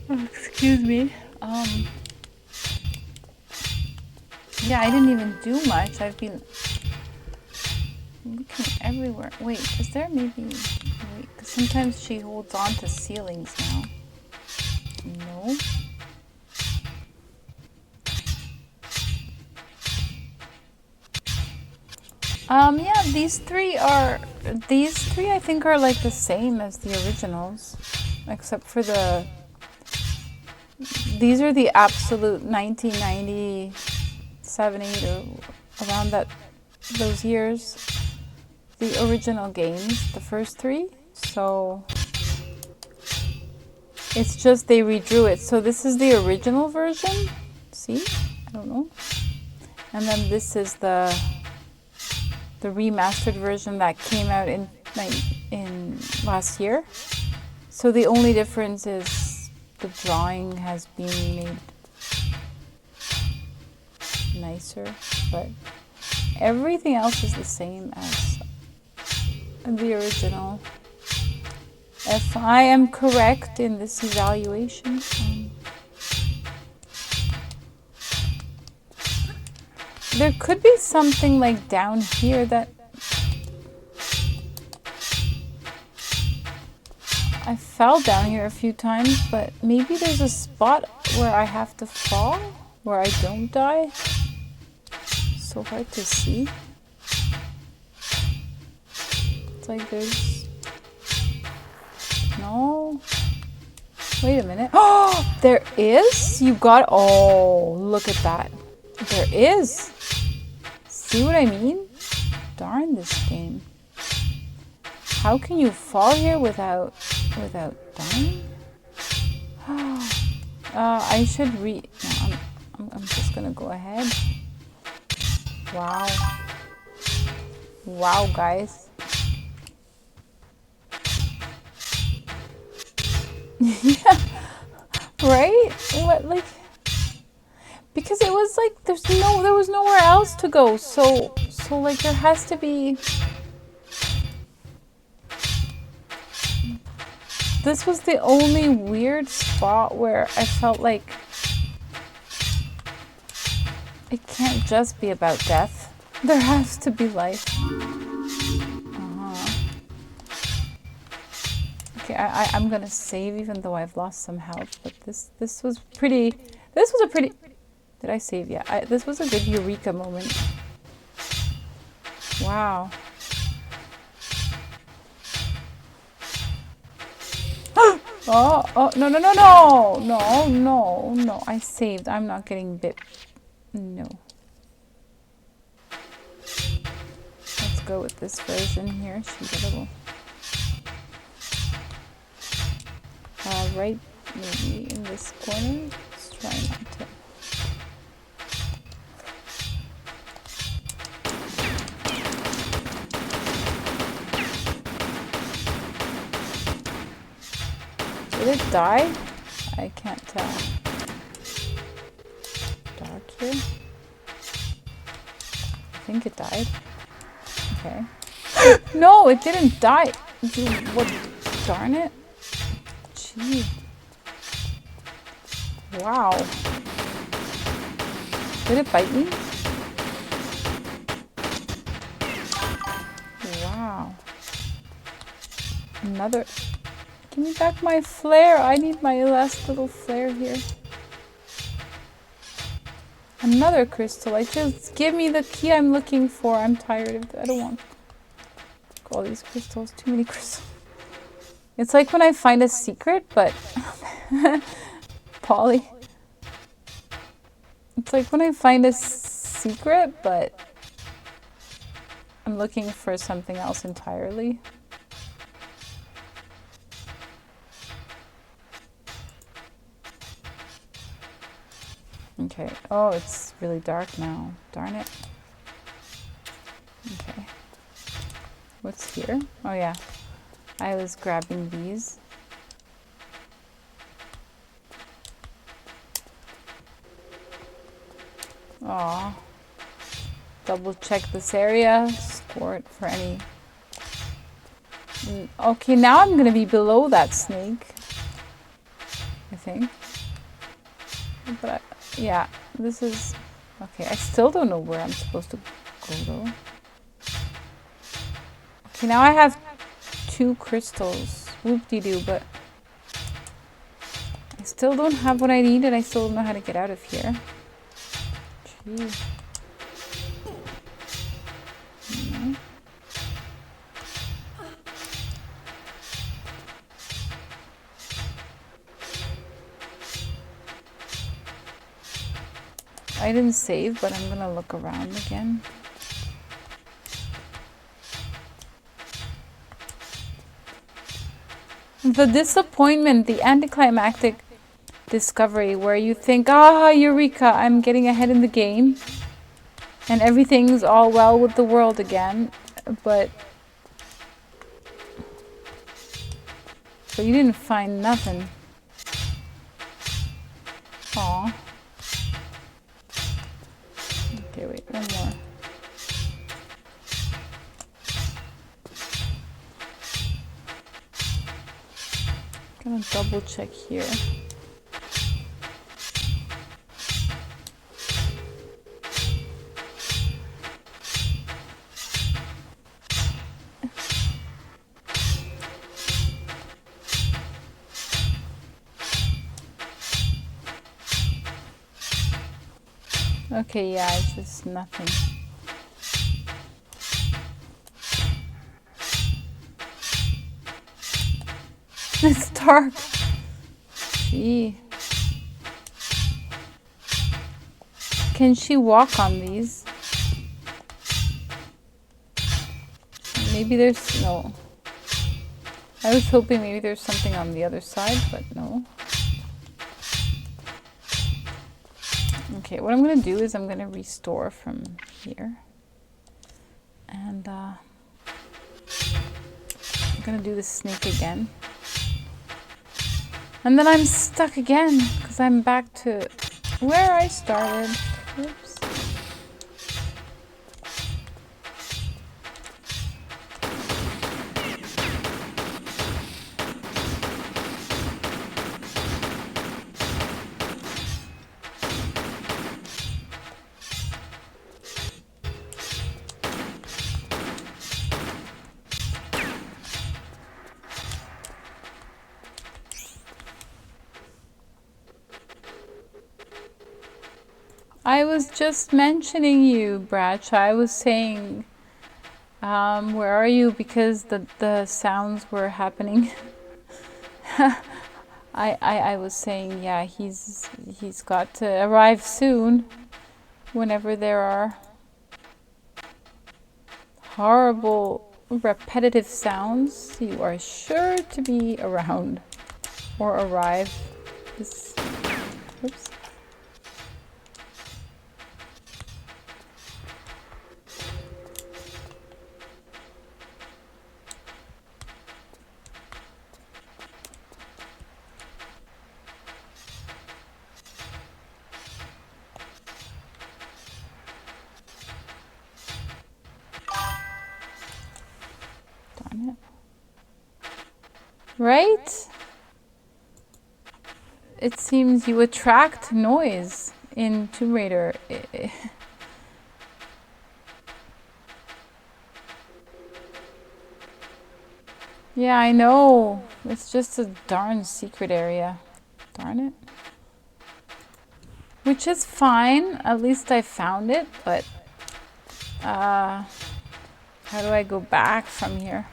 Oh, excuse me. Yeah, I didn't even do much. I've been looking everywhere. Wait, is there maybe... Wait, 'cause sometimes she holds on to ceilings now. No. Yeah, these three I think are like the same as the originals. Except for these are the absolute 1997, 8 or around those years. The original games, the first three. So it's just they redrew it. So this is the original version. See? I don't know. And then this is the remastered version that came out in last year. So the only difference is the drawing has been made nicer, but everything else is the same as the original. If I am correct in this evaluation, there could be something like down here that I fell down here a few times, but maybe there's a spot where I have to fall, where I don't die. So hard to see. It's like there's... No. Wait a minute. Oh, there is? You got... Oh, look at that. There is. See what I mean? Darn this game. How can you fall here without dying? I should No, I'm just gonna go ahead. Wow. Wow, guys. Yeah. Right? What, like... Because it was like there was nowhere else to go. So like there has to be... This was the only weird spot where I felt like it can't just be about death. There has to be life. Okay, I'm gonna save even though I've lost some health, but this was a pretty... Did I save? Yeah, this was a good eureka moment. Wow. Oh, no, I saved. I'm not getting bit. No. Let's go with this version here. She's a little... right, maybe in this corner. Let's try not to... Did it die? I can't tell. Dark here. I think it died. Okay. No, it didn't die. What? Darn it. Gee. Wow. Did it bite me? Wow. Another... Give me back my flare. I need my last little flare here. Another crystal. Just give me the key I'm looking for. I'm tired of it. I don't want all these crystals. Too many crystals. It's like when I find a secret, but... Polly. It's like when I find a secret, but... I'm looking for something else entirely. Okay. Oh, it's really dark now. Darn it. Okay. What's here? Oh, yeah. I was grabbing these. Aw. Double check this area. Score it for any Okay, now I'm gonna be below that snake, I think. But yeah, this is okay. I still don't know where I'm supposed to go though. Okay, now I have 2 crystals. Whoop-de-doo, but I still don't have what I need and I still don't know how to get out of here. Jeez. No. I didn't save, but I'm gonna look around again. The disappointment, the anticlimactic discovery where you think, ah, eureka, I'm getting ahead in the game and everything's all well with the world again, but you didn't find nothing. Aw. Okay, wait, one more. Gonna double check here. Okay, yeah, it's just nothing. It's dark. Gee. Can she walk on these? Maybe there's no. I was hoping maybe there's something on the other side, but no. Okay, what I'm gonna do is I'm gonna restore from here. And I'm gonna do the snake again. And then I'm stuck again, because I'm back to where I started. Oops. I was just mentioning you, Bradshaw. I was saying, where are you? Because the sounds were happening. I was saying, yeah, he's got to arrive soon. Whenever there are horrible, repetitive sounds, you are sure to be around or arrive. This, oops. Right? It seems you attract noise in Tomb Raider. Yeah, I know. It's just a darn secret area. Darn it. Which is fine. At least I found it, but how do I go back from here?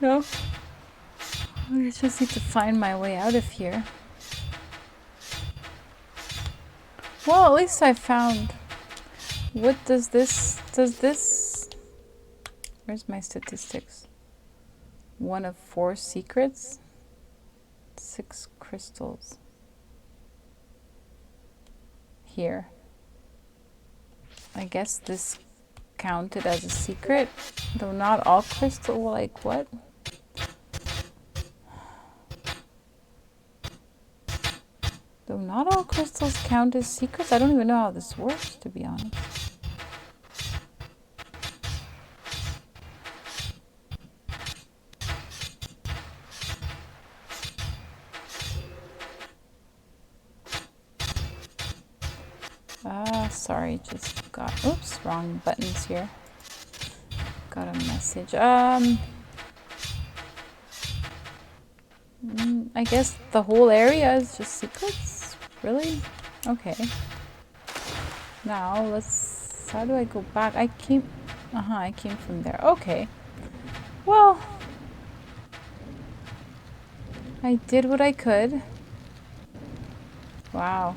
No. I just need to find my way out of here. Well, at least I found. What does this? Where's my statistics? 1 of 4 secrets. 6 crystals. Here. I guess this counted as a secret, though not all crystal. Like what? Though not all crystals count as secrets. I don't even know how this works, to be honest. sorry, just got, oops, wrong buttons here. Got a message. I guess the whole area is just secrets? Really? Okay. Now, let's, how do I go back? I came from there. Okay. Well, I did what I could. Wow.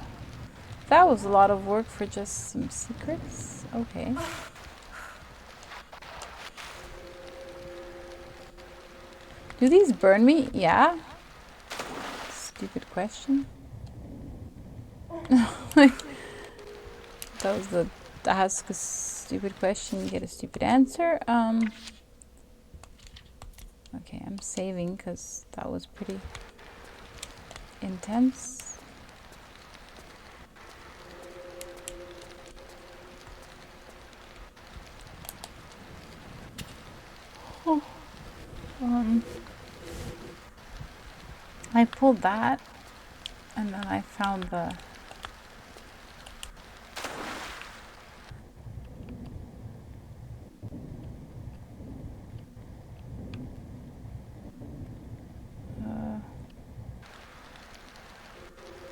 That was a lot of work for just some secrets. Okay. Do these burn me? Yeah. Stupid question. Like, that was the ask a stupid question, get a stupid answer. Okay, I'm saving because that was pretty intense. Oh. I pulled that and then I found the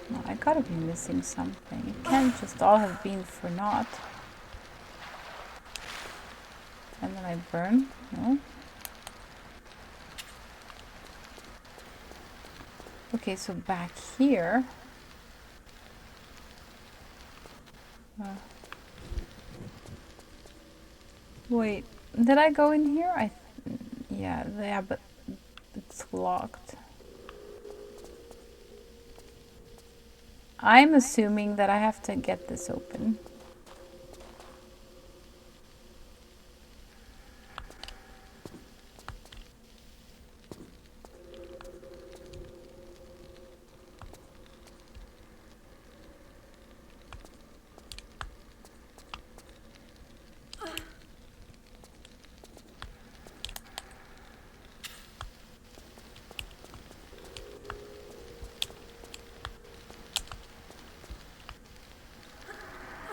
no, I gotta be missing something. It can't just all have been for naught. And then I burn? No? Okay, so back here. Wait, did I go in here? Yeah, but it's locked. I'm assuming that I have to get this open.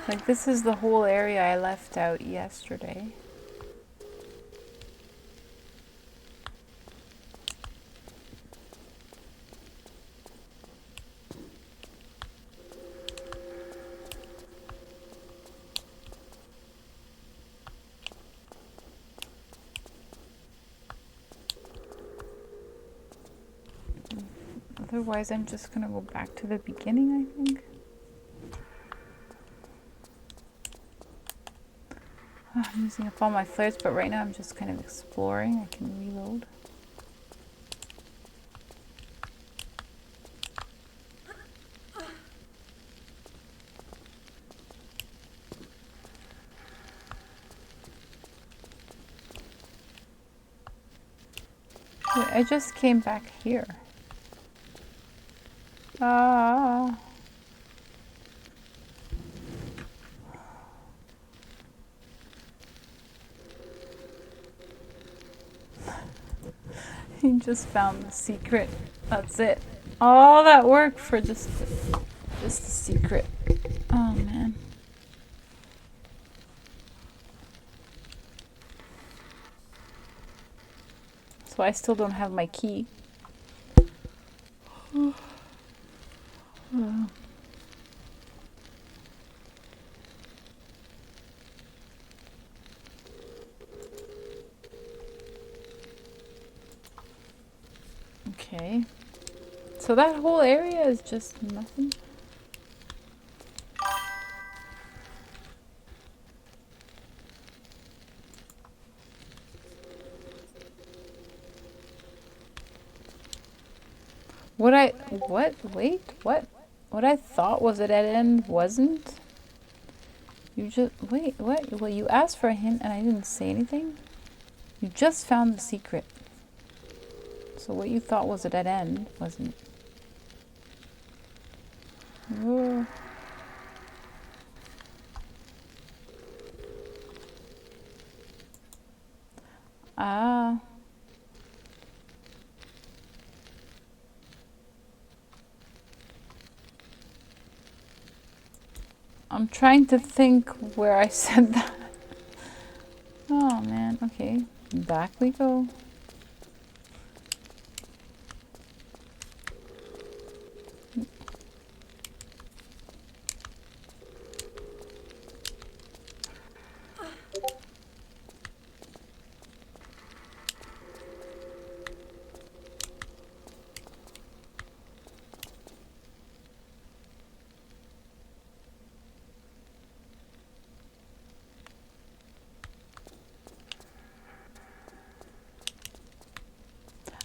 Like, this is the whole area I left out yesterday. Otherwise, I'm just gonna go back to the beginning, I think. I'm using up all my flares, but right now I'm just kind of exploring. I can reload. Wait, I just came back here. Ah. He just found the secret. That's it. All that work for just the secret. Oh man. So I still don't have my key. Okay. So that whole area is just nothing? What I thought was a dead end wasn't? You just, wait, what? Well, you asked for a hint and I didn't say anything? You just found the secret. So what you thought was a dead end wasn't. Whoa. Ah. I'm trying to think where I said that. Oh man, okay. Back we go.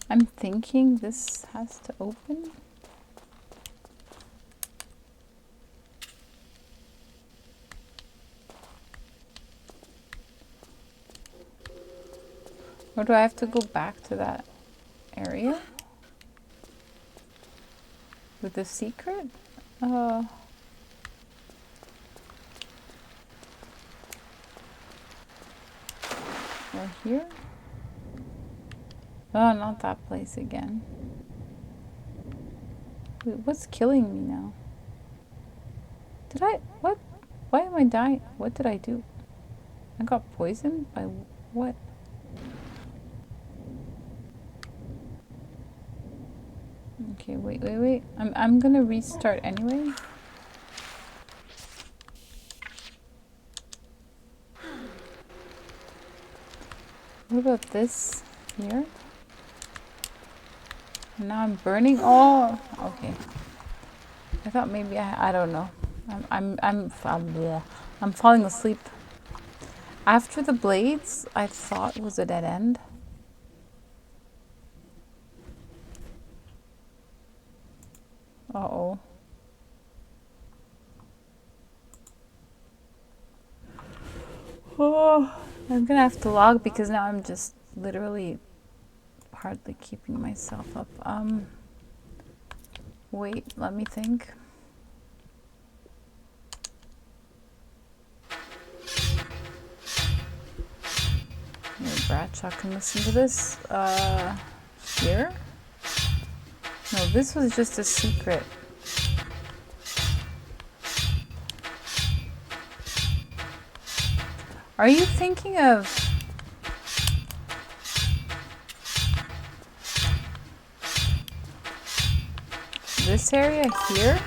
I'm thinking this has to open. Or do I have to go back to that area? With the secret? Or here? Oh, not that place again. Wait, what's killing me now? Did I? What? Why am I dying? What did I do? I got poisoned by what? Okay, wait. I'm gonna restart anyway. What about this here? Now I'm burning. Oh, okay. I thought maybe I don't know. Yeah. I'm falling asleep. After the blades, I thought was a dead end. Uh-oh. Oh, I'm gonna have to log because now I'm just literally hardly keeping myself up. Wait, let me think. Maybe Bradshaw can listen to this. Here? No, this was just a secret. Are you thinking of... this area here?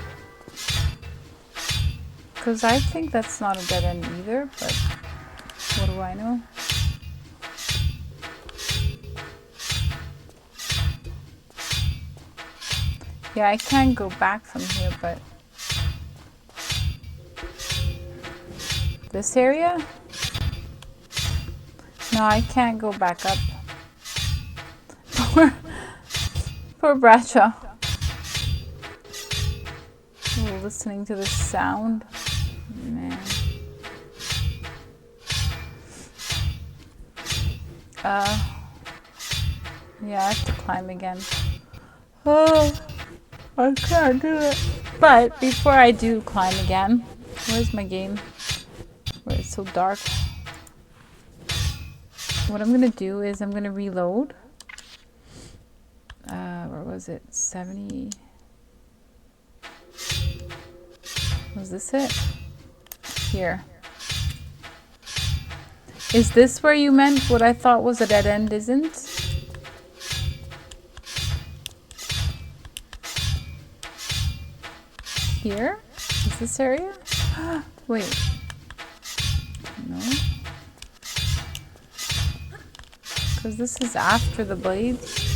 Because I think that's not a dead end either, but what do I know? Yeah, I can go back from here, but... this area? No, I can't go back up. Poor Bradshaw. Oh, listening to this sound. Man. Yeah, I have to climb again. Oh, I can't do it. But before I do climb again, where's my game? Where it's so dark. What I'm gonna do is I'm gonna reload. Where was it? 70. Was this it? Here. Is this where you meant what I thought was a dead end isn't? Here? Is this area? Wait. No. Because this is after the blades.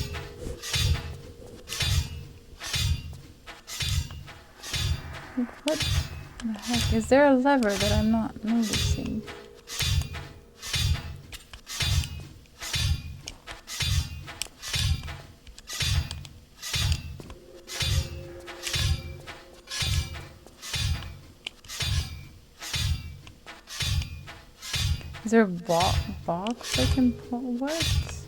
What the heck? Is there a lever that I'm not noticing? Is there a box I can pull? What?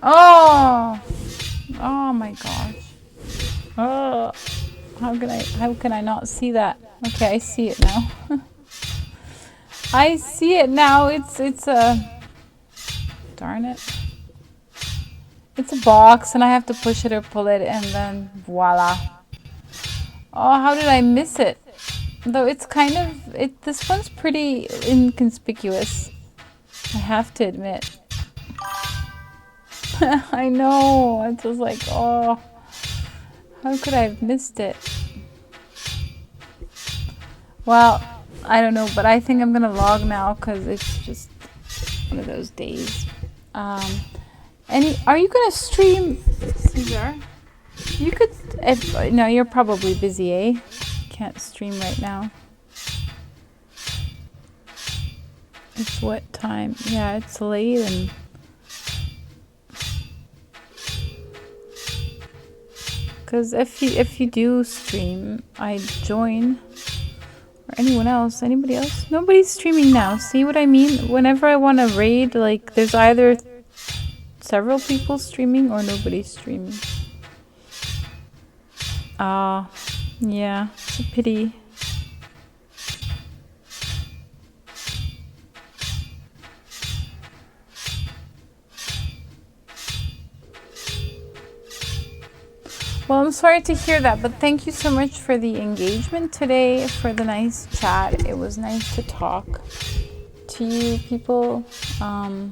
Oh! Oh my gosh. Oh, how can I not see that? Okay, I see it now. I see it now. It's a darn it. It's a box and I have to push it or pull it and then voila. Oh, how did I miss it? Though it's kind of, this one's pretty inconspicuous. I have to admit. I know. It's just like, oh, how could I have missed it? Well, I don't know, but I think I'm gonna log now because it's just one of those days. Are you gonna stream, Cesar? You could, no, you're probably busy, eh? Can't stream right now. It's what time? Yeah, it's late and because if you do stream, I join. Or anyone else? Anybody else? Nobody's streaming now. See what I mean? Whenever I want to raid, like, there's either several people streaming or nobody's streaming. Yeah, it's a pity. Well, I'm sorry to hear that, but thank you so much for the engagement today, for the nice chat. It was nice to talk to you people. I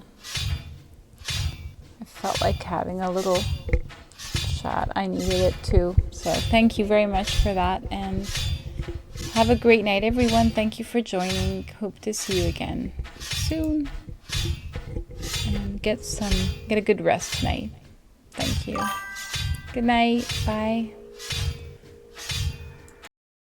felt like having a little chat. I needed it too. So thank you very much for that, and have a great night, everyone. Thank you for joining. Hope to see you again soon. And get a good rest tonight. Thank you. Good night. Bye.